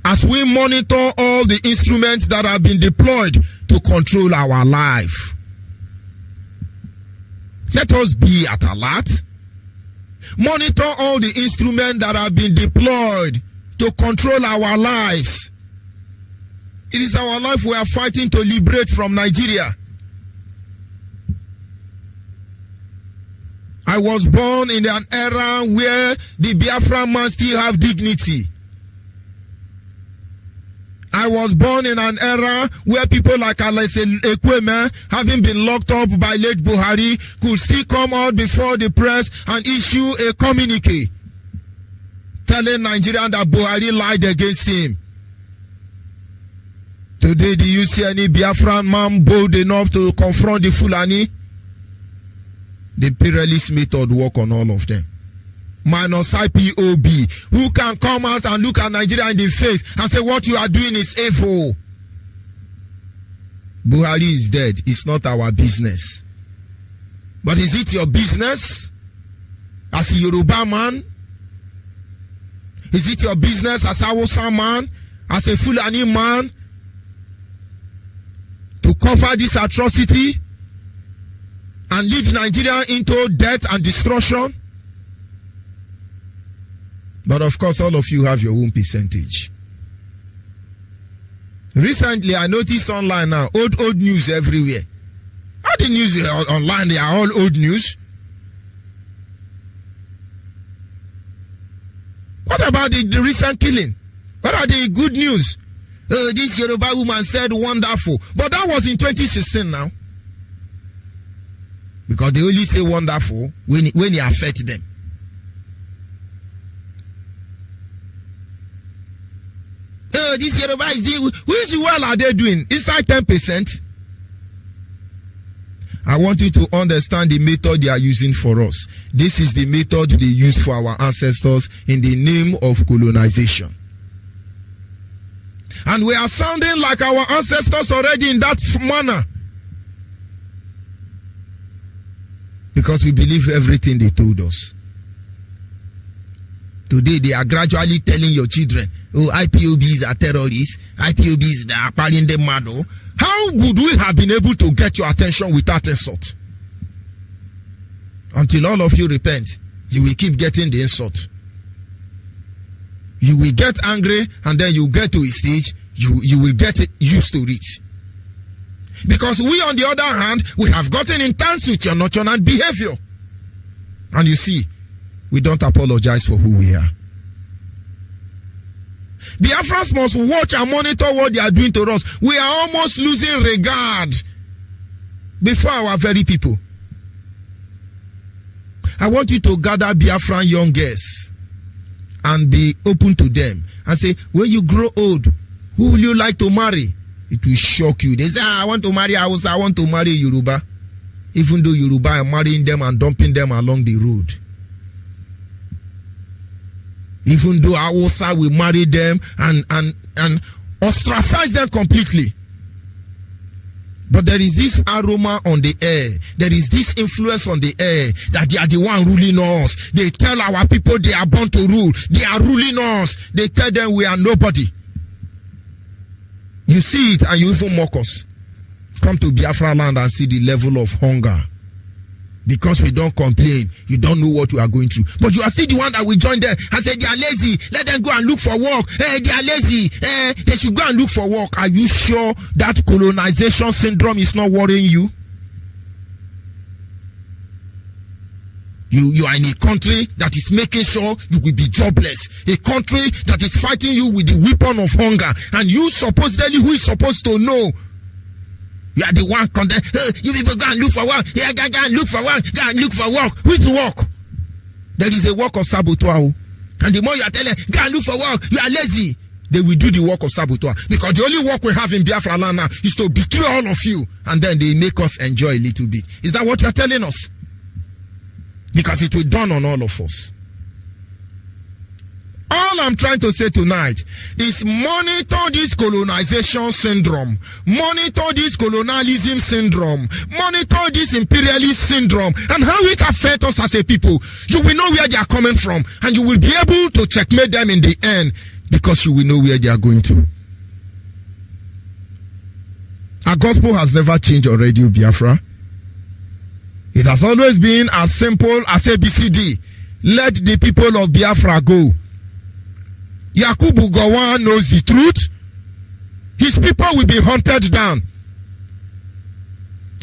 as we monitor all the instruments that have been deployed to control our life. Let us be at alert. Monitor all the instruments that have been deployed to control our lives. It is our life we are fighting to liberate from Nigeria. I was born in an era where the Biafra man still have dignity. I was born in an era where people like Alese Ekweme, having been locked up by late Buhari, could still come out before the press and issue a communique telling Nigerians that Buhari lied against him. Today, do you see any Biafran man bold enough to confront the Fulani? The imperialist method work on all of them. Minus IPOB, who can come out and look at Nigeria in the face and say what you are doing is evil. Buhari is dead. It's not our business. But is it your business as a Yoruba man? Is it your business as a Hausa man, as a Fulani man, to cover this atrocity and lead Nigeria into death and destruction? But of course, all of you have your own percentage. Recently, I noticed online now, old news everywhere. All the news online, they are all old news. What about the recent killing? What are the good news? This Yoruba woman said wonderful. But that was in 2016 now. Because they only say wonderful when it affects them. This Yoruba is doing, which well are they doing? Inside 10%. I want you to understand the method they are using for us. This is the method they used for our ancestors in the name of colonization. And we are sounding like our ancestors already in that manner. Because we believe everything they told us. Today they are gradually telling your children, oh, IPOBs are terrorists, IPOBs are appalling them mad. How would we have been able to get your attention without insult? Until all of you repent, you will keep getting the insult. You will get angry and then you get to a stage, you will get used to it. Because we, on the other hand, we have gotten in touch with your nonchalant behavior. And you see, we don't apologize for who we are. Biafrans must watch and monitor what they are doing to us. We are almost losing regard before our very people. I want you to gather Biafran young girls and be open to them and say, when you grow old, who will you like to marry? It will shock you. They say, I want to marry Hausa, I want to marry Yoruba. Even though Yoruba are marrying them and dumping them along the road. Even though Hausa will marry them and ostracize them completely. But there is this aroma on the air. There is this influence on the air that they are the one ruling us. They tell our people they are born to rule. They are ruling us. They tell them we are nobody. You see it and you even mock us. Come to Biafra land and see the level of hunger. Because we don't complain, you don't know what we are going through. But you are still the one that will join them and say they are lazy. Let them go and look for work. They are lazy. They should go and look for work. Are you sure that colonization syndrome is not worrying you? You are in a country that is making sure you will be jobless. A country that is fighting you with the weapon of hunger. And you supposedly, who is supposed to know? You are the one condemned. You people go and look for work. Yeah, go and look for work. Go and look for work. Which work? There is a work of saboteur. And the more you are telling, go and look for work, you are lazy. they will do the work of saboteur. Because the only work we have in Biafra land now is to betray all of you, and then they make us enjoy a little bit. Is that what you are telling us? Because it will dawn on all of us. All I'm trying to say tonight is monitor this colonization syndrome, monitor this colonialism syndrome, monitor this imperialist syndrome, and how it affects us as a people. You will know where they are coming from, and you will be able to checkmate them in the end, because you will know where they are going to. Our gospel has never changed on Radio Biafra. It has always been as simple as ABCD. Let the people of Biafra go. Yakubu Gowon knows the truth. His people will be hunted down.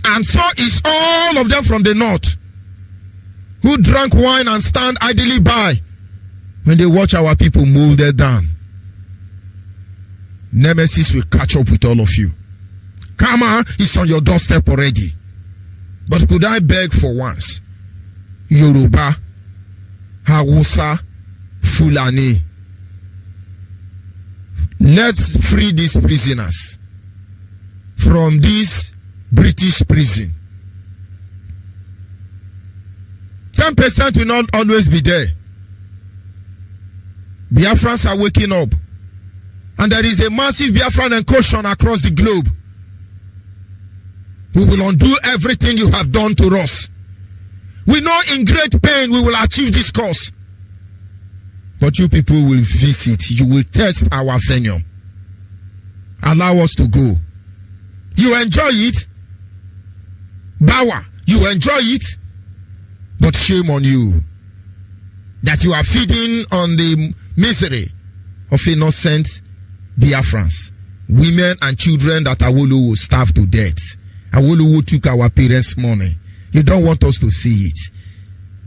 And so is all of them from the north, who drank wine and stand idly by when they watch our people molded down. Nemesis will catch up with all of you. Karma is on your doorstep already. But could I beg for once? Yoruba, Hausa, Fulani, let's free these prisoners from this British prison. 10% will not always be there. Biafrans are waking up, and there is a massive Biafran incursion across the globe. We will undo everything you have done to us. We know in great pain we will achieve this cause. But you people will visit. You will test our venue. Allow us to go. You enjoy it. Bawa, you enjoy it. But shame on you that you are feeding on the misery of innocent Biafrans, women and children that Awolowo will starve to death. Awolowo took our parents' money. You don't want us to see it.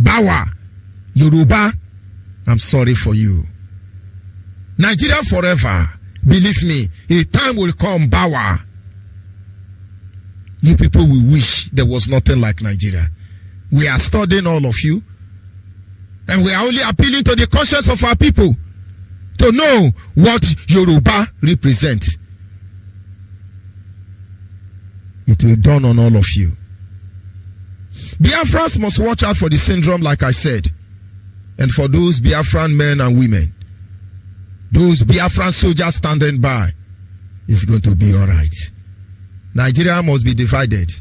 Bawa, Yoruba, I'm sorry for you. Nigeria forever. Believe me, a time will come, Bawa. You people will wish there was nothing like Nigeria. We are studying all of you, and we are only appealing to the conscience of our people to know what Yoruba represent. It will dawn on all of you. Biafrans must watch out for the syndrome, like I said. And for those Biafran men and women, those Biafran soldiers standing by, it's going to be all right. Nigeria must be divided.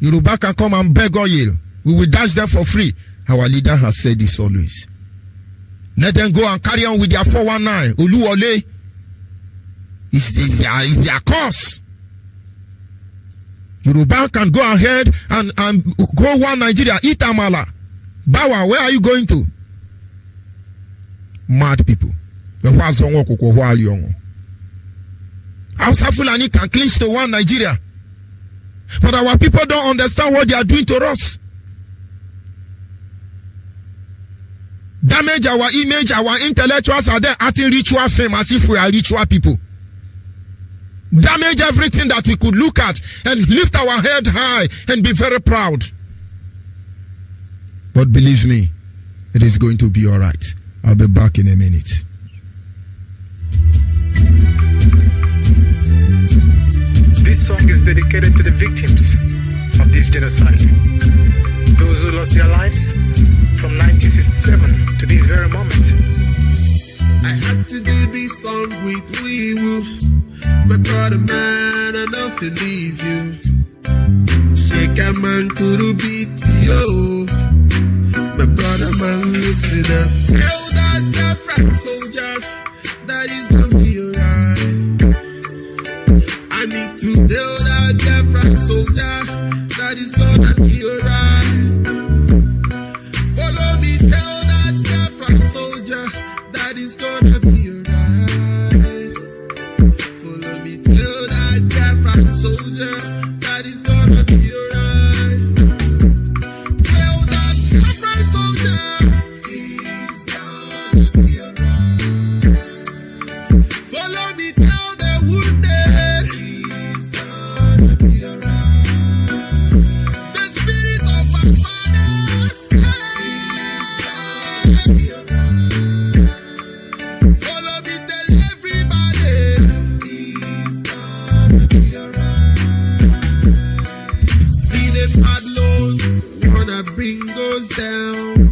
Yoruba can come and beg oil. We will dash them for free. Our leader has said this always. Let them go and carry on with their 419. Oluwole is their cause. Yoruba can go ahead and go one Nigeria. Itamala. Bawa, where are you going to? Mad people. Hausa Fulani can clinch to one Nigeria. But our people don't understand what they are doing to us. Damage our image, our intellectuals are there acting ritual fame as if we are ritual people. Damage everything that we could look at and lift our head high and be very proud. But believe me, it is going to be all right. I'll be back in a minute. This song is dedicated to the victims of this genocide. Those who lost their lives from 1967 to this very moment. I had to do this song with Weewu. My brother man, I don't believe you. Shake a man kuru beat yo. My brother man, listen up. Tell that Biafran soldier that is gonna be alright. I need to tell that Biafran soldier that is gonna be alright. Follow me, tell that Biafran soldier that is gonna be alright. Follow me, tell that Biafran soldier that is gonna be alright. Tell that Biafran soldier he's gonna be alright. Follow me, tell the wounded he's gonna be alright. The Bad load wanna bring us down.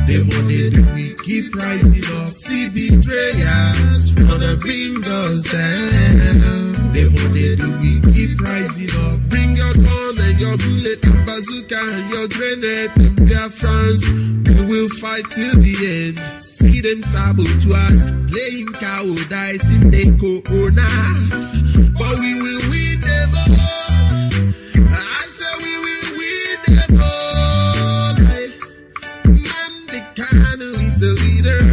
The money that we keep rising up. See betrayers wanna bring us down. The money that we keep rising up. Bring your gun and your bullet and bazooka and your grenade and Biafrans. We will fight till the end. See them sabotage, playing cowardice in the corona. But we will win them all. I say we will win them all. Kanu is the leader.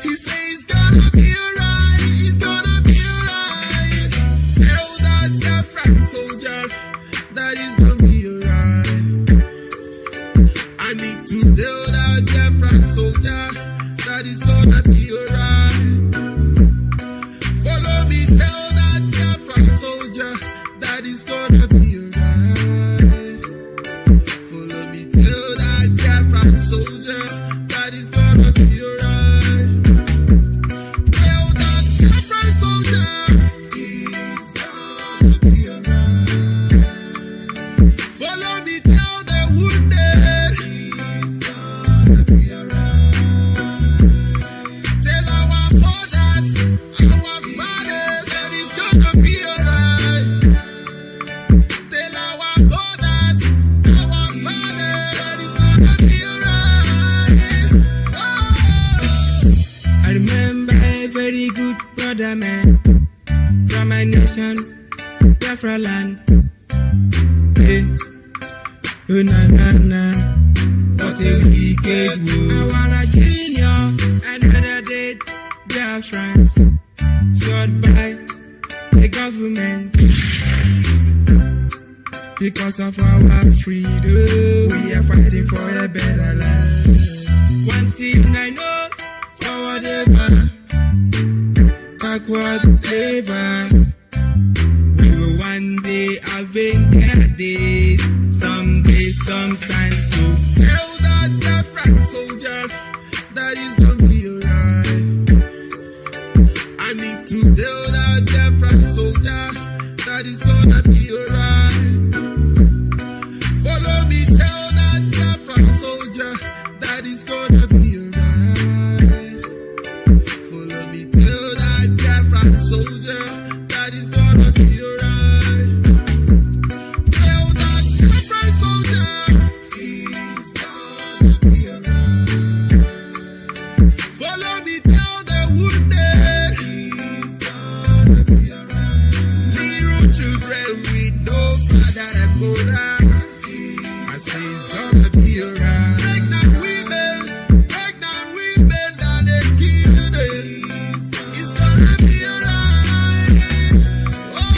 He says it's gonna be alright. It's gonna be alright. Tell that Biafran soldier that it's gonna be alright. I need to tell that Biafran soldier that it's gonna be alright. Follow me, tell that Biafran soldier that it's gonna be alright. Follow me, tell that Biafran soldier. It's gonna be alright. Tell that Biafran soldier it's gonna be alright. Follow me, tell the wounded it's gonna be alright. Tell our mothers, our fathers that it's gonna be alright. Tell our mothers, our fathers that it's gonna be alright. I remember a very good brother man from my nation, Biafra land. Hey, oh na na na, what a wicked world. I want a junior, another dead Biafrans, shot by the government. Because of our freedom, we are fighting for a better life. One thing I know, forward ever, backward never. We will one day avenge our days, someday, sometime soon. Tell that Biafran soldier that it's gonna be alright. I need to tell that Biafran soldier that it's gonna be alright. Follow me, tell that Biafran soldier that it's gonna be alright. Follow me, tell that Biafran soldier that it's gonna be alright. Tell that Biafran soldier it's gonna be alright. Follow me, tell the wounded it's gonna be alright. Little children with no father and mother, I say it's gonna be alright. Pregnant women that they kill them, it's gonna be alright. Oh.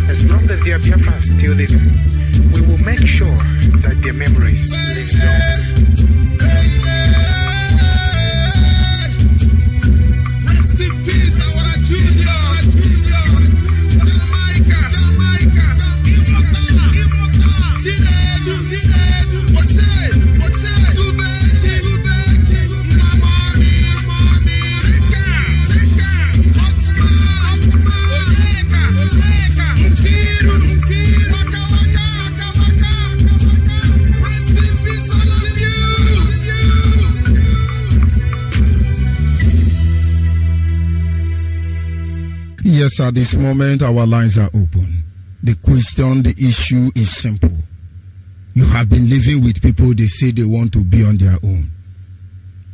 As long as there are Biafrans still living, we will make sure that their memories live on. Rest in peace, our junior. Jamaica. Chinedu. What's it? Subechi. Mamani. Teka. Hotman. Oleka. Nkiru. Waka. Rest in peace, all of you. Yes, at this moment, our lines are open. The question, the issue is simple. You have been living with people, they say they want to be on their own.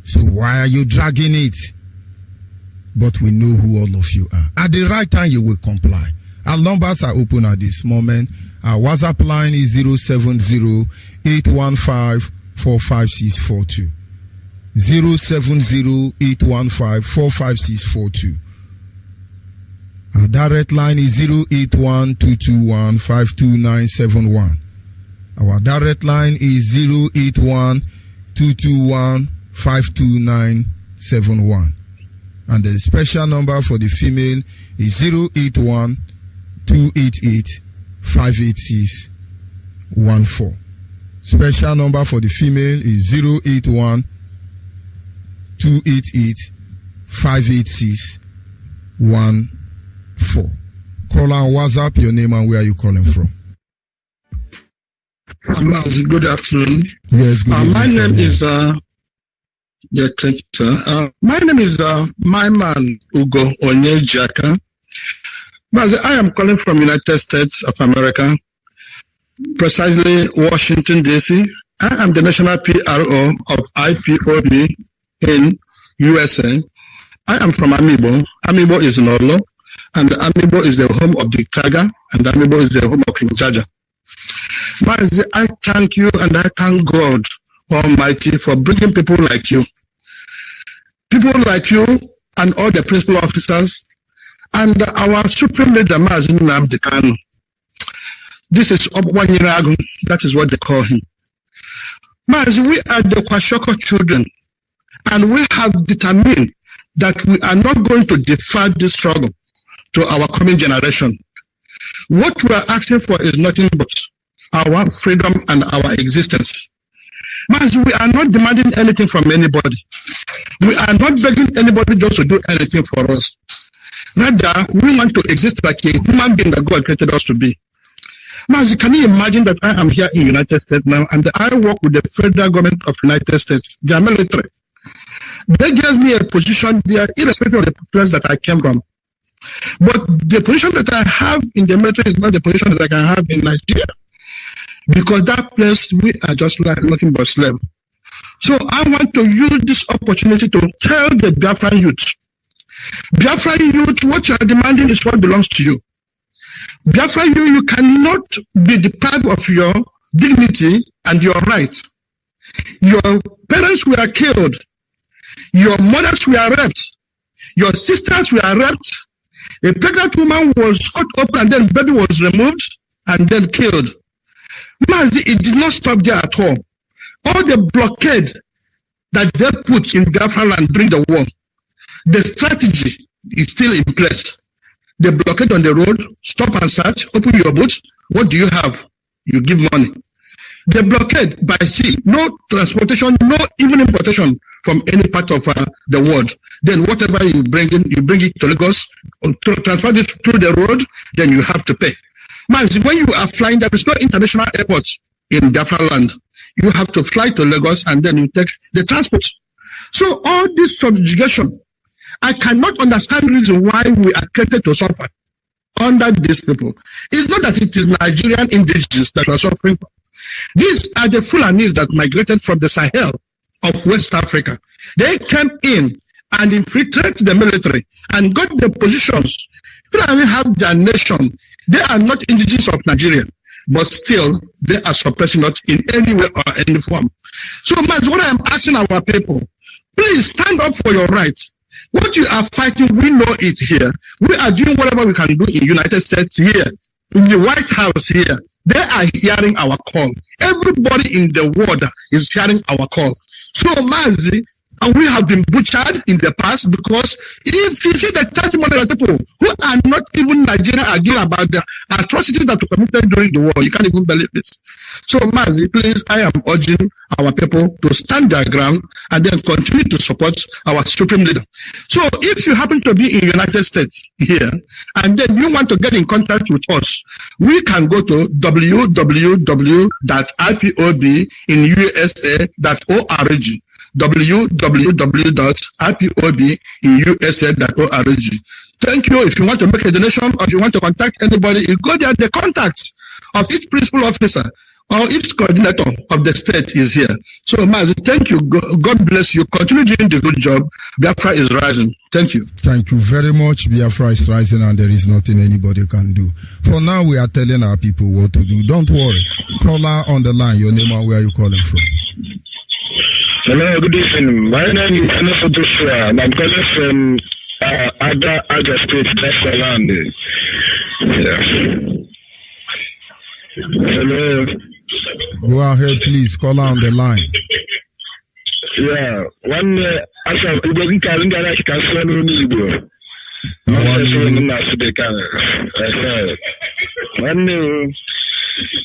So why are you dragging it? But we know who all of you are. At the right time, you will comply. Our numbers are open at this moment. Our WhatsApp line is 070-815-45642. 070-815-45642. Our direct line is 081-221-52971. Our direct line is 081-221-52971. And the special number for the female is 081-288-58614. Special number for the female is 081-288-58614. Call on WhatsApp, your name and where are you calling from. Mazi, good afternoon. Yes, good evening. My name is my name is my man Ugo Onyeibe. Mazi, I am calling from United States of America, precisely Washington DC. I am the national PRO of IPOB in USA. I am from Amibo. Amibo is Nolo, and Amibo is the home of the Tiger, and Amibo is the home of King Jaja. Mazi, I thank you and I thank God Almighty for bringing people like you. People like you and all the principal officers and our supreme leader, Mazi Nnamdi Kanu. This is Obwanyiragu, that is what they call him. Mazi, we are the Kwashoko children, and we have determined that we are not going to defer this struggle to our coming generation. What we are asking for is nothing but our freedom and our existence. Mazi, we are not demanding anything from anybody. We are not begging anybody just to do anything for us. Rather, we want to exist like a human being that God created us to be. Mazi, can you imagine that I am here in the United States now and I work with the federal government of the United States, their military. They gave me a position there irrespective of the place that I came from. But the position that I have in the military is not the position that I can have in Nigeria. Because that place, we are just like nothing but slaves. So I want to use this opportunity to tell the Biafran youth. Biafran youth, what you are demanding is what belongs to you. Biafran youth, you cannot be deprived of your dignity and your right. Your parents were killed. Your mothers were raped. Your sisters were raped. A pregnant woman was cut open and then baby was removed and then killed. Mazi, it did not stop there at all. All the blockade that they put in Biafra land during the war, the strategy is still in place. The blockade on the road, stop and search, open your boots. What do you have? You give money. The blockade by sea, no transportation, no even importation from any part of the world. Then whatever you bring in, you bring it to Lagos, to transport it through the road, then you have to pay. Mazi, when you are flying, there is no international airport in Biafra land. You have to fly to Lagos and then you take the transport. So all this subjugation, I cannot understand the reason why we are created to suffer under these people. It's not that it is Nigerian indigenous that are suffering. These are the Fulanis that migrated from the Sahel of West Africa. They came in and infiltrated the military and got the positions. Fulani have their nation. They are not indigenous of Nigeria, but still they are suppressing us in any way or any form. So much what I am asking our people, please stand up for your rights. What you are fighting, we know it here. We are doing whatever we can do in the United States here, in the White House here. They are hearing our call. Everybody in the world is hearing our call. So Mazi, and we have been butchered in the past because if you see the testimony of people who are not even Nigerian again about the atrocities that were committed during the war, you can't even believe it. So Mazi, please, I am urging our people to stand their ground and then continue to support our supreme leader. So if you happen to be in the United States here and then you want to get in contact with us, we can go to www.ipobinUSA.org. www.ipobinUSA.org. Thank you. If you want to make a donation or if you want to contact anybody, you go there. The contacts of each principal officer or each coordinator of the state is here. So, Mazi, thank you. God bless you. Continue doing the good job. Biafra is rising. Thank you. Thank you very much. Biafra is rising and there is nothing anybody can do. For now, we are telling our people what to do. Don't worry. Caller on the line. Your name and where are you calling from? Hello, good evening. My name is Anna Joshua, and I'm calling from Aga State, Biafra land. Yeah. Hello. Go ahead, please. Caller on the line. Yeah. One asa ugogi kalinga na kikaswa Onyeibe. One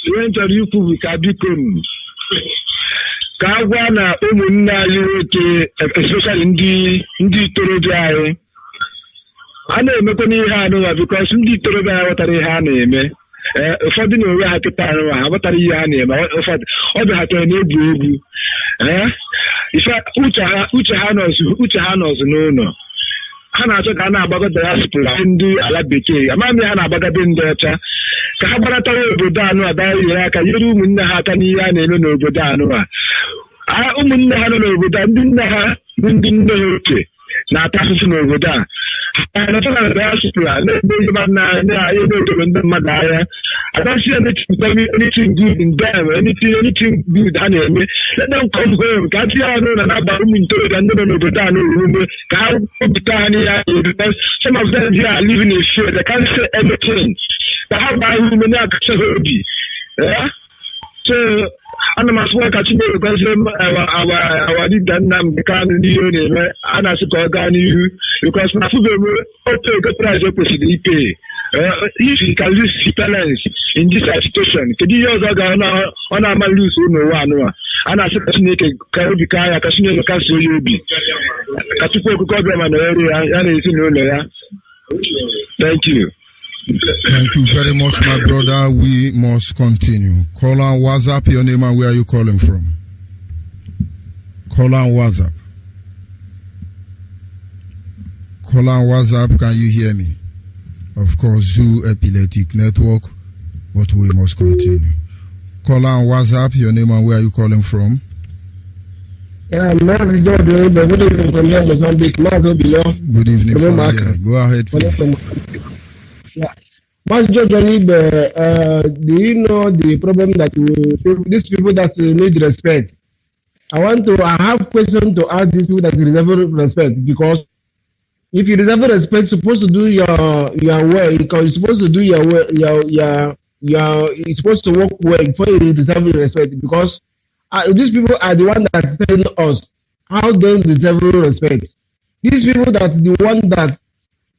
when you put kabikon. Ka gwa na ụmụnne anyị nwoke especially ndị itorobịa anyị a na-emekwa n'ihe anụwa because ndị itorobịa anyị ghọtara ihe a na-eme ụfọdụ na-enwe ha kịta arụ ha agbatara ihe ha na-eme ụfọdụ ọ dị ha tọrọ na-egwu egwu uche ha nọzụ n'ụlọ ha na-achọ ka a na-agbago diaspora ndị ala bekee amaghị ha na-agbagabe ndị ọcha ka ha gbaratara obodo anụ ada nyere aka nyere ụmụnne ha aka n'ihe a na-eme n'obodo anụ a ụmụnne ha nọ n'obodo a ndị nne ha bụ ndị nne ha ochie na-ata asụsụ n'obodo a ha nọcha na diaspora na-ebe ebe obodo ndị mmadụ ahịa adasi anything good in them anything good ha na-eme let them come home ka a tinye anụ na na-aba ụmụ ntorobịa ndị nọ n'obodo a n'omume ka ha wepụta ha n'ihe ahụ because some of them here are living in fear they can't say everything ka ha gbaa ha ume na-akacha ha obi so ana m asụkwa ka Chineke gọzie awa dibịa Nnamdi Kanu n'ihe ọ na-eme a na-asị ka ọ gaa n'ihu because na afụbeghị otu ego price o kwesịrị ipe if he can lose his talents in this situation kedu ihe ọzọ ọ na-ama lose n'ụwa anụwa a na-asị ka Chineke ka obi ka ya ka Chineke kasị onye obi ka Chukwu okike ọbịa ma na-ere ya na ezinụlọ ya. Thank you. Thank you very much, my brother. We must continue. Call on WhatsApp, your name and where are you calling from? Call on WhatsApp. Call on WhatsApp, can you hear me? Of course, Zoo Epileptic Network, but we must continue. Call on WhatsApp, your name and where are you calling from? Yeah, Mazi Jordan, good evening from here, Mozambique. Mazi below. Good evening from here. Go ahead, please. Yeah. Mazi Jordan, do you know the problem that these people that need respect? I have question to ask these people that deserve respect, because if you deserve respect, you're supposed to do your way, because you're supposed to do you're supposed to work well before you deserve respect, because these people are the one that tell us how they deserve respect. These people that the one that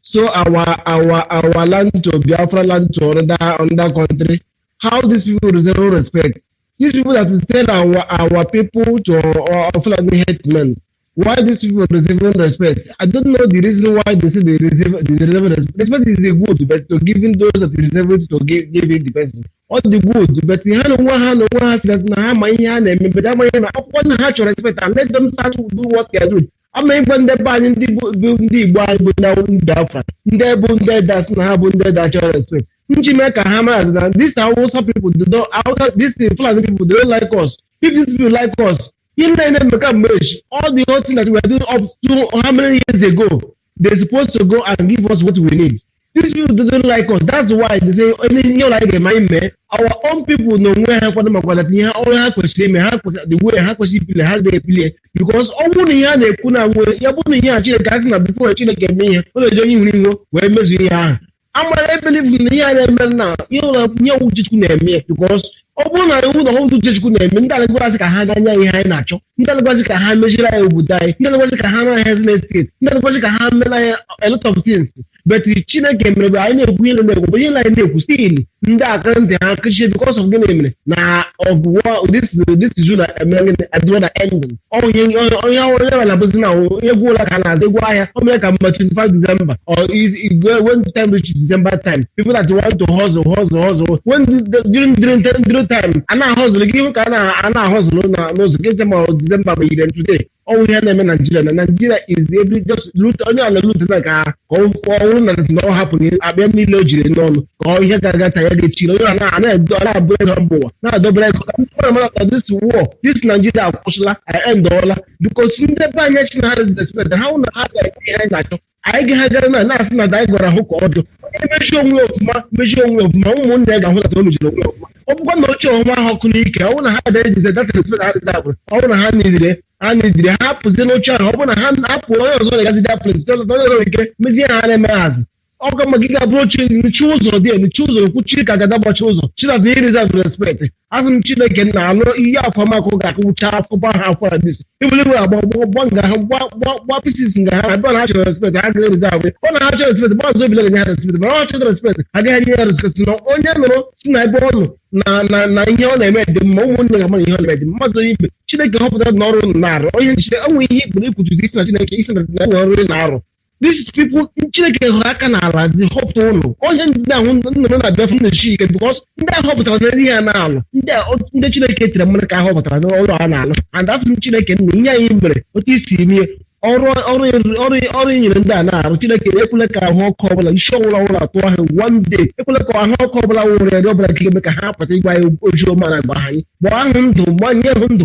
show our land to Biafra land to another country, how these people deserve respect. These people that send our people to our Fulani headmen, why these people deserve respect? I don't know the reason why they say they deserve respect. Respect is a good, but to giving those that deserve it to give it the person. All the good, but you have one have to respect and let them start to do what they are doing. I mean, when they're buying the Bible now in Biafra, they're bunded that's not bunded that you respect. These are also people who don't, these people don't like us. If these people like us, in them become rich. All the whole thing that we are doing up to how many years ago, they're supposed to go and give us what we need. These people don't like us. That's why they say, you like man. Our own people know where have for them about that. All have question, the way how question how they play. Because all here they put away. You're putting here, before Chile get me. What are you doing? Where Mazi here? I'm not believe in the year now. You know, just me because. Obona ewu na hondo jeju na eme ndale gwa ka ha ganya ihe anyị na-achọ ndale gwa ka ha mejira ya obodo anyị ndale gwa ka ha na heaven state ndale gwa ka ha mela a lot of things but Chineke mere anyị na-egwu ile na-egwu ihe anyị na-egwu still ndị aka ndị ha kishi because of gịnị mere na of war this is you at the ending onye na bụzi na onye gwụla ka na azegwu ahịa o mere ka mgbe 25 December or when the time reaches December time people that want to hustle when during time ana hustle give ka ana hustle na no December by today all we have in Nigeria is every just loot only on the loot like all no happen abia ni lojire no ko ihe gaga tire dey chill na dollar bread humble na double this war this Nigeria kusula I end dollar because in the national respect how na have like I get na na dai gora hoko odo measure of ma umu nde ga hota to mujiro obgo no cho ma hoku ni ke ona ha dey that respect ha deserve ona ha ni ha puze no cho ona ha apu ozo ga dey place to ke mezi ha na maz ogo magiga approach ni chuzo dey ni chuzo ku chika ga dabo chuzo chila dey deserve respect azum chile ke na alo iya afama ko ga ku cha ko ba ha for this ibule bo nga pieces nga ha don ha respect ha dey deserve ona ha respect bo zo bile ga respect bo ha respect aga ni respect no onye no na ebe onu na ihe ọ na-eme dị mma ụmụnne ga mara ihe ọ na-eme dị mma ọzọ ibe Chineke họpụtara n'ọrụ na-arụ onye nchire onwe ihe ikpere ikwutu isi na Chineke isi na ọrụ na-arụ these people Chineke hụrụ aka n'ala dị họpụta ụlọ onye ndị ahụ nnụnụ na Biafra na-echi ike because ndị a họpụtara na ihe a na-alụ ndị Chineke tiri mmadụ ka a họpụtara n'ụlọ a na-alụ and asị Chineke nna ihe anyị mere otu isi mie ọrụ nyere ndị a na-arụ Chineke ekwele ka ahụ ọkụ ọbụla isi ọwụla atụọ ha one day ekwele ka ahụ ọkụ ọbụla nwere ere ọbụla ka eme ka ha pụta ịgwa anyị oji ọma na agba anyị gbaa ahụ ndụ gbanye hụ ndụ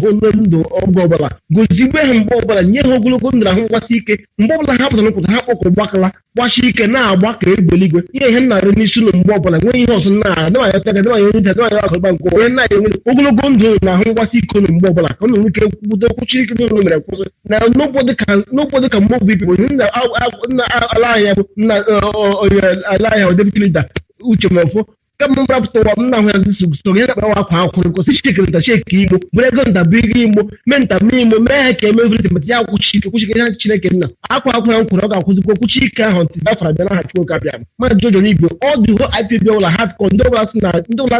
oge ọbụla gozigbe ha mgbe ọbụla nye ha ogologo ndụ na ahụ mgbasi ike mgbe ọbụla ha pụtara nkwụta ha kpọkọ gbakala gbachi ike na-agba ka egbeligwe ihe nna-arụ n'isi ụlọ mgbe ọbụla nwee ihe ọzọ na-ara dịmanya tega dịmanya onye nta dịmanya akụba nke onye nna enwe ogologo ndụ na ahụ mgbasi ike ụlọ mgbe ọbụla ka ọ na-enwe ike kwudo kwuchiri ike n'ụlọ mere kwụsị na n'ụfọdụ ka mgbe obi bụ nna ala ahịa bụ nna ala ahịa deputy leader Uche Mofo kama mrapụta ụwa m na-ahụ ya soro ya na-akpa akwa akwụrụ gosi chikere cheki igbo bụrụ ego ntabiri igbo mee ntamị igbo mee ha ka emeviri mata ya kwuchike ha Chineke nna akwa ya nkwụrụ ọ ga-akwụzikwa kwuchi ike ahụ ntị Biafra bịa na Chukwu abịa ma jojo n'igwe ọ dị ho IPB ụlọ hardcore ndị ụlọ sị na ndị ụlọ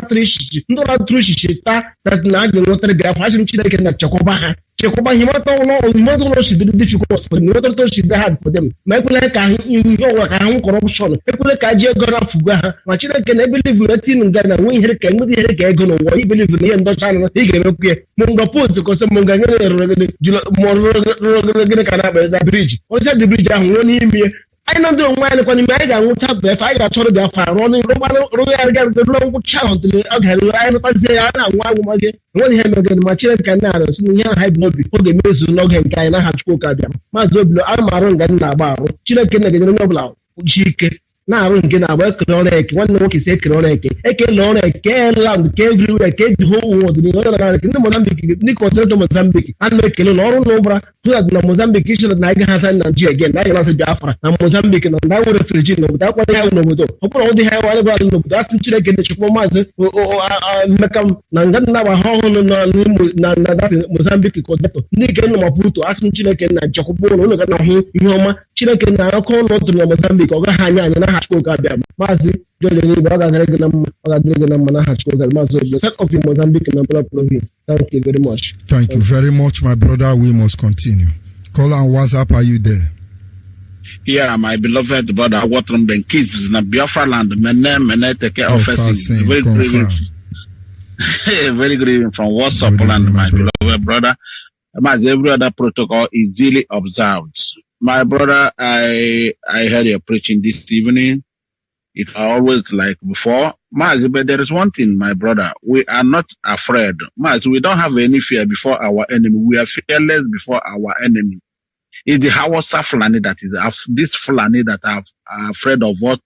tụrụ ishishi taa na a ga-enwetara Biafra asị m Chineke nna chekwaba ha ụlọ osidiri difficult for them nwetara osidiri hard for them ma ekwele ka ihe ọgwụra ka ahụ corruption ekwele ka ji ego rafuga ha ma Chineke na ebelivu na tin nga na nwe ihe ka enweta ihe ka ego n'ụwa ibelivu na ihe ndọcha na ị ga-emekwu ya mụnga post kọsọ mụnga nye rụrụgịnị ka na-akpa na briji ọcha dị briji ahụ ruo n'ime ya anyị nọ ndị onwe anyị lekwa n'ime anyị ga-anwụcha befe anyị ga-achọrọ Biafra rụgharịgarụrụ ngwụcha ahụ tụrụ ọ ga-eru anyị nụtazie ya na-anwụ agwụmazie enweghị ihe megere ma Chineke na-arụ si na ihe aha bụ n'obi ọ ga-emezu n'oge nke anyị n'aha Chukwu ka bịa maazị Obilo a marụ nga m na-agba arụ Chineke na-egedere onye ọbụla ji ike na-arụ nke na-agba ekele ọrụ eke nwanne nwoke si ekele ọrụ eke ekele ọrụ eke land ka everywhere ka eji hụ ụwa ọdịnihu onye na-arị ndị Mozambique ndị kọntinent Mozambique a na-ekele na ọrụ n'ụbara tụzadị na Mozambique isi na anyị gaghasa na Nigeria again na anyị gasị Biafra na Mozambique na ndị nwere refugee n'obodo akwado ha n'obodo ọ bụrụ ụdị ha nwa gwa n'obodo asị Chineke na-echekwa maazị Mmeka na nga na-agba ha ọhụrụ na Mozambique kọdetọ ndị nke nọ Maputo asị Chineke na-echekwaba ụlọ ga na-ahụ ihe ọma Chineke na-akọ ụlọ tụrụ na Mozambique ọ gaghị anya anya n'aha Chukwu abịa maazị George Onyeibe ọ ga-adịrị gị na mma n'aha Chukwu maazị Obilo set of Mozambique na Anambra province. Thank you very much. Thank you very much, my brother. We must continue. Call and WhatsApp, are you there? Yeah, my beloved brother, Watram Ben Kids na Biafra land. Mene take office. Very good evening from WhatsApp land, my beloved brother. As every other protocol is duly observed. My brother, I heard your preaching this evening. It's always like before. Mazi, but there is one thing, my brother. We are not afraid. Mazi, we don't have any fear before our enemy. We are fearless before our enemy. It's the Hausa Fulani that is this Fulani that are afraid of what?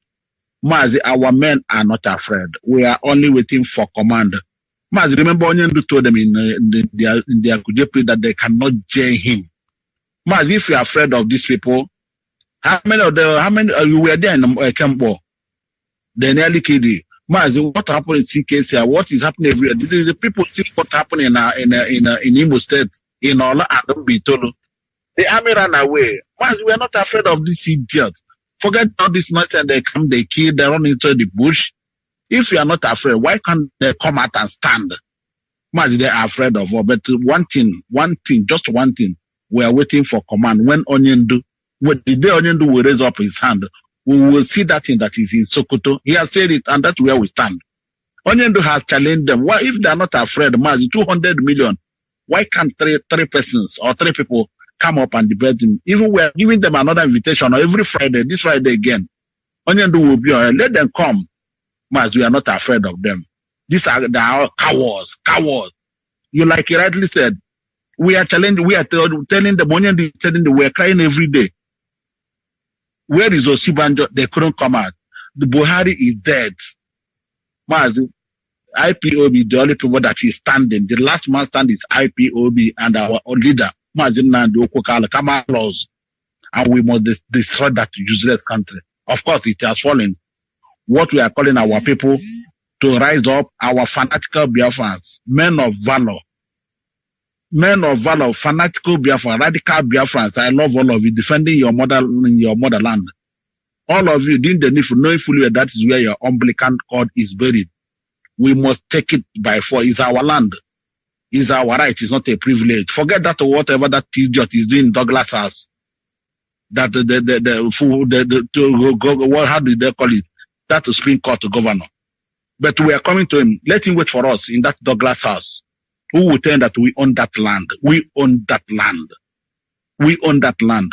Mazi, our men are not afraid. We are only waiting for command. Mazi, remember Onyendu told them in their Kujepri that they cannot jail him. Mazi, if you are afraid of these people, how many you were there in Kempo? They nearly killed you. Mazi, what happened in CKC? What is happening everywhere? The people see what happened in Imo State, in Ola and Bitolo. The army ran away. Mazi, we are not afraid of this idiot. Forget all this nonsense. They come, they kill, they run into the bush. If you are not afraid, why can't they come out and stand? Mazi, they are afraid of all. But just one thing. We are waiting for command. When the day Onyendu will raise up his hand, we will see that thing that is in Sokoto. He has said it, and that's where we stand. Onyendu has challenged them. Why, if they are not afraid, Mazi, 200 million, why can't three persons or three people come up and debate him? Even we are giving them another invitation, or every Friday, this Friday again, Onyendu will be on. Let them come. Mazi, we are not afraid of them. They are cowards. You like you rightly said. We are challenging, we are telling them, Onyendu is telling them, we are crying every day. Where is Osibanjo? They couldn't come out. The Buhari is dead. Mazi, IPOB, the only people that is standing. The last man standing is IPOB and our leader, Mazi Nandi Okokala, Kamalos. And we must destroy that useless country. Of course, it has fallen. What we are calling our people to rise up, our fanatical Biafrans, men of valor, fanatical Biafra, radical Biafrans. I love all of you defending your motherland. All of you didn't the need for knowing fully that is where your umbilical cord is buried. We must take it by force. It's our land. It's our right. It's not a privilege. Forget that or whatever that idiot is doing in Douglas House. that how do they call it? That the Supreme Court governor. But we are coming to him. Let him wait for us in that Douglas house. Who will tell that we own that land? We own that land. We own that land.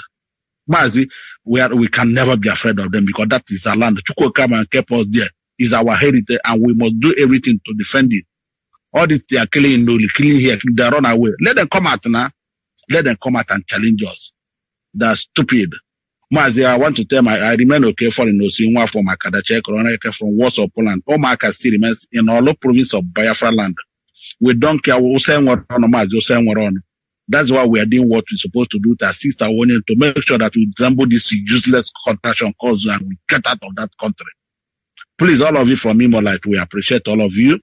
Mazi, we can never be afraid of them because that is our land. Chukwu come and kept us there. It's our heritage and we must do everything to defend it. All this they are killing here, they run away. Let them come out now. Let them come out and challenge us. They're stupid. Mazi, I want to tell I remain okay for Inosinwa from Akadache, Koroneke from Warsaw, Poland. All my still remains in all the province of Biafra land. We don't care who say what on Mazi, who say what on. That's why we are doing what we're supposed to do to assist our women to make sure that we resemble this useless contraction cause and we get out of that country. Please, all of you from Imolite, we appreciate all of you.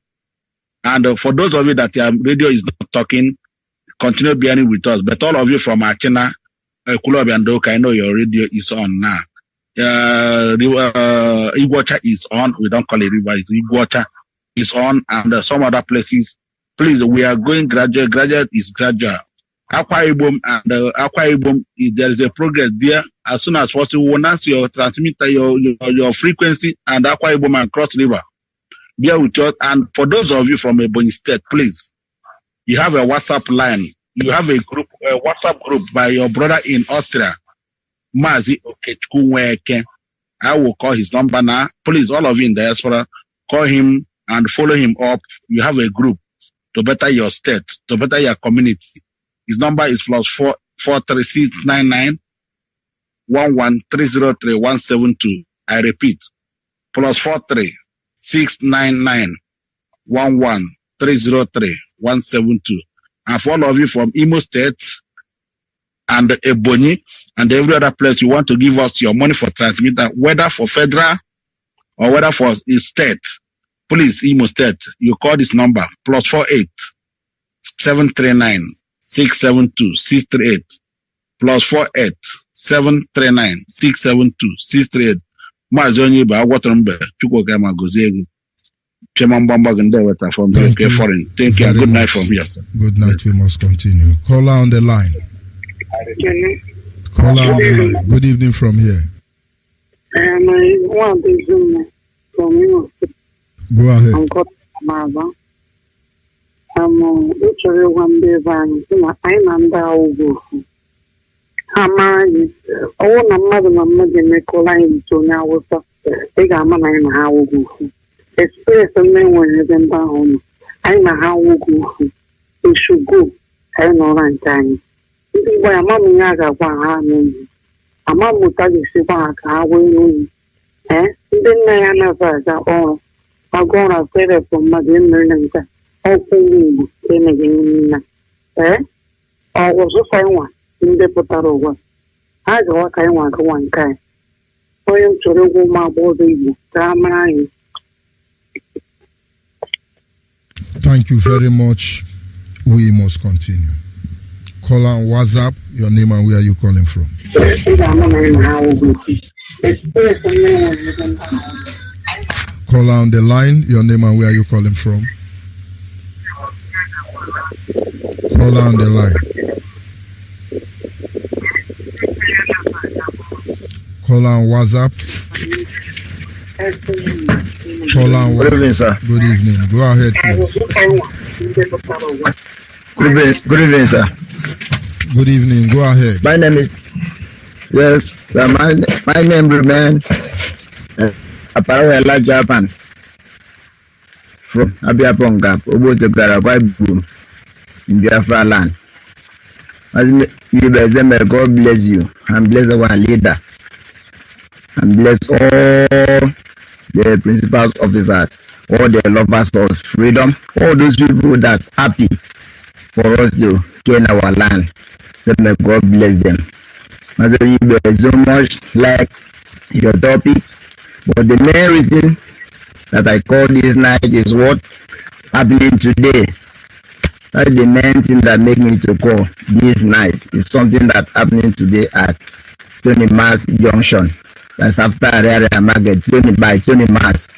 And for those of you that your radio is not talking, continue being with us. But all of you from Achina, Kulobi and Doka, I know your radio is on now. Iguacha is on. We don't call it River. Iguacha is on. And some other places. Please, we are going gradual. Gradual is gradual. Akwa Ibom and Akwa Ibom, there is a progress there. As soon as possible, once you transmit your frequency and Akwa Ibom and Cross River, bear with us. And for those of you from Ebonyi State, please, you have a WhatsApp line. You have a group, a WhatsApp group by your brother in Austria, Mazi Okechukwu. I will call his number now. Please, all of you in diaspora, call him and follow him up. You have a group to better your state, to better your community. His number is +43699 11303 I repeat, +43699 11303 And for all of you from Imo State and Ebonyi and every other place you want to give us your money for transmitter, whether for federal or whether for state, please, Imo State, you call this number +48 739 672 638 +48 739 672 638. Mazi Onyeibe Agwatombe Chukwu Gama Goziegu. Chairman Bambaganda from the foreign. Thank you and good night from here, sir. Good night. We must continue. Caller on the line. Caller on the line. Good evening from here. Go ahead. Uche one day van I nanda ugo. Hamani oh na mother Nicola to now was big amana in how ugo. Express the name when he's in down. I know how ugo. We should go. I know one time. Boy, a mammy yaga one. A mamma would tell you back how we eh? Then I never got all. I'll go and say that from my dinner and open again. Eh? I was a fine one in the potato. I go what I want one kind. I am to the woman body. Thank you very much. We must continue. Call on WhatsApp, your name and where are you calling from? Call on the line, your name and where are you calling from? Call on the line. Call on WhatsApp. Call on WhatsApp. Good evening, sir. Good evening. Go ahead, please. Good evening, sir. Good evening. Go ahead. My name is yes, sir. My name remains Aparawela Japan from Abiapongap, Obote Garagwai Boom in Biafra land. God bless you and bless our leader and bless all the principal officers, all the lovers of freedom, all those people that are happy for us to gain our land. So may God bless them. Mazi, you so much like your topic, but the main reason that I call this night is what happening today. That's the main thing that make me to call this night. Is something that happening today at 20 Mass Junction. That's after Area Market, 20 Mass.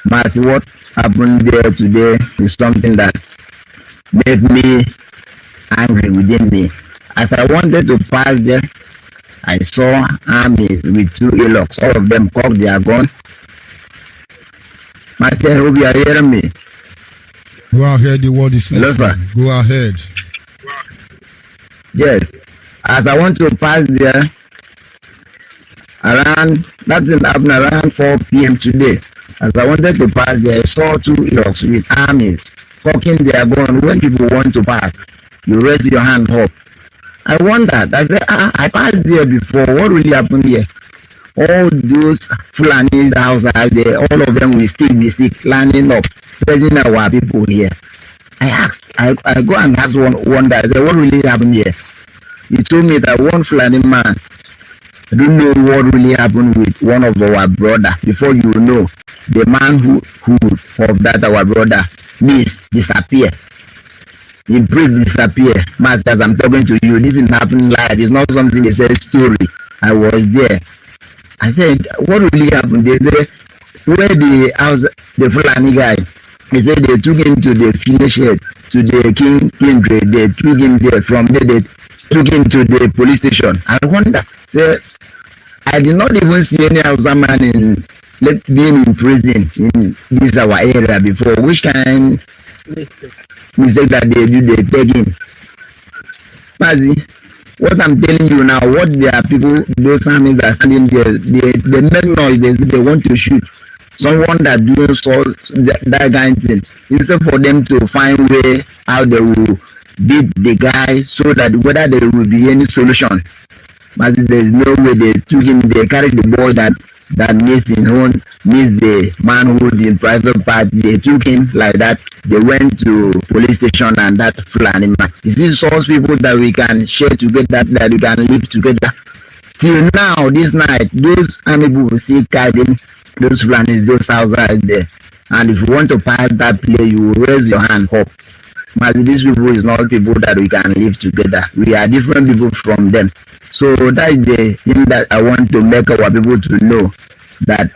Mass, what happened there today is something that made me angry within me. As I wanted to pass there, I saw armies with 2 hillocks. All of them cocked their gun. Mazi, I hope you are hearing me. Go ahead, the word is listening. Go ahead. Yes. As I want to pass there, that thing happened around 4 p.m. today. As I wanted to pass there, I saw 2 hillocks with armies cocking their gun. When people want to pass, you raise your hand up. I wondered. I said, I passed there before. What really happened here? All those Fulani outside there, all of them will be stick lining up, pressing our people here. I asked, I go and ask one guy, I said, what really happened here? He told me that one Fulani man, I don't know what really happened with one of our brother. Before you know, the man who of that our brother disappear. He disappear. Master, as I'm talking to you, this is happening live. It's not something they say story. I was there. I said, what really happened? They said, where the Fulani guy, he said they took him to the finish head, to the king grade. They took him there. From there, they took him to the police station. I wonder, say, I did not even see any Hausa man being in prison in this our area before. Which kind mistake that they do, they take him. Mazi, what I'm telling you now, what their people, those armies are standing there, they make noise, they want to shoot someone that doing that kind of thing. Instead for them to find way how they will beat the guy so that whether there will be any solution. But there's no way they took him, they carried the boy that missed the man who in private part. They took him like that. They went to police station and that Fulani man. Is this those people that we can share together, that we can live together? Till now, this night, those army people still guiding those Fulanis, those outside there. And if you want to pass that place, you will raise your hand up. But these people is not people that we can live together. We are different people from them. So that is the thing that I want to make our people to know, that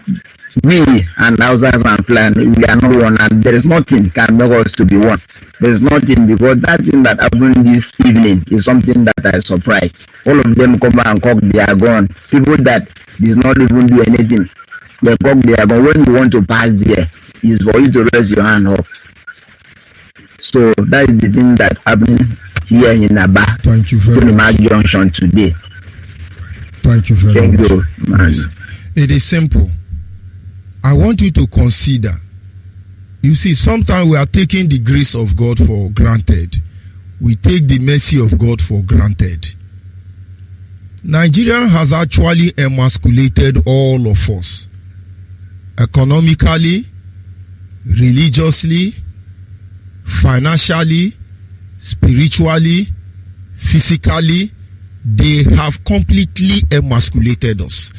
we and outside and Fulani, we are not one, and there is nothing can make us to be one. There is nothing, because that thing that happened this evening is something that I surprised. All of them come and cock their gun. People that does not even do anything, they cock their gun. When you want to pass there, is for you to raise your hand up. So that is the thing that happened here in Aba. Thank you very much. Junction today. Thank you very much. You, man. It is simple. I want you to consider. You see, sometimes we are taking the grace of God for granted. We take the mercy of God for granted. Nigeria has actually emasculated all of us. Economically, religiously, financially, spiritually, physically, they have completely emasculated us.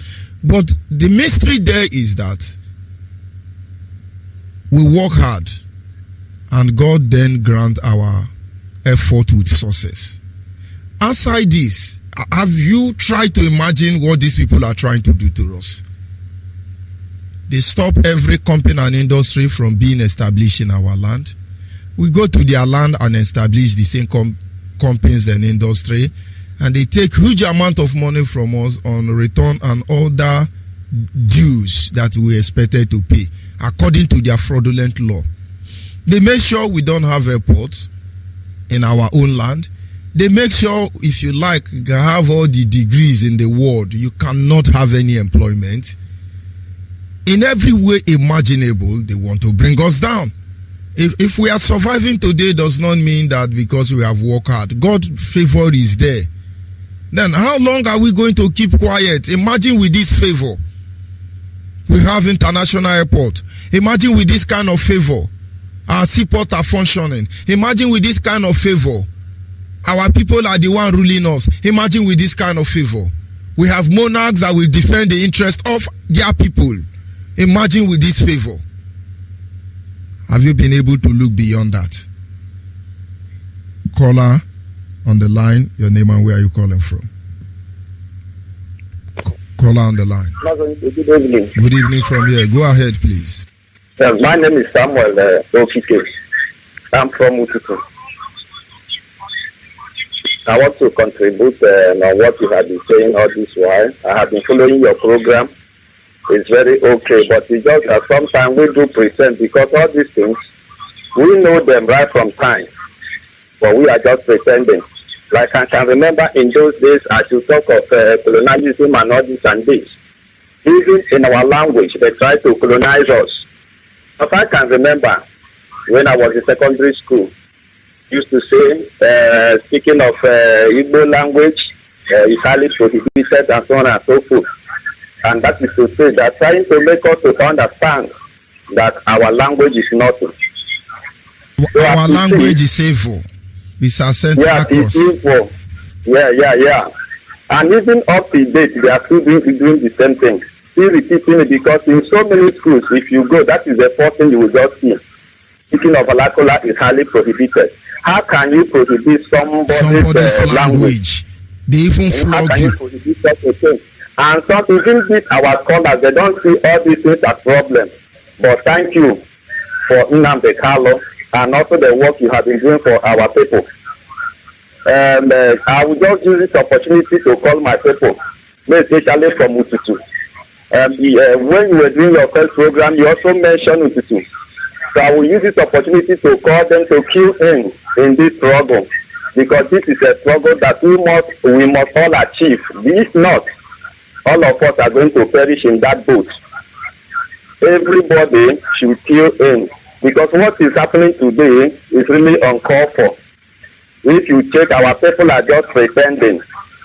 But the mystery there is that we work hard and God then grant our effort with success. Outside this, have you tried to imagine what these people are trying to do to us? They stop every company and industry from being established in our land. We go to their land and establish the same companies and industry, and they take huge amount of money from us on return and other dues that we expected to pay according to their fraudulent law. They make sure we don't have airports in our own land. They make sure, if you like, you can have all the degrees in the world, you cannot have any employment. In every way imaginable, they want to bring us down. If we are surviving today, does not mean that because we have worked hard. God's favor is there. Then how long are we going to keep quiet? Imagine with this favor, we have international airport. Imagine with this kind of favor, our seaports are functioning. Imagine with this kind of favor, our people are the one ruling us. Imagine with this kind of favor, we have monarchs that will defend the interest of their people. Imagine with this favor. Have you been able to look beyond that? Caller on the line, your name and where are you calling from? Caller on the line. Good evening. Good evening from here. Go ahead, please. My name is Samuel Ofike. I'm from Ututu. I want to contribute on what you have been saying all this while. I have been following your program. It's very okay, but it's just that sometimes we do pretend because all these things, we know them right from time, but we are just pretending. Like I can remember in those days, as you talk of colonialism and all this and this, even in our language, they try to colonize us. But I can remember when I was in secondary school, used to say, speaking of Igbo language, is highly prohibited and so on and so forth. And that is to say that trying to make us to understand that our language is nothing. So our language is evil. It's a central it's evil. Yeah. And even up to date, they are still doing the same thing. Still repeating it because in so many schools, if you go, that is the first thing you will just see. Speaking of vernacular is highly prohibited. How can you prohibit somebody's language? They even flog How can you. you prohibit such a thing? And some even this our scholars, they don't see all these things as problems. But thank you for Nnamdi Kanu and also the work you have been doing for our people. And I will just use this opportunity to call my people, especially from Ututu. When you were doing your first program, you also mentioned Ututu. So I will use this opportunity to call them to queue in this struggle, because this is a struggle that we must all achieve. If not, all of us are going to perish in that boat. Everybody should queue in, because what is happening today is really uncalled for. If you check, our people are just pretending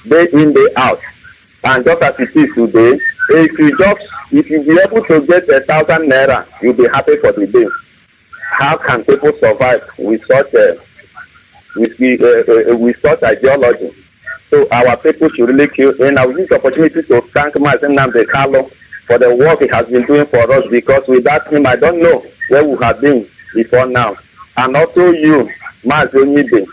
day in, day out. And just as it is today, if you be able to get 1,000 naira, you'll be happy for the day. How can people survive with such ideology? So our people should really queue in. I will use the opportunity to thank Mazi Nnamdi Kanu for the work he has been doing for us, because without him, I don't know where we have been before now. And also you, Mazi Onyeibe,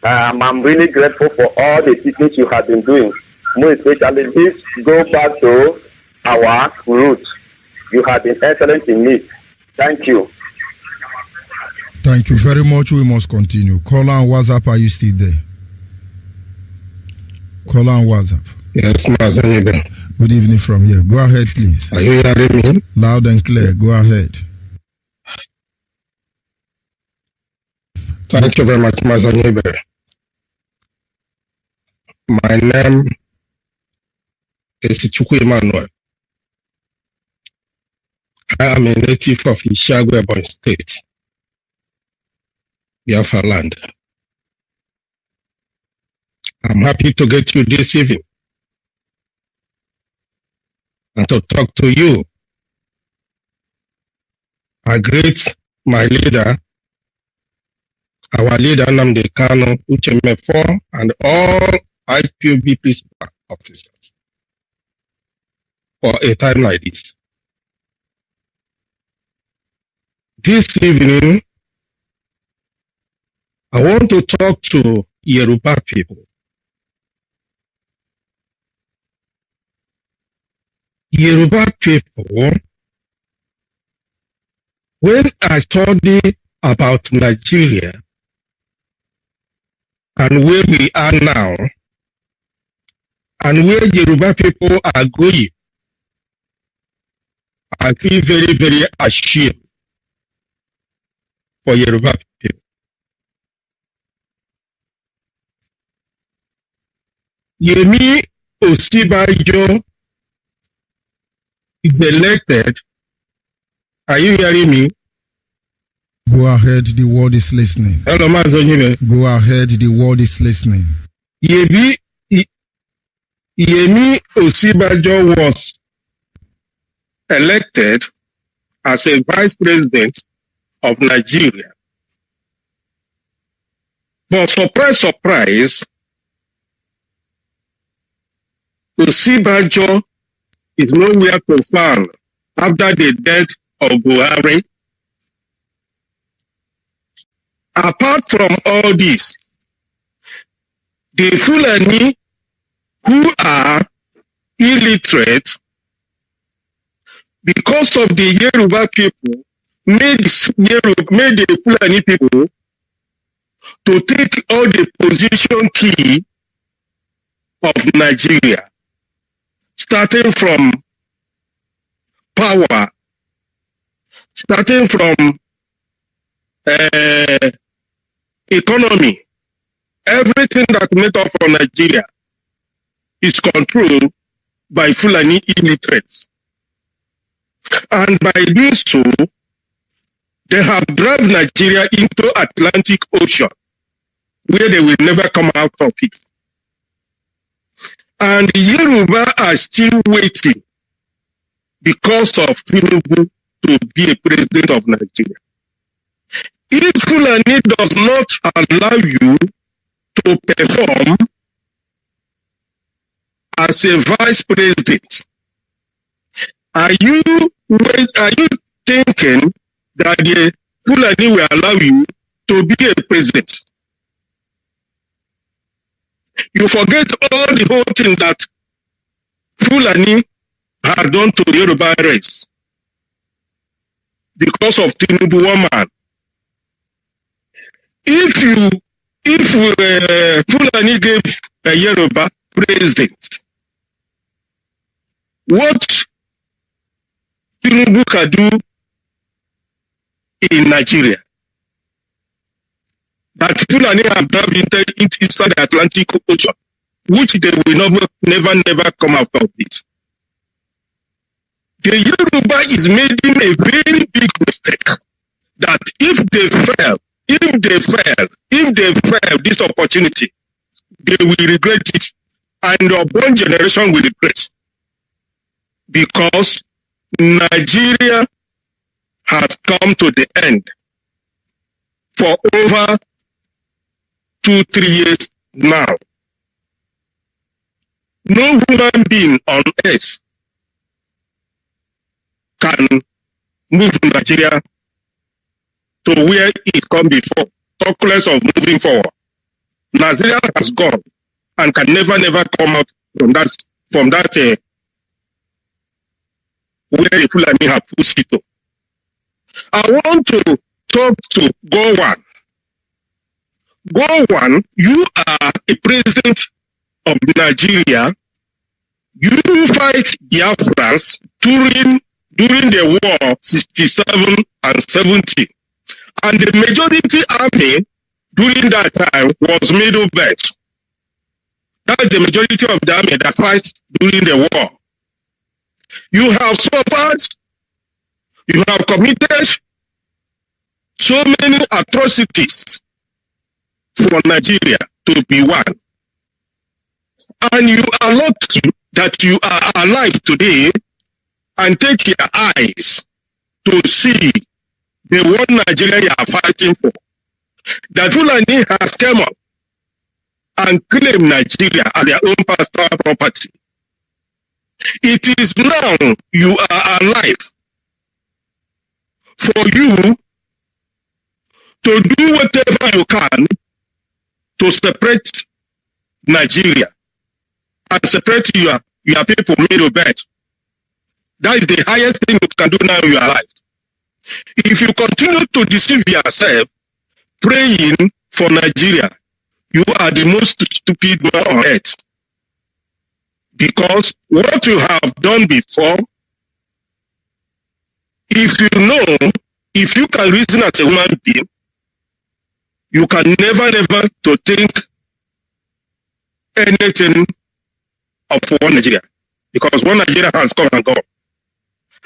I'm really grateful for all the teachings you have been doing. More especially, this go back to our roots. You have been excellent in it. Thank you. Thank you very much. We must continue. Caller on WhatsApp, are you still there? Caller on WhatsApp. Yes, Mazi. Good evening from here. Go ahead, please. Are you hearing me? Loud and clear. Go ahead. Thank you very much, Mazi. My name is Chukwu Emmanuel. I am a native of Ishagwe, Ebonyi State, Biafra land. I'm happy to get you this evening and to talk to you. I greet my leader, our leader Nnamdi Kanu, Uchemefo, and all IPOB principal officers for a time like this. This evening, I want to talk to Yoruba people. Yoruba people, when I study about Nigeria and where we are now, and where Yoruba people are going, I feel very, very ashamed for Yoruba people. Yemi Osibajo is elected. Are you hearing me? Go ahead, the world is listening. Hello, Mazi. Go ahead, the world is listening. Yemi Osibajo was elected as a vice president of Nigeria. But surprise, surprise, Osibajo is nowhere to found after the death of Buhari. Apart from all this, the Fulani who are illiterate, because of the Yoruba people, made the Fulani people to take all the position key of Nigeria, starting from power, starting from economy, everything that makes up for Nigeria is controlled by Fulani illiterates. And by doing so, they have dragged Nigeria into Atlantic Ocean, where they will never come out of it. And the Yoruba are still waiting because of Tinubu to be a president of Nigeria. If Fulani does not allow you to perform as a vice president, are you thinking that the Fulani will allow you to be a president? You forget all the whole thing that Fulani had done to the Yoruba race because of Tinubu one man. If Fulani gave a Yoruba president, what Tinubu can do in Nigeria, that Fulani have dived inside the Atlantic Ocean, which they will never come out of it. The Yoruba is making a very big mistake that if they fail this opportunity, they will regret it, and the unborn generation will regret, because Nigeria has come to the end for over 2-3 years now. No human being on earth can move Nigeria to where it come before, talk less of moving forward. Nigeria has gone and can never come out from that where the Fulani have pushed it to. I want to talk to Gowon. Gowon, you are a president of Nigeria. You fight Biafrans during the war 67 and 70. And the majority army during that time was Middle Belt. That's the majority of the army that fights during the war. You have suffered, you have committed so many atrocities for Nigeria to be one. And you are lucky that you are alive today and take your eyes to see the one Nigeria you are fighting for. That Fulani has come up and claimed Nigeria as their own personal property. It is now you are alive for you to do whatever you can to separate Nigeria and separate your people Middle Belt. That is the highest thing you can do now in your life. If you continue to deceive yourself, praying for Nigeria, you are the most stupid man on earth. Because what you have done before, if you can reason as a human being, you can never to think anything of one Nigeria. Because one Nigeria has come and gone.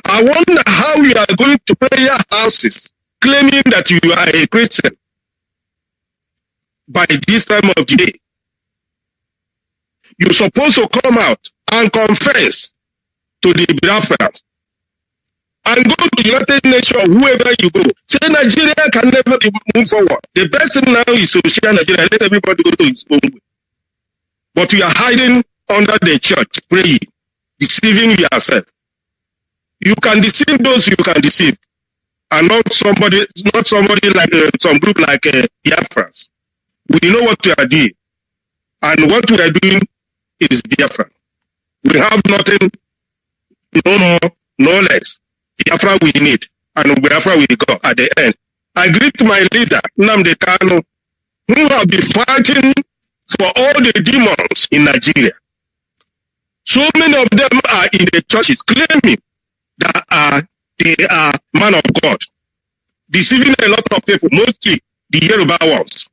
I wonder how you are going to prayer houses claiming that you are a Christian by this time of the day. You're supposed to come out and confess to the Biafrans and go to the United Nations, whoever you go. Say Nigeria can never move forward. The best thing now is to share Nigeria, let everybody go to his own way. But you are hiding under the church, praying, deceiving yourself. You can deceive those you can deceive, and not somebody like some group like Biafrans. We know what we are doing, and what we are doing is Biafra. We have nothing, no more, no less. Biafra we need, and Biafra we go at the end. I greet my leader, Nnamdi Kanu, who have been fighting for all the demons in Nigeria. So many of them are in the churches claiming that they are man of God, deceiving a lot of people, mostly the Yoruba ones.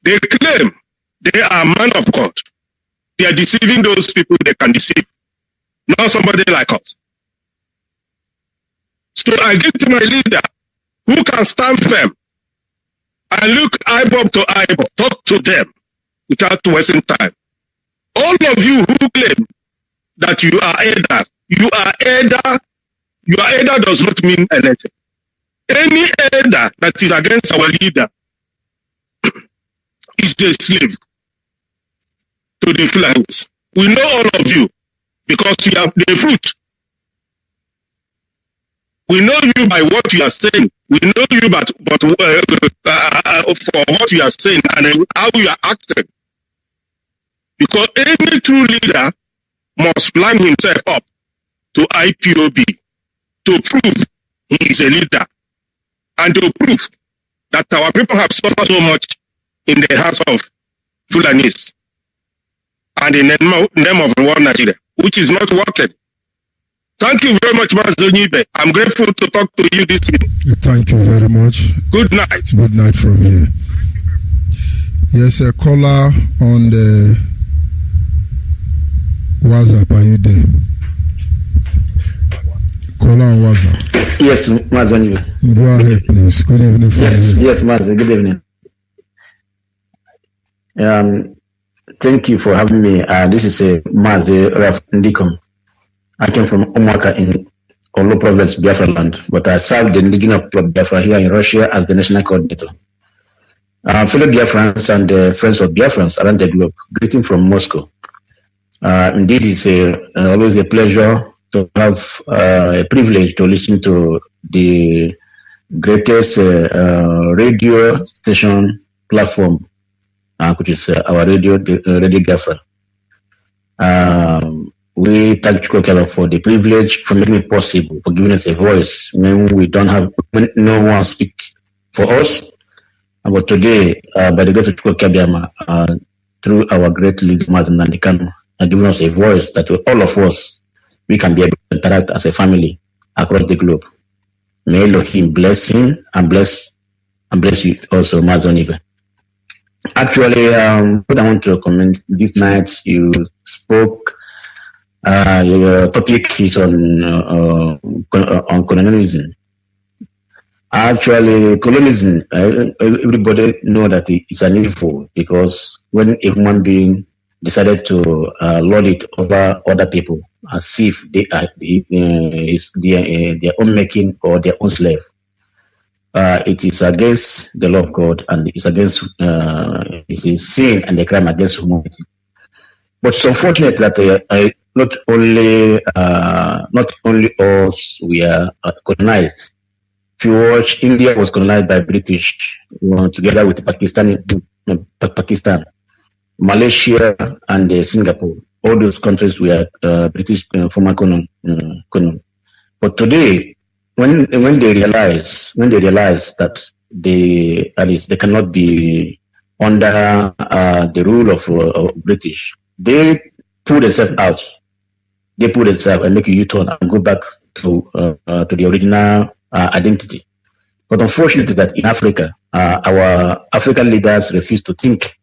They claim they are man of God. They are deceiving those people they can deceive, not somebody like us. So I give to my leader who can stand firm and look eyeball to eyeball, talk to them without wasting time. All of you who claim that you are elders, your elder does not mean anything. Any elder that is against our leader is a slave to the Fulani. We know all of you because you have the fruit. We know you by what you are saying. We know you for what you are saying and how you are acting. Because any true leader must line himself up to IPOB to prove he is a leader and to prove that our people have suffered so much in the hands of Fulanis and in the name of one Nigeria, which is not working. Thank you very much, Mazi Onyeibe. I'm grateful to talk to you this evening. Thank you very much. Good night. Good night from here. Yes, a caller on the WhatsApp. Are you there? Caller on WhatsApp. Yes, Mazi Onyeibe. Go ahead, please. Good evening. Yes, Mazi. Good evening. Thank you for having me. This is Mazi Raf Ndikom. I came from Omaka in Olo province, Biafra land, but I served the Indigenous Club Biafra here in Russia as the national coordinator. Fellow Biafrans and friends of Biafrans around the globe, greeting from Moscow. Indeed, it's always a pleasure to have a privilege to listen to the greatest radio station platform, which is our Radio Biafra. We thank Chukwu for the privilege, for making it possible, for giving us a voice when we don't have, when no one speak for us. But today, by the grace of Chukwu through our great leader, Mazi Nnamdi and giving us a voice that all of us, we can be able to interact as a family across the globe. May Elohim bless him and bless you also, Mazi Onyeibe. Actually, what I want to comment this night, you spoke. Your topic is on colonialism. Actually, colonialism, everybody know that it's an evil because when a human being decided to lord it over other people as if they are their own making or their own slave, it is against the law of God and it's against it's a sin and a crime against humanity. But it's unfortunate that not only us we are colonized. If you watch, India was colonized by British together with Pakistan, Malaysia and Singapore. All those countries were British former colony. But today, when they realize that they cannot be under the rule of British, they pull themselves out. They pull themselves and make a U-turn and go back to the original identity. But unfortunately, that in Africa, our African leaders refuse to think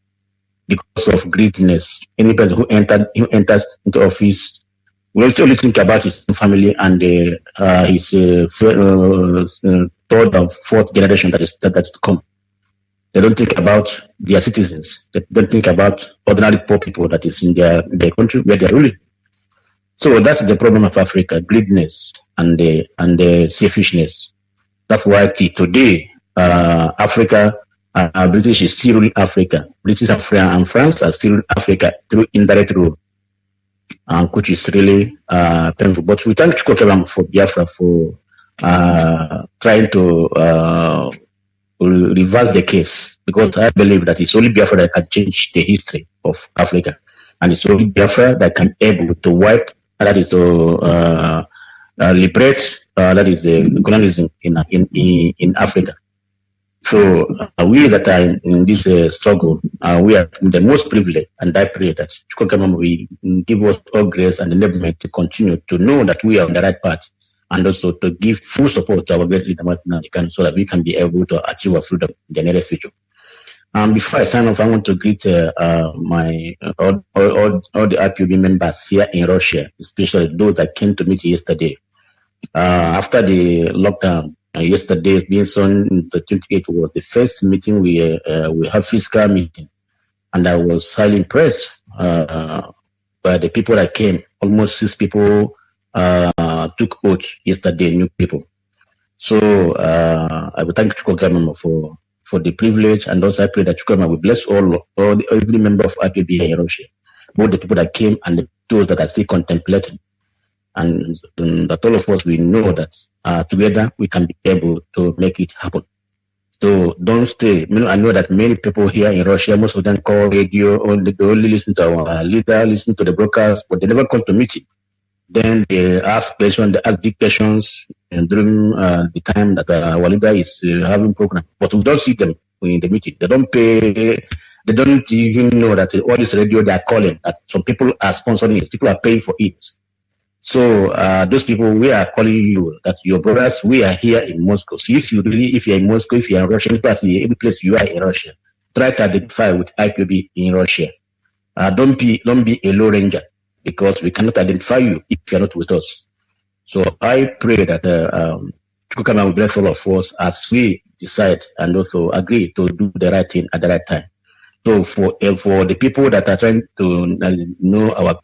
because of greediness. Any person who enters into office will only think about his family and his third and fourth generation that is to come. They don't think about their citizens. They don't think about ordinary poor people that is in their country where they are ruling. So that's the problem of Africa: greediness and selfishness. That's why today, Africa, British is still ruling Africa. British and France are still ruling Africa through indirect rule, which is really painful. But we thank Chukwu for Biafra for trying to reverse the case, because I believe that it's only Biafra that can change the history of Africa, and it's only Biafra that can able to wipe, that is to liberate, that is the colonialism in Africa. So we that are in this struggle, we are the most privileged, and I pray that Chukwuemeka will give us all grace and enablement to continue to know that we are on the right path, and also to give full support to our great leader, Mazi, so that we can be able to achieve our freedom in the near future. Before I sign off, I want to greet my all the IPOB members here in Russia, especially those that came to meet yesterday. After the lockdown, yesterday being on the 28th was the first meeting we had physical meeting, and I was highly impressed by the people that came. Almost 6 people took oath yesterday, new people. So I would thank Chukwuemeka for the privilege, and also I pray that Chukwuemeka will bless every member of IPB here in Russia, both the people that came and those that are still contemplating, and that all of us we know that together we can be able to make it happen. So don't stay. I know that many people here in Russia, most of them call radio, or they only listen to our leader, listen to the broadcast, but they never come to meeting. Then they ask questions, they ask big questions during the time that our leader is having program. But we don't see them in the meeting. They don't pay. They don't even know that all this radio they are calling, that some people are sponsoring it. People are paying for it. So those people, we are calling you, that your brothers, we are here in Moscow. So if you're in Moscow, if you're in Russia, any place you are in Russia, try to identify with IPOB in Russia. Don't be a low ranger, because we cannot identify you if you're not with us. So I pray that Chukwuemeka will bless all of us as we decide and also agree to do the right thing at the right time. So for the people that are trying to know our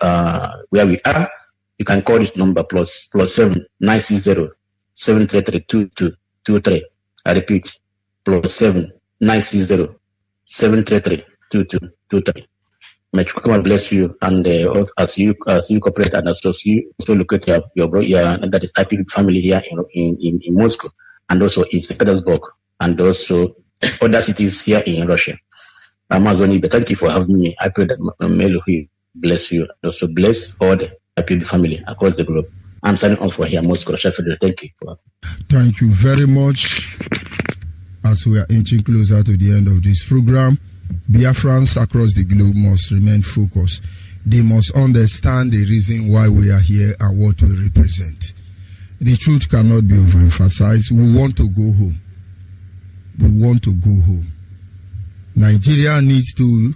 where we are, you can call this number plus 7 733 2223. I repeat, plus 7 733 2223. May Chukwuemeka bless you, and as you cooperate, and also you also look at your that is IPB family here in Moscow, and also in St. Petersburg, and also other cities here in Russia. Mazi Onyeibe, thank you for having me. I pray that may Elohim bless you, and also bless all the IPB family across the globe. I'm signing off for here, Moscow, Russia. Thank you. Thank you very much. As we are inching closer to the end of this program, Biafrans across the globe must remain focused. They must understand the reason why we are here and what we represent. The truth cannot be overemphasized. We want to go home. We want to go home. Nigeria needs to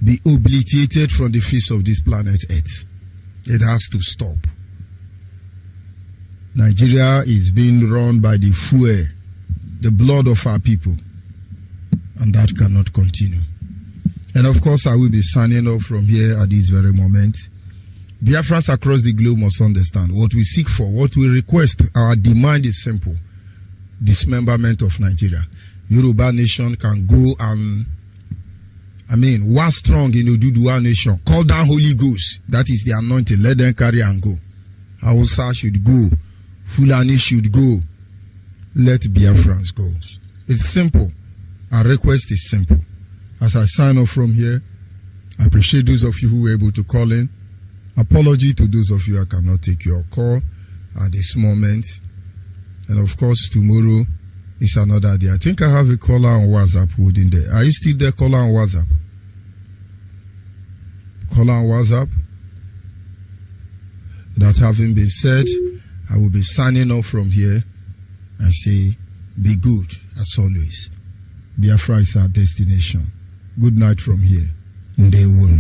be obliterated from the face of this planet Earth. It has to stop. Nigeria is being run by the fuel, the blood of our people, and that cannot continue. And of course, I will be signing off from here at this very moment. Biafrans across the globe must understand what we seek for, what we request. Our demand is simple: dismemberment of Nigeria. Yoruba nation can go and one strong in Oduduwa nation. Call down Holy Ghost. That is the anointing. Let them carry and go. Hausa should go. Fulani should go. Let Biafrans go. It's simple. Our request is simple. As I sign off from here, I appreciate those of you who were able to call in. Apology to those of you I cannot take your call at this moment. And of course, tomorrow is another day. I think I have a caller on WhatsApp holding there. Are you still there, caller on WhatsApp? Caller on WhatsApp? That having been said, I will be signing off from here and say, be good as always. Biafra is our destination. Good night from here. Ndewo.